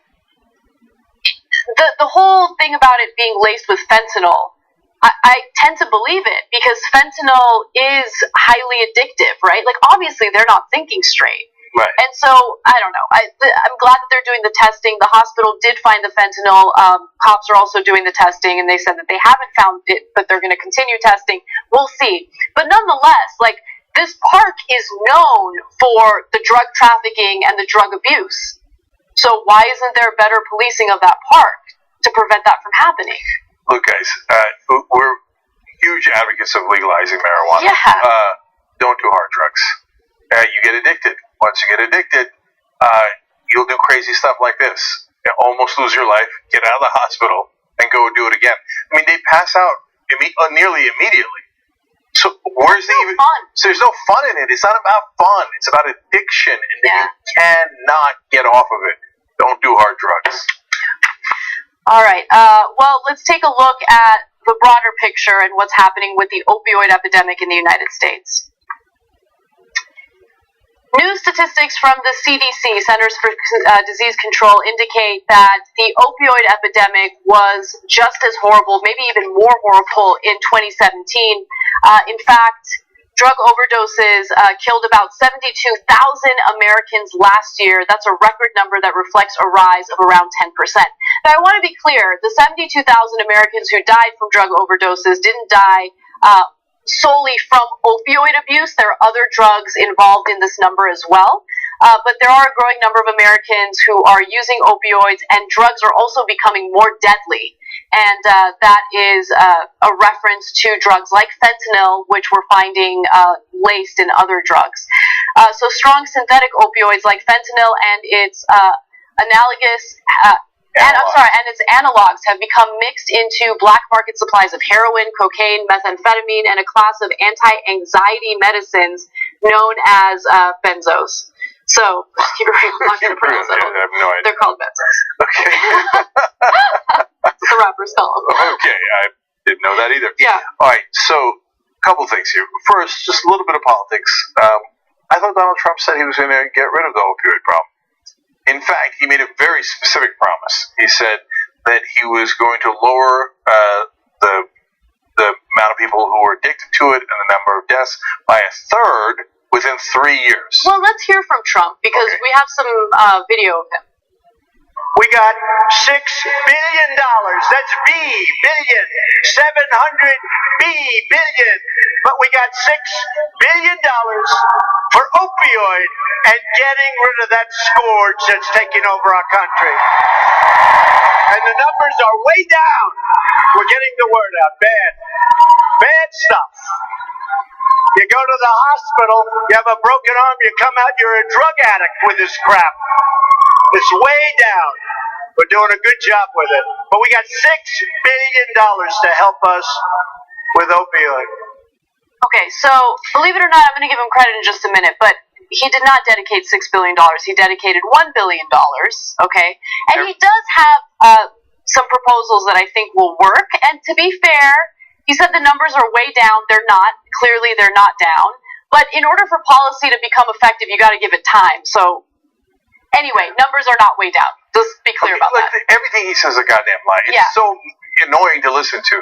the whole thing about it being laced with fentanyl, I tend to believe it because fentanyl is highly addictive, right? Like, obviously, they're not thinking straight. Right. And so, I don't know. I'm glad that they're doing the testing. The hospital did find the fentanyl. Cops are also doing the testing, and they said that they haven't found it, but they're going to continue testing. We'll see. But nonetheless, this park is known for the drug trafficking and the drug abuse. So why isn't there better policing of that park to prevent that from happening? Look, guys, we're huge advocates of legalizing marijuana. Yeah. Don't do hard drugs. You get addicted. Once you get addicted, you'll do crazy stuff like this. You almost lose your life, get out of the hospital, and go do it again. I mean, they pass out nearly immediately. So where's fun? So there's no fun in it. It's not about fun. It's about addiction, and you cannot get off of it. Don't do hard drugs. All right. Well, let's take a look at the broader picture and what's happening with the opioid epidemic in the United States. New statistics from the CDC, Centers for Disease Control, indicate that the opioid epidemic was just as horrible, maybe even more horrible in 2017. In fact, drug overdoses killed about 72,000 Americans last year. That's a record number that reflects a rise of around 10%. Now, I want to be clear, the 72,000 Americans who died from drug overdoses didn't die solely from opioid abuse. There are other drugs involved in this number as well. But there are a growing number of Americans who are using opioids, and drugs are also becoming more deadly. And that is a reference to drugs like fentanyl, which we're finding laced in other drugs. So strong synthetic opioids like fentanyl and its its analogs have become mixed into black market supplies of heroin, cocaine, methamphetamine, and a class of anti-anxiety medicines known as benzos. So you're not going to pronounce that. I have no idea. They're called benzos. Okay. That's what the rappers call them. Okay, I didn't know that either. Yeah. All right, so a couple things here. First, just a little bit of politics. I thought Donald Trump said he was going to get rid of the opioid problem. In fact, he made a very specific promise. He said that he was going to lower the amount of people who were addicted to it and the number of deaths by a third within 3 years. Well, let's hear from Trump because we have some video of him. We got $6 billion. That's B billion. 700 B billion. But we got $6 billion for opioid and getting rid of that scourge that's taking over our country. And the numbers are way down. We're getting the word out. Bad stuff. You go to the hospital, you have a broken arm, you come out, you're a drug addict with this crap. It's way down. We're doing a good job with it. But we got $6 billion to help us with opioid. Okay, so believe it or not, I'm going to give him credit in just a minute, but he did not dedicate $6 billion. He dedicated $1 billion, okay? And he does have some proposals that I think will work. And to be fair, he said the numbers are way down. They're not. Clearly, they're not down. But in order for policy to become effective, you got to give it time. So, anyway, numbers are not way down. Just be clear about that. Everything he says is a goddamn lie. It's so annoying to listen to.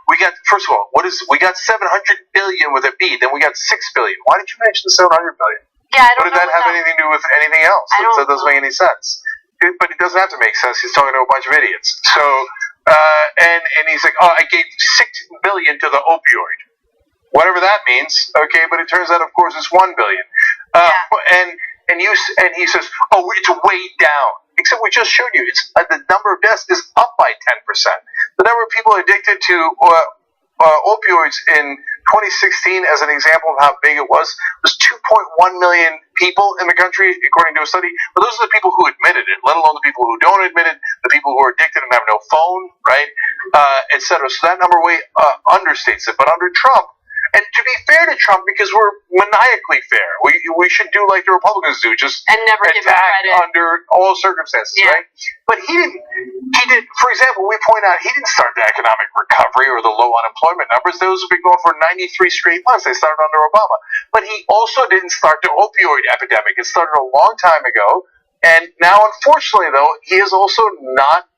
We got, first of all, we got 700 billion with a B, then we got 6 billion. Why did you mention 700 billion? Yeah, I don't know. What did that have anything to do with anything else? That doesn't make any sense. But it doesn't have to make sense. He's talking to a bunch of idiots. So, and he's like, oh, I gave 6 billion to the opioid. Whatever that means, okay, but it turns out, of course, it's 1 billion. And he says, oh, it's way down. Except we just showed you, it's the number of deaths is up by 10%. The number of people addicted to opioids in 2016, as an example of how big it was 2.1 million people in the country, according to a study. But those are the people who admitted it, let alone the people who don't admit it, the people who are addicted and have no phone, right, etc. So that number way understates it. But under Trump, and to be fair to Trump, because we're maniacally fair, we should do like the Republicans do, just and never give him credit under all circumstances, right? But he did. For example, we point out he didn't start the economic recovery or the low unemployment numbers. Those have been going for 93 straight months. They started under Obama. But he also didn't start the opioid epidemic. It started a long time ago, and now, unfortunately, though, he has also not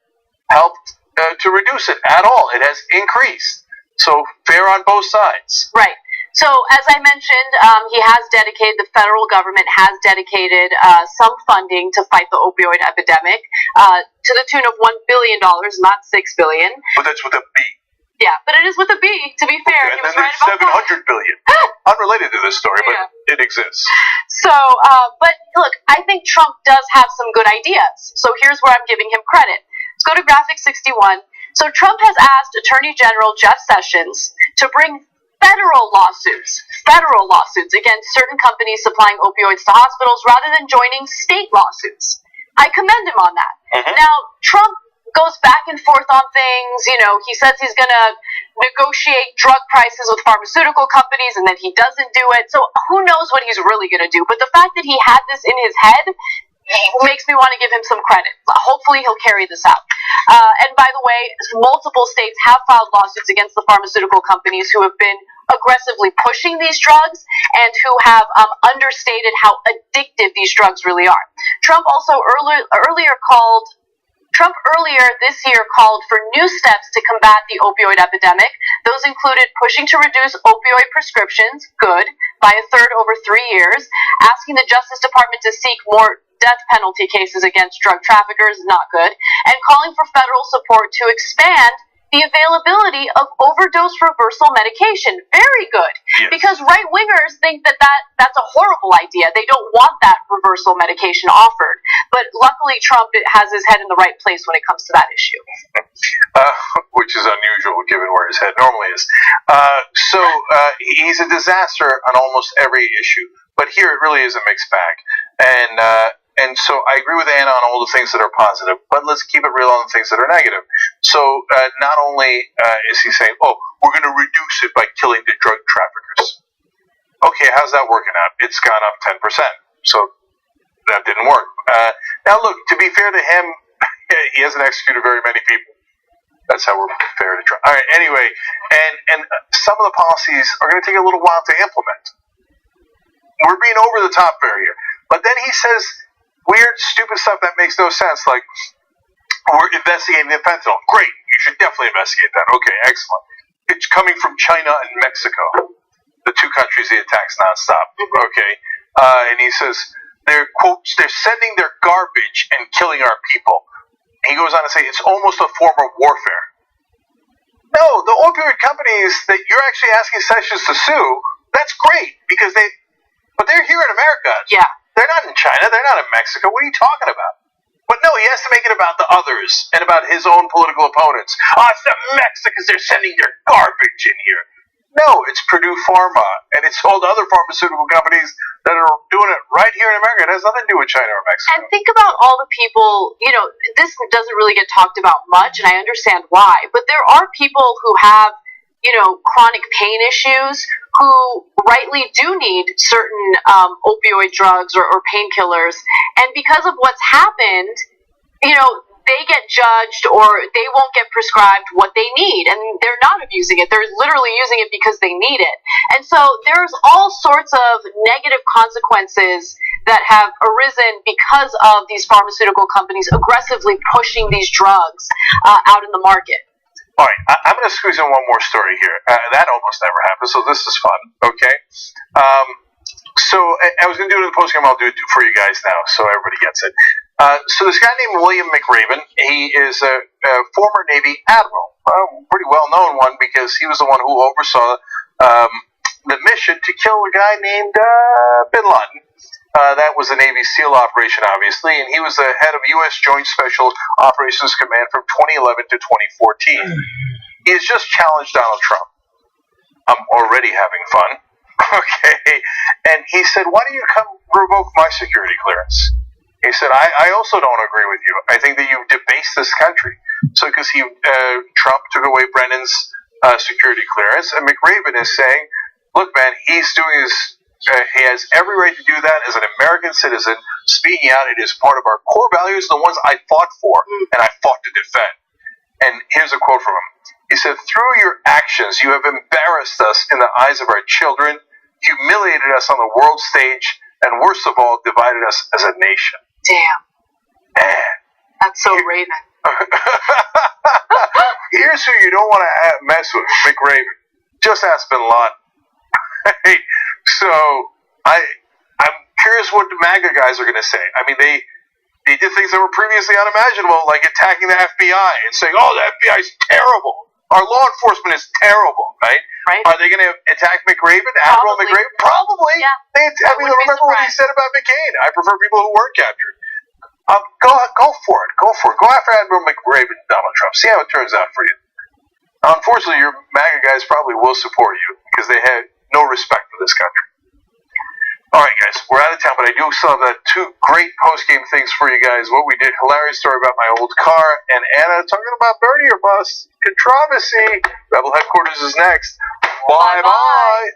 helped to reduce it at all. It has increased. So fair on both sides. Right. So as I mentioned, the federal government has dedicated some funding to fight the opioid epidemic to the tune of $1 billion, not $6 billion. But that's with a B. Yeah, but it is with a B, to be fair. Okay, and then there's 700 billion. Unrelated to this story, but it exists. So, but look, I think Trump does have some good ideas. So here's where I'm giving him credit. Let's go to graphic 61. So Trump has asked Attorney General Jeff Sessions to bring federal lawsuits against certain companies supplying opioids to hospitals rather than joining state lawsuits. I commend him on that. Now, Trump goes back and forth on things. You know, he says he's going to negotiate drug prices with pharmaceutical companies, and then he doesn't do it. So who knows what he's really going to do. But the fact that he had this in his head makes me want to give him some credit. Hopefully he'll carry this out. And by the way, multiple states have filed lawsuits against the pharmaceutical companies who have been aggressively pushing these drugs and who have understated how addictive these drugs really are. Trump earlier this year called for new steps to combat the opioid epidemic. Those included pushing to reduce opioid prescriptions, good, by a third over 3 years, asking the Justice Department to seek more death penalty cases against drug traffickers, not good, and calling for federal support to expand the availability of overdose reversal medication. Very good. Yes. Because right-wingers think that's a horrible idea. They don't want that reversal medication offered. But luckily, Trump has his head in the right place when it comes to that issue. Which is unusual given where his head normally is. So he's a disaster on almost every issue. But here it really is a mixed bag. And so I agree with Anna on all the things that are positive, but let's keep it real on the things that are negative. So not only is he saying, oh, we're going to reduce it by killing the drug traffickers. Okay, how's that working out? It's gone up 10%. So that didn't work. Now, look, to be fair to him, he hasn't executed very many people. That's how we're fair to try. All right, anyway, and some of the policies are going to take a little while to implement. We're being over the top fair here. But then he says weird, stupid stuff that makes no sense, like, we're investigating the fentanyl. Great, you should definitely investigate that. Okay, excellent. It's coming from China and Mexico, the two countries he attacks nonstop. Okay, and he says they're sending their garbage and killing our people. He goes on to say it's almost a form of warfare. No, the opioid companies that you're actually asking Sessions to sue, that's great because but they're here in America. Yeah. They're not in China. They're not in Mexico. What are you talking about? But no, he has to make it about the others and about his own political opponents. It's the Mexicans. They're sending their garbage in here. No, it's Purdue Pharma, and it's all the other pharmaceutical companies that are doing it right here in America. It has nothing to do with China or Mexico. And think about all the people, this doesn't really get talked about much, and I understand why, but there are people who have, chronic pain issues who rightly do need certain opioid drugs or painkillers, and because of what's happened, they get judged or they won't get prescribed what they need, and they're not abusing it. They're literally using it because they need it. And so there's all sorts of negative consequences that have arisen because of these pharmaceutical companies aggressively pushing these drugs out in the market. All right, I'm going to squeeze in one more story here. That almost never happens, so this is fun, okay? So I was going to do it in the postgame. I'll do it for you guys now so everybody gets it. So this guy named William McRaven, he is a former Navy admiral, pretty well-known one because he was the one who oversaw the mission to kill a guy named Bin Laden. That was a Navy SEAL operation, obviously, and he was the head of U.S. Joint Special Operations Command from 2011 to 2014. He has just challenged Donald Trump. I'm already having fun. Okay. And he said, why don't you come revoke my security clearance? He said, I also don't agree with you. I think that you've debased this country. So because Trump took away Brennan's security clearance, and McRaven is saying, look, man, he's doing his... he has every right to do that as an American citizen, speaking out. It is part of our core values, the ones I fought for and I fought to defend. And here's a quote from him. He said, through your actions, you have embarrassed us in the eyes of our children, humiliated us on the world stage, and worst of all, divided us as a nation. Damn. Man. That's so Raven. Here's who you don't want to mess with, McRaven. Just ask Bin Laden. So I'm curious what the MAGA guys are going to say. I mean, they did things that were previously unimaginable, like attacking the FBI and saying, "Oh, the FBI is terrible. Our law enforcement is terrible." Right? Are they going to attack McRaven, Admiral McRaven? Probably. Yeah. Remember what he said about McCain? I prefer people who weren't captured. Go for it. Go for it. Go after Admiral McRaven and Donald Trump. See how it turns out for you. Unfortunately, your MAGA guys probably will support you because they have no respect for this country. All right, guys, we're out of town, but I do still have two great post-game things for you guys. What we did, hilarious story about my old car, and Anna talking about Bernie or bust. Controversy. Rebel Headquarters is next. Bye-bye.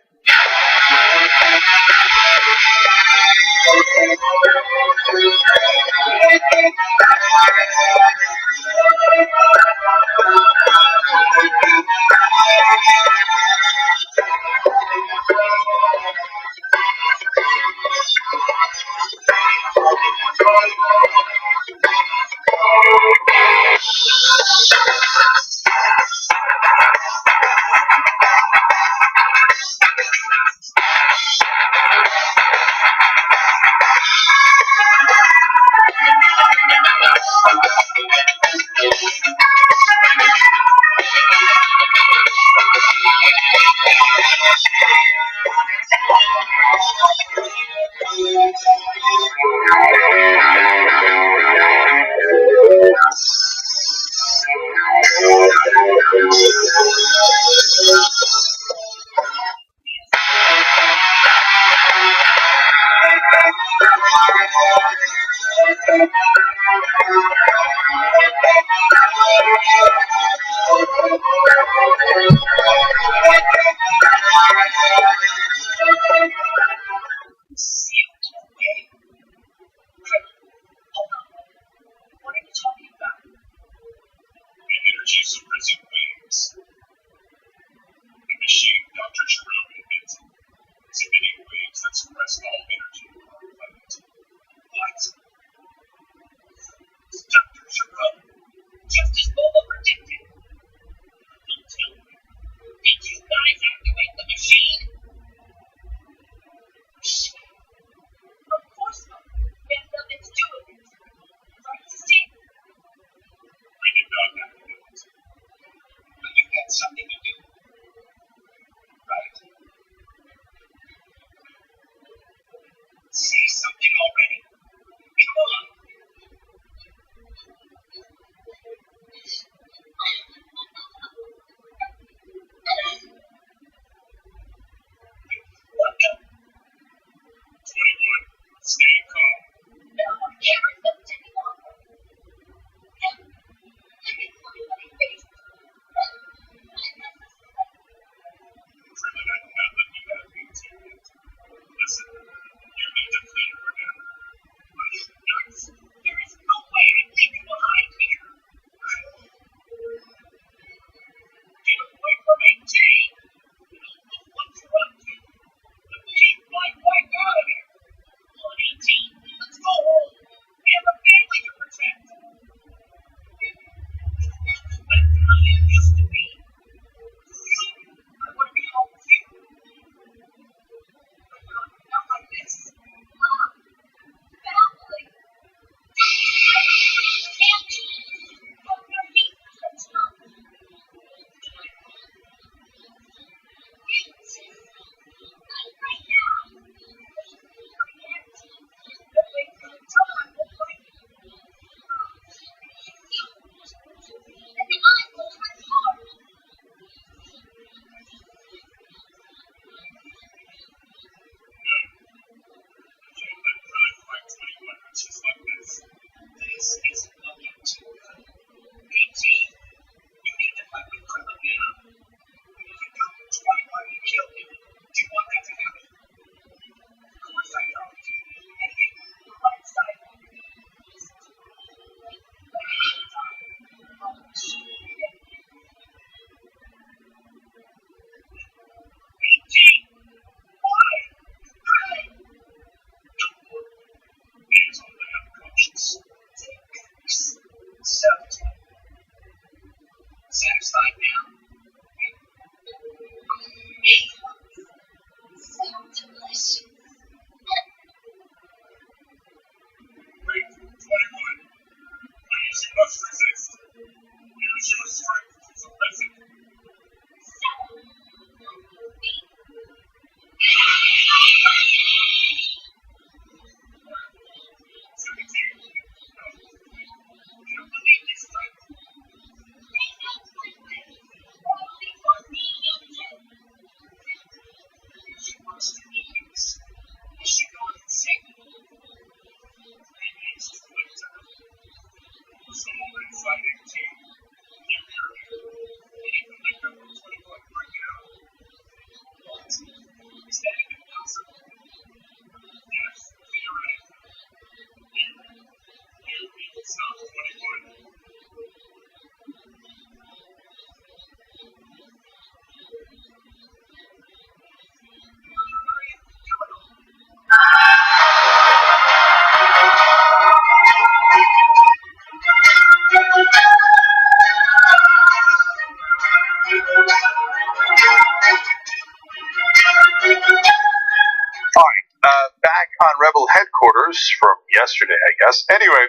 headquarters from yesterday, I guess. Anyway,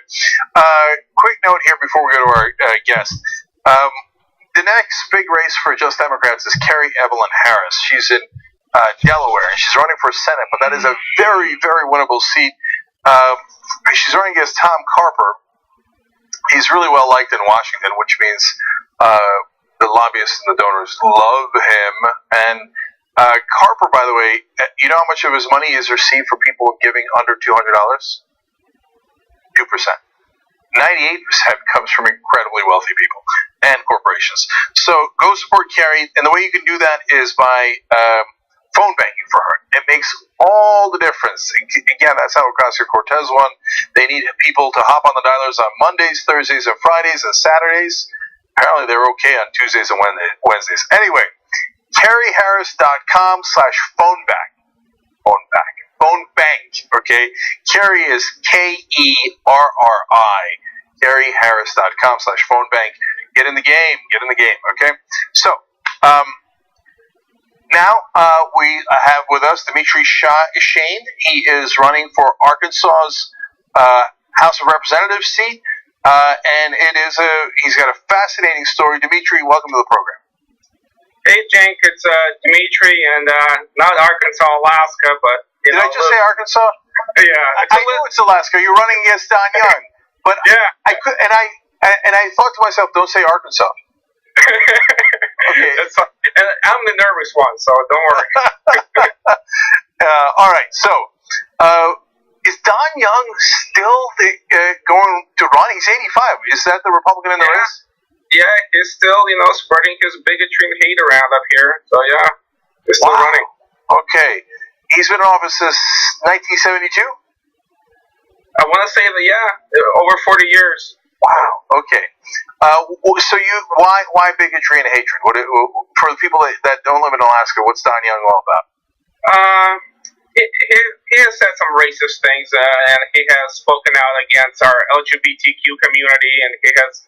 quick note here before we go to our guest. The next big race for Just Democrats is Carrie Evelyn Harris. She's in Delaware, and she's running for Senate, but that is a very, very winnable seat. She's running against Tom Carper. He's really well liked in Washington, which means the lobbyists and the donors love him. And Carper, by the way, you know how much of his money is received for people giving under $200? 2%. 98% comes from incredibly wealthy people and corporations. So go support Carrie, and the way you can do that is by phone banking for her. It makes all the difference. Again, that's how Ocasio-Cortez won. They need people to hop on the dialers on Mondays, Thursdays, and Fridays, and Saturdays. Apparently they're okay on Tuesdays and Wednesdays. Anyway, CarrieHarris.com/phonebank. Phone bank, okay? Carrie is Kerri. CarrieHarris.com/phonebank. Get in the game, okay? So, now we have with us Dimitri Shane. He is running for Arkansas's House of Representatives seat, and he's got a fascinating story. Dimitri, welcome to the program. Hey, Cenk, it's Dimitri, and not Arkansas, Alaska, but Did I just say Arkansas? Yeah, I know it's Alaska. You're running against Don Young, but yeah, I could, and I thought to myself, don't say Arkansas. Okay, and I'm the nervous one, so don't worry. All right, so is Don Young still going to run? He's 85. Is that the Republican in the race? Yeah, he's still, spreading his bigotry and hate around up here. So yeah, he's still running. Okay, he's been in office since 1972. I want to say that over 40 years. Wow. Okay. So why bigotry and hatred? For the people that don't live in Alaska, what's Don Young all about? He has said some racist things, and he has spoken out against our LGBTQ community, and he has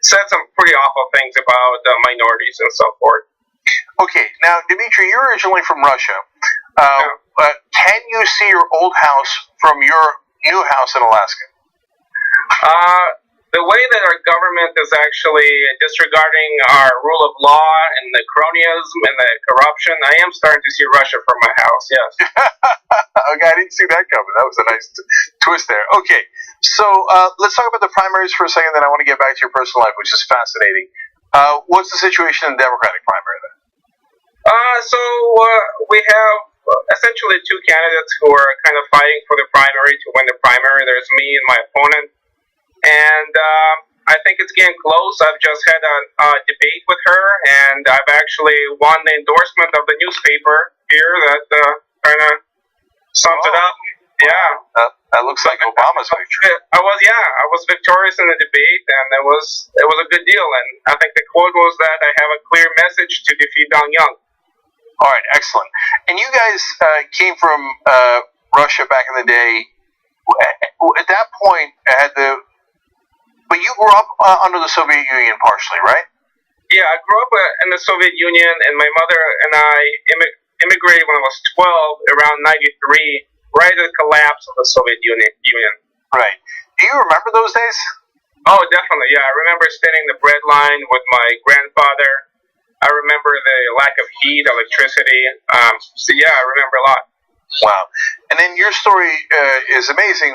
said some pretty awful things about minorities and so forth. Okay, now Dimitri, you're originally from Russia. Can you see your old house from your new house in Alaska? The way that our government is actually disregarding our rule of law and the cronyism and the corruption, I am starting to see Russia from my house, yes. Okay, I didn't see that coming. That was a nice twist there. Okay, so let's talk about the primaries for a second, then I want to get back to your personal life, which is fascinating. What's the situation in the Democratic primary then? We have essentially two candidates who are kind of fighting for the primary to win the primary. There's me and my opponent. And I think it's getting close. I've just had a debate with her, and I've actually won the endorsement of the newspaper here that kind of sums it up. Yeah. That looks like Obama's victory. I was victorious in the debate, and it was a good deal. And I think the quote was that I have a clear message to defeat Don Young. All right, excellent. And you guys came from Russia back in the day. At that point, but you grew up under the Soviet Union partially, right? Yeah, I grew up in the Soviet Union, and my mother and I immigrated when I was 12, around 93, right at the collapse of the Soviet Union. Right. Do you remember those days? Oh, definitely, yeah. I remember standing in the bread line with my grandfather. I remember the lack of heat, electricity. I remember a lot. Wow. And then your story is amazing.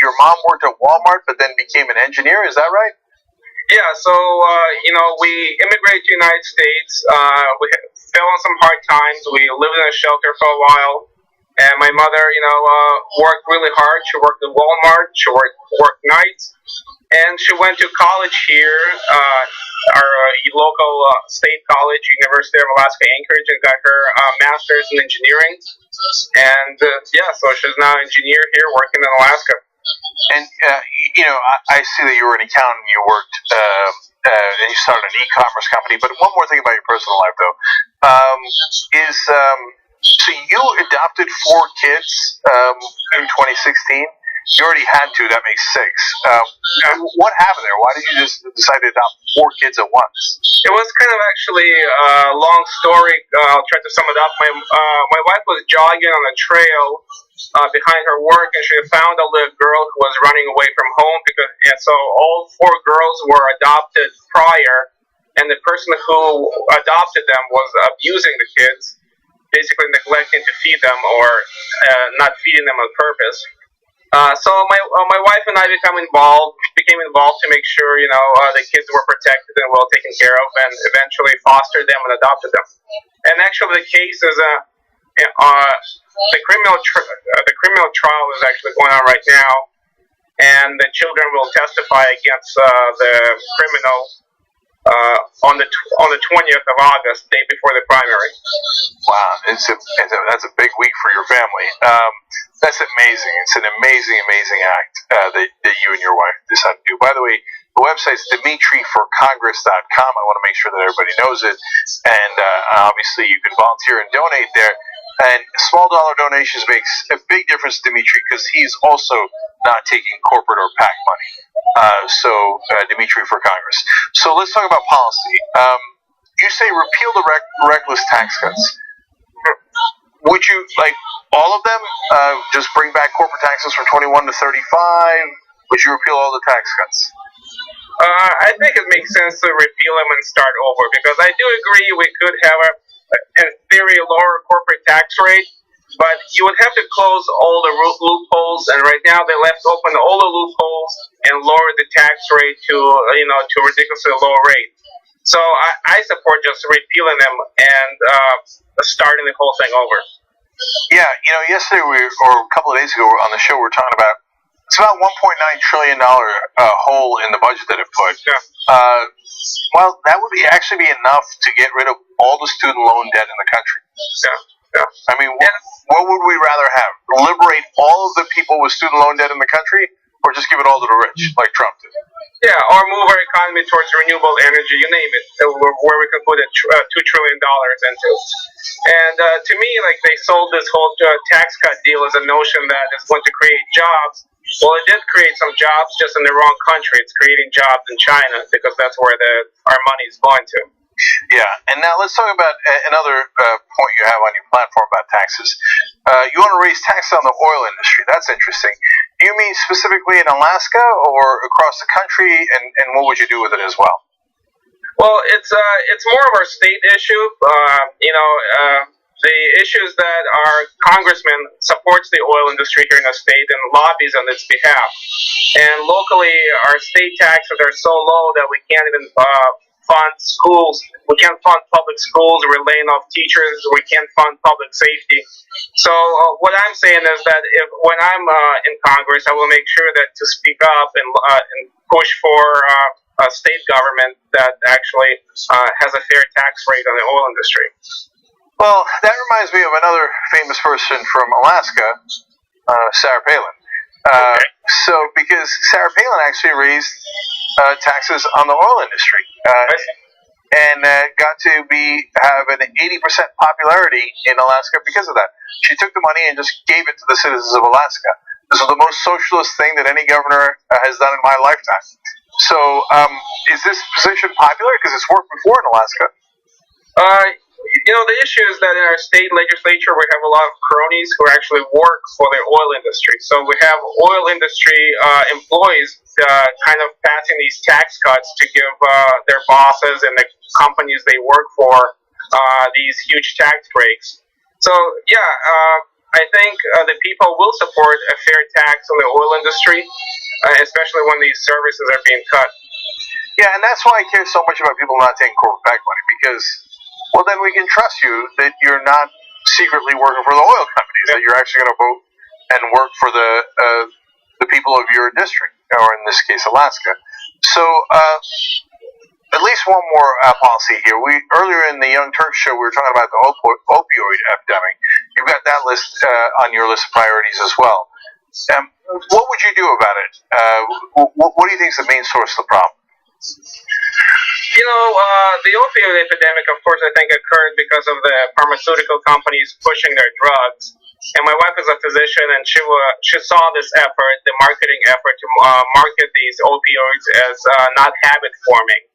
Your mom worked at Walmart, but then became an engineer. Is that right? Yeah. So, we immigrated to the United States. We fell on some hard times. We lived in a shelter for a while. And my mother, worked really hard. She worked at Walmart. She worked nights. And she went to college here, our local state college, University of Alaska Anchorage, and got her master's in engineering. And so she's now an engineer here working in Alaska. And I see that you were an accountant. You worked, and you started an e-commerce company. But one more thing about your personal life, though, so you adopted 4 kids in 2016. You already had 2. That makes 6. What happened there? Why did you just decide to adopt 4 kids at once? It was kind of actually a long story. I'll try to sum it up. My wife was jogging on a trail behind her work, and she found a little girl who was running away from home. And so all 4 girls were adopted prior, and the person who adopted them was abusing the kids, basically neglecting to feed them or not feeding them on purpose. So my wife and I became involved to make sure the kids were protected and well taken care of, and eventually fostered them and adopted them. And actually, the case is the criminal trial is actually going on right now, and the children will testify against the criminal on the 20th of August, day before the primary. Wow, that's a big week for your family. That's amazing. It's an amazing act that you and your wife decided to do. By the way, the website's DimitriForCongress.com. I want to make sure that everybody knows it. And obviously, you can volunteer and donate there. And small dollar donations makes a big difference to Dimitri, because he's also not taking corporate or PAC money. Dimitri for Congress. So let's talk about policy. You say repeal the reckless tax cuts. Would you like all of them? Just bring back corporate taxes from 21 to 35? Would you repeal all the tax cuts? I think it makes sense to repeal them and start over, because I do agree we could have in theory, lower corporate tax rate, but you would have to close all the loopholes, and right now they left open all the loopholes and lower the tax rate to a ridiculously low rate. So I support just repealing them and starting the whole thing over. Yeah, yesterday or a couple of days ago on the show we were talking about it's about $1.9 trillion hole in the budget that it put. Yeah. Well, that would actually be enough to get rid of all the student loan debt in the country. Yeah. I mean, what would we rather have? Liberate all of the people with student loan debt in the country, or just give it all to the rich, like Trump did? Yeah, or move our economy towards renewable energy, you name it, where we can put $2 trillion into. And to me, they sold this whole tax cut deal as a notion that it's going to create jobs. Well, it did create some jobs, just in the wrong country. It's creating jobs in China, because that's where our money is going to. Yeah, and now let's talk about another point you have on your platform about taxes. You want to raise taxes on the oil industry. That's interesting. Do you mean specifically in Alaska or across the country, and what would you do with it as well? Well, it's more of our state issue. The issue is that our congressman supports the oil industry here in the state and lobbies on its behalf. And locally, our state taxes are so low that we can't even fund schools. We can't fund public schools. We're laying off teachers. We can't fund public safety. So what I'm saying is that when I'm in Congress, I will make sure that to speak up and push for a state government that actually has a fair tax rate on the oil industry. Well, that reminds me of another famous person from Alaska, Sarah Palin. Because Sarah Palin actually raised taxes on the oil industry and got to have an 80% popularity in Alaska because of that. She took the money and just gave it to the citizens of Alaska. This is the most socialist thing that any governor has done in my lifetime. So, is this position popular? Because it's worked before in Alaska. The issue is that in our state legislature, we have a lot of cronies who actually work for the oil industry. So we have oil industry employees kind of passing these tax cuts to give their bosses and the companies they work for these huge tax breaks. So, I think the people will support a fair tax on the oil industry, especially when these services are being cut. Yeah, and that's why I care so much about people not taking corporate PAC money, because well, then we can trust you that you're not secretly working for the oil companies, that you're actually going to vote and work for the people of your district, or in this case, Alaska. So, at least one more policy here. Earlier in the Young Turks show, we were talking about the opioid epidemic. You've got that list on your list of priorities as well. What would you do about it? What do you think is the main source of the problem? The opioid epidemic, of course, I think occurred because of the pharmaceutical companies pushing their drugs. And my wife is a physician, and she saw this effort, the marketing effort, to market these opioids as not habit-forming.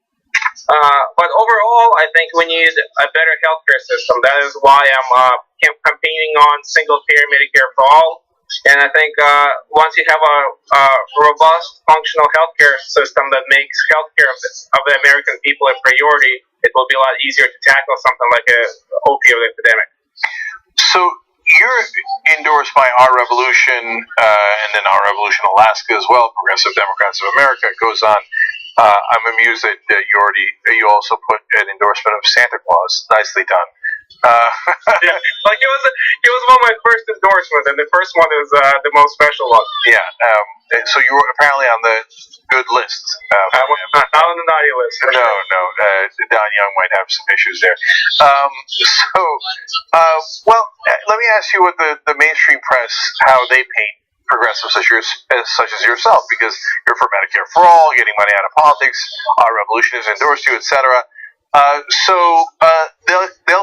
But overall, I think we need a better healthcare system. That is why I'm campaigning on single-payer Medicare for all, And I think once you have a robust, functional healthcare system that makes healthcare of the American people a priority, it will be a lot easier to tackle something like a opioid epidemic. So you're endorsed by Our Revolution, and then Our Revolution Alaska as well, Progressive Democrats of America. It goes on. I'm amused that you also put an endorsement of Santa Claus. Nicely done. Yeah, like it was one of my first endorsements, and the first one is the most special one. Yeah. So you were apparently on the good list. I was not on the naughty list. No. Don Young might have some issues there. Let me ask you what the mainstream press, how they paint progressives such as yourself, because you're for Medicare for all, getting money out of politics. Our Revolution has endorsed you, etc. They'll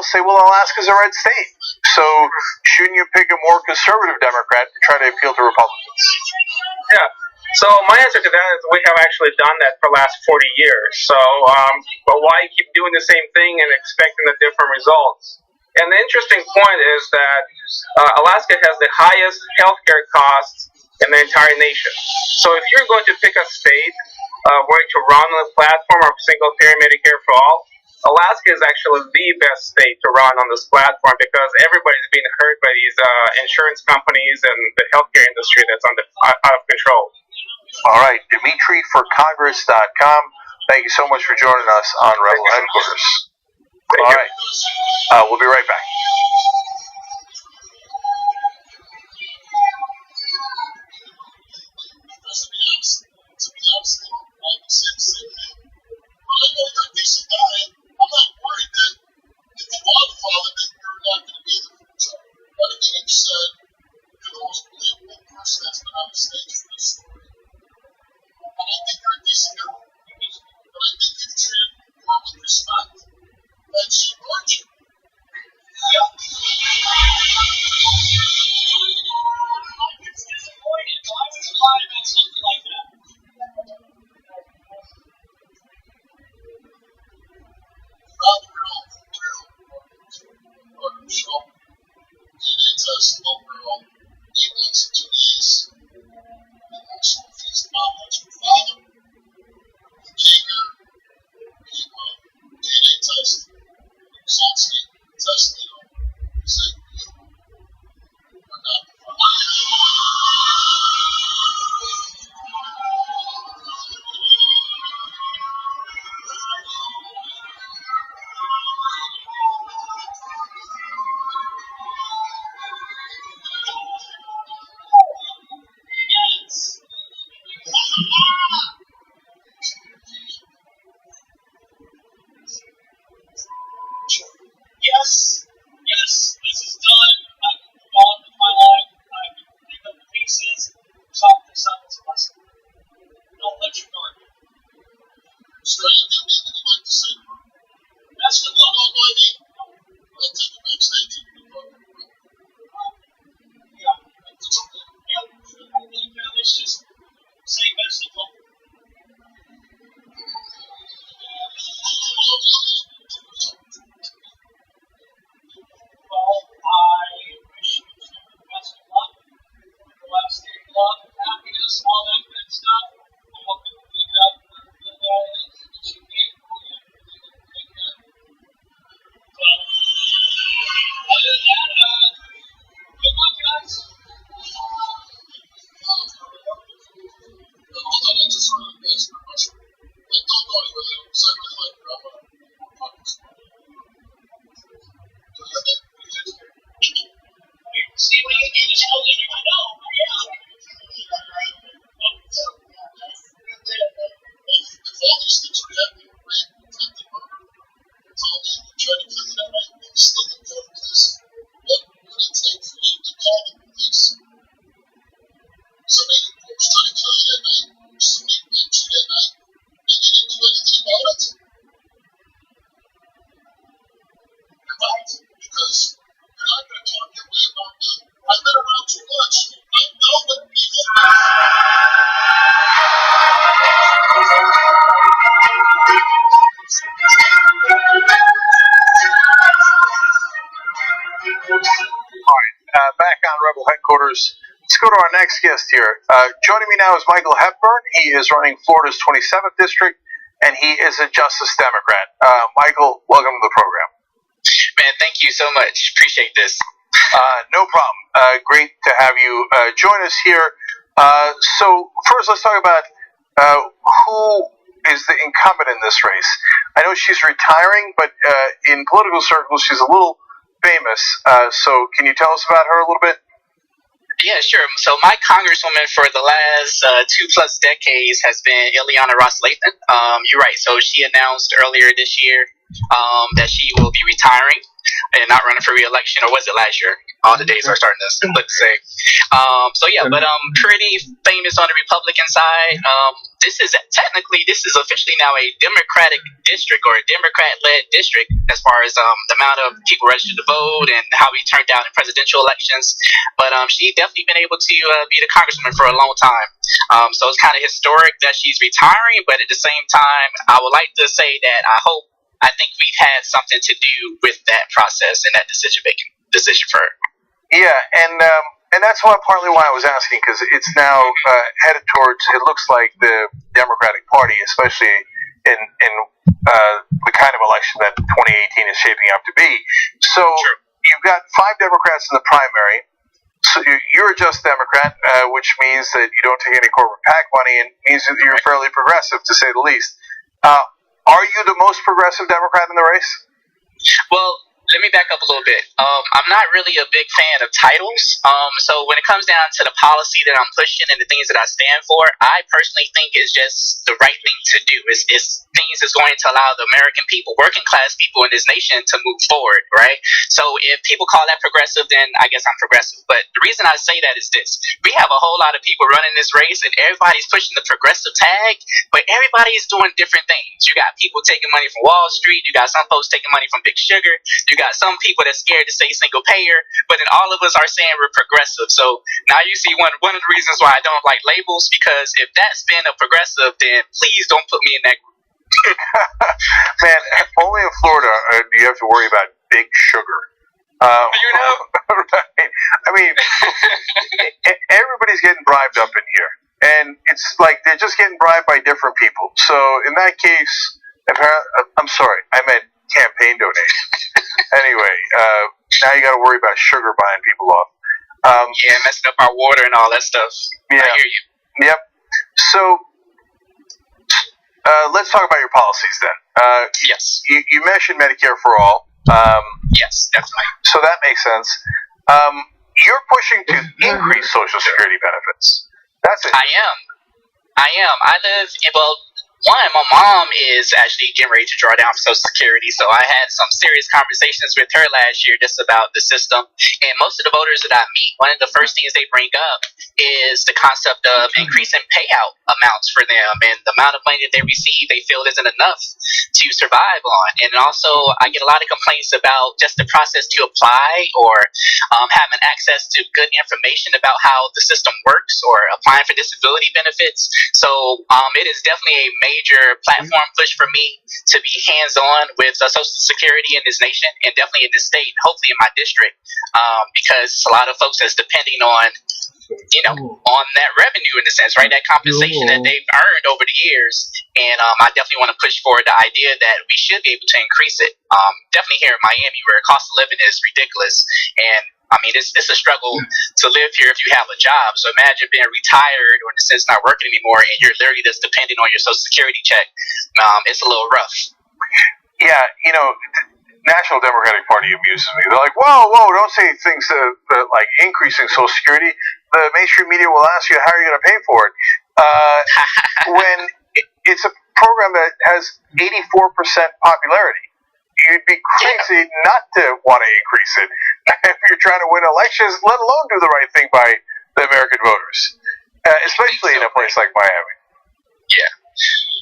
say, well, Alaska's a red state, so shouldn't you pick a more conservative Democrat to try to appeal to Republicans? Yeah. So my answer to that is we have actually done that for the last 40 years. So, but why keep doing the same thing and expecting the different results? And the interesting point is that Alaska has the highest healthcare costs in the entire nation. So if you're going to pick a state where to run on the platform of single-payer Medicare for all, Alaska is actually the best state to run on this platform because everybody's being hurt by these insurance companies and the healthcare industry that's out of control. All right, DimitriForCongress.com. Thank you so much for joining us on Rebel Headquarters. All right, we'll be right back. Back on Rebel Headquarters. go to our next guest here. Joining me now is Michael Hepburn. He is running Florida's 27th district, and he is a Justice Democrat. Michael, welcome to the program. Man, thank you so much. Appreciate this. No problem. Great to have you join us here. So first, let's talk about who is the incumbent in this race. I know she's retiring, but in political circles, she's a little famous. So can you tell us about her a little bit? Yeah, sure. So my congresswoman for the last 2+ decades has been Ileana Ros-Lehtinen. You're right. So she announced earlier this year that she will be retiring and not running for re-election, or was it last year? All the days are starting to look the same. But pretty famous on the Republican side. This is officially now a Democratic district, or a Democrat-led district, as far as the amount of people registered to vote and how we turned out in presidential elections. But she's definitely been able to be the congresswoman for a long time. So it's kind of historic that she's retiring, but at the same time, I would like to say that I think we've had something to do with that process and that decision for her. Yeah, and that's partly why I was asking, because it's now headed towards, it looks like, the Democratic Party, especially in the kind of election that 2018 is shaping up to be. So you've got 5 Democrats in the primary. So you're a Just Democrat, which means that you don't take any corporate PAC money, and means that you're fairly progressive, to say the least. Are you the most progressive Democrat in the race? Well, let me back up a little bit. I'm not really a big fan of titles. So when it comes down to the policy that I'm pushing and the things that I stand for, I personally think it's just the right thing to do. It's things that's going to allow the American people, working class people in this nation, to move forward, right? So if people call that progressive, then I guess I'm progressive. But the reason I say that is this. We have a whole lot of people running this race, and everybody's pushing the progressive tag, but everybody's doing different things. You got people taking money from Wall Street. You got some folks taking money from Big Sugar. You got some people that's scared to say single payer, but then all of us are saying we're progressive. So now you see one of the reasons why I don't like labels, because if that's been a progressive, then please don't put me in that group. Man, only in Florida do you have to worry about Big Sugar. Right? I mean, everybody's getting bribed up in here, and it's like they're just getting bribed by different people. So in that case, I'm sorry, I meant campaign donations. Anyway, now you got to worry about sugar buying people off. Messing up our water and all that stuff. Yeah. I hear you. Yep. So let's talk about your policies then. Yes. You mentioned Medicare for all. Yes, definitely. So that makes sense. You're pushing to increase Social Security benefits. That's it. I am. I live in, my mom is actually getting ready to draw down for Social Security, so I had some serious conversations with her last year just about the system. And most of the voters that I meet, one of the first things they bring up is the concept of increasing payout amounts for them, and the amount of money that they receive they feel isn't enough to survive on. And also, I get a lot of complaints about just the process to apply, or having access to good information about how the system works, or applying for disability benefits. So it is definitely a major platform push for me to be hands-on with Social Security in this nation, and definitely in this state, and hopefully in my district, because a lot of folks is depending on on that revenue, in a sense, right? That compensation that they've earned over the years. And I definitely want to push forward the idea that we should be able to increase it. Definitely here in Miami, where cost of living is ridiculous. And I mean, it's a struggle to live here if you have a job. So imagine being retired, or in a sense not working anymore, and you're literally just depending on your Social Security check. It's a little rough. Yeah, National Democratic Party amuses me. They're like, whoa, don't say things like increasing Social Security. The mainstream media will ask you, how are you going to pay for it? When it's a program that has 84% popularity. You'd be crazy not to want to increase it if you're trying to win elections, let alone do the right thing by the American voters, especially in a place like Miami. Yeah.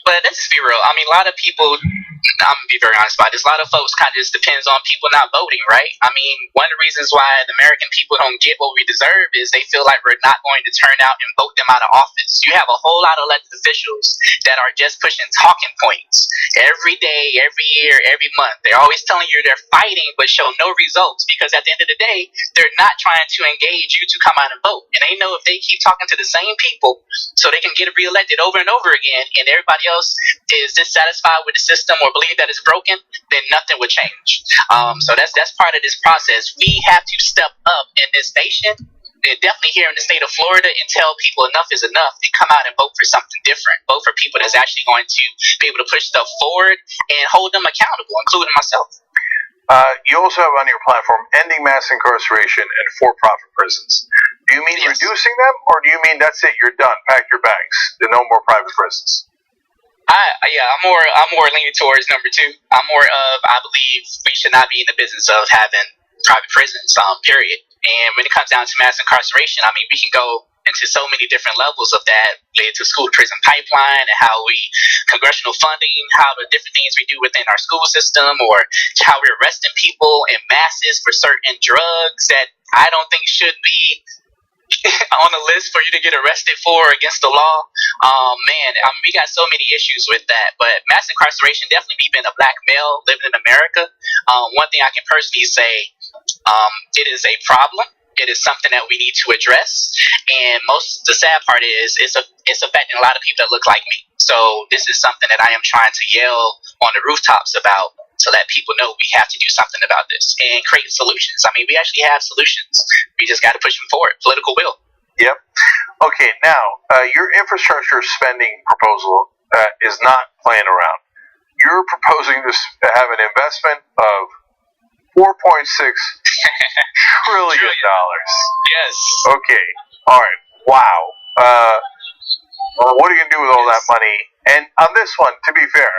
But let's just be real. I mean, a lot of people, I'm going to be very honest about this, a lot of folks kind of just depends on people not voting, right? I mean, one of the reasons why the American people don't get what we deserve is they feel like we're not going to turn out and vote them out of office. You have a whole lot of elected officials that are just pushing talking points. every day, every year, every month. They're always telling you they're fighting, but show no results because at the end of the day, they're not trying to engage you to come out and vote. And they know if they keep talking to the same people so they can get reelected over and over again and everybody else is dissatisfied with the system or believe that it's broken, then nothing would change. So that's part of this process. We have to step up in this nation, and definitely here in the state of Florida, and tell people enough is enough and come out and vote for something different. Vote for people that's actually going to be able to push stuff forward and hold them accountable, including myself. You also have on your platform ending mass incarceration and for-profit prisons. Do you mean reducing them, or do you mean that's it, you're done, pack your bags, there's no more private prisons? I'm more leaning towards number two. I'm more of, I believe we should not be in the business of having private prisons, period. And when it comes down to mass incarceration, I mean, we can go into so many different levels of that, related to school to prison pipeline and how we, congressional funding, how the different things we do within our school system, or how we're arresting people in masses for certain drugs that I don't think should be on the list for you to get arrested for against the law. We got so many issues with that. But mass incarceration, definitely me being a black male living in America, one thing I can personally say, it is a problem. It is something that we need to address. And the sad part is it's affecting a lot of people that look like me. So this is something that I am trying to yell on the rooftops about, so that people know we have to do something about this and create solutions. I mean, we actually have solutions. We just got to push them forward. Political will. Yep. Okay, now, your infrastructure spending proposal is not playing around. You're proposing to have an investment of $4.6 trillion. Yes. Okay. All right. Wow. What are you going to do with all that money? And on this one, to be fair,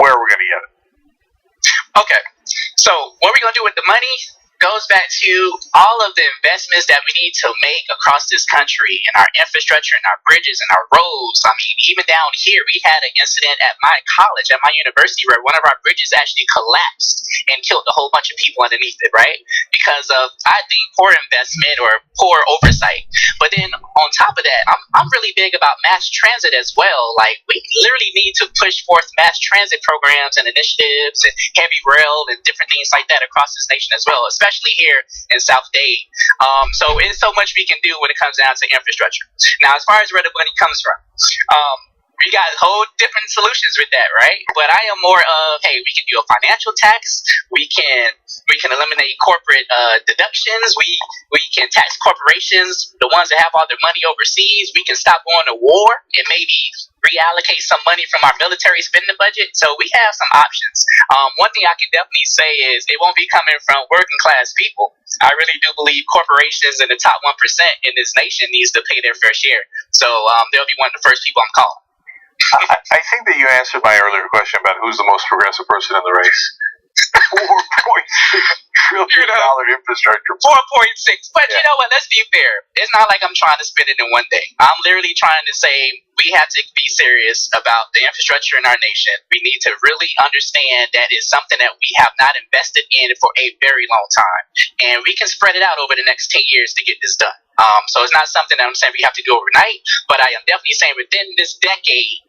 where are we going to get it? Okay, so what we're going to do with the money goes back to all of the investments that we need to make across this country in our infrastructure and our bridges and our roads. I mean, even down here, we had an incident at my college, at my university, where one of our bridges actually collapsed and killed a whole bunch of people underneath it, right? Because of, I think, poor investment or poor oversight. But then on top of that, I'm really big about mass transit as well. Like, we literally need to push forth mass transit programs and initiatives and heavy rail and different things like that across this nation as well, especially here in South Dade. So it's so much we can do when it comes down to infrastructure. Now, as far as where the money comes from, we got whole different solutions with that, right? But I am more of, hey, we can do a financial tax. We can eliminate corporate deductions. We can tax corporations, the ones that have all their money overseas. We can stop going to war and maybe reallocate some money from our military spending budget. So we have some options. One thing I can definitely say is it won't be coming from working class people. I really do believe corporations in the top 1% in this nation needs to pay their fair share. So they'll be one of the first people I'm calling. I think that you answered my earlier question about who's the most progressive person in the race. $4.6 trillion infrastructure. 4.6. But you know what? Let's be fair. It's not like I'm trying to spend it in one day. I'm literally trying to say we have to be serious about the infrastructure in our nation. We need to really understand that it's something that we have not invested in for a very long time. And we can spread it out over the next 10 years to get this done. So it's not something that I'm saying we have to do overnight, but I am definitely saying within this decade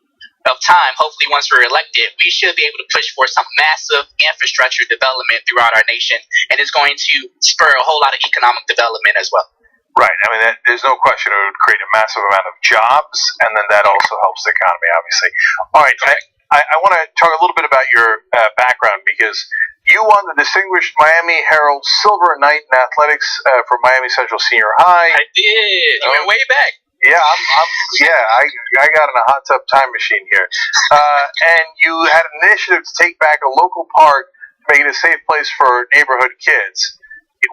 of time, hopefully once we're elected, we should be able to push for some massive infrastructure development throughout our nation, and it's going to spur a whole lot of economic development as well. Right. I mean, there's no question it would create a massive amount of jobs, and then that also helps the economy, obviously. All right. I want to talk a little bit about your background, because you won the Distinguished Miami Herald Silver Knight in Athletics for Miami Central Senior High. I did. You went way back. Yeah, I got in a hot tub time machine here. And you had an initiative to take back a local park to make it a safe place for neighborhood kids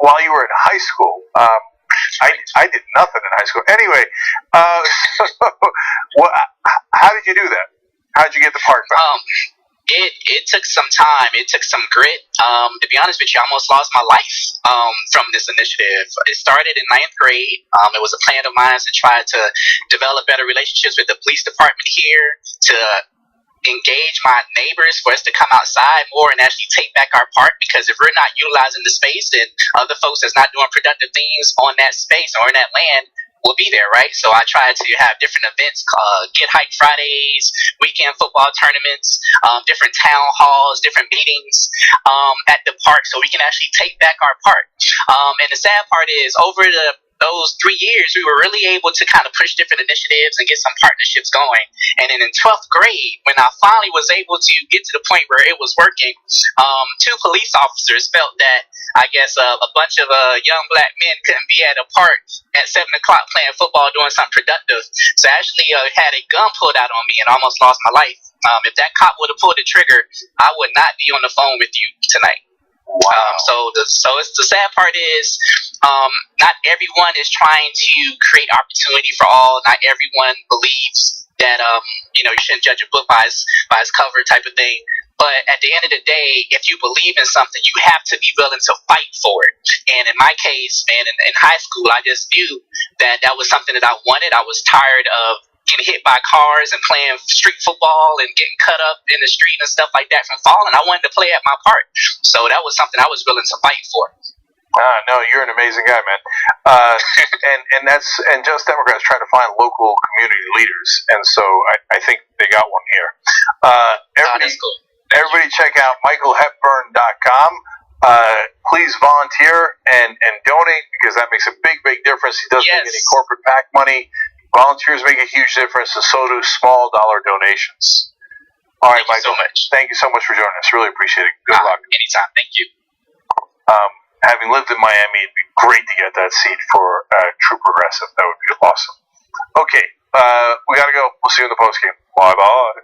while you were in high school. I did nothing in high school. Anyway, how did you do that? How did you get the park back? It took some time. It took some grit. To be honest with you, I almost lost my life from this initiative. It started in 9th grade. It was a plan of mine to try to develop better relationships with the police department here, to engage my neighbors, for us to come outside more and actually take back our park, because if we're not utilizing the space, then other folks that's not doing productive things on that space or in that land will be there, right? So I tried to have different events, Get Hype Fridays, weekend football tournaments, different town halls, different meetings at the park, so we can actually take back our park. And the sad part is, over those 3 years, we were really able to kind of push different initiatives and get some partnerships going. And then in 12th grade, when I finally was able to get to the point where it was working, 2 police officers felt that, I guess, a bunch of young black men couldn't be at a park at 7 o'clock playing football doing something productive. So I actually had a gun pulled out on me and almost lost my life. If that cop would have pulled the trigger, I would not be on the phone with you tonight. Wow. So it's the sad part is, not everyone is trying to create opportunity for all. Not everyone believes that you shouldn't judge a book by its cover type of thing. But at the end of the day, if you believe in something, you have to be willing to fight for it. And in my case, man, in high school, I just knew that was something that I wanted. I was tired of getting hit by cars and playing street football and getting cut up in the street and stuff like that from falling. I wanted to play at my park. So that was something I was willing to fight for. No, you're an amazing guy, man. And Just Democrats try to find local community leaders, and so I think they got one here. That's cool. Everybody check out michaelhepburn.com. Please volunteer and donate, because that makes a big difference. He doesn't make any corporate PAC money. Volunteers make a huge difference, and so do small dollar donations. All right, Michael. Thank you so much for joining us. Really appreciate it. Good luck. Anytime. Thank you. Having lived in Miami, it'd be great to get that seat for True Progressive. That would be awesome. Okay, we gotta go. We'll see you in the postgame. Bye-bye.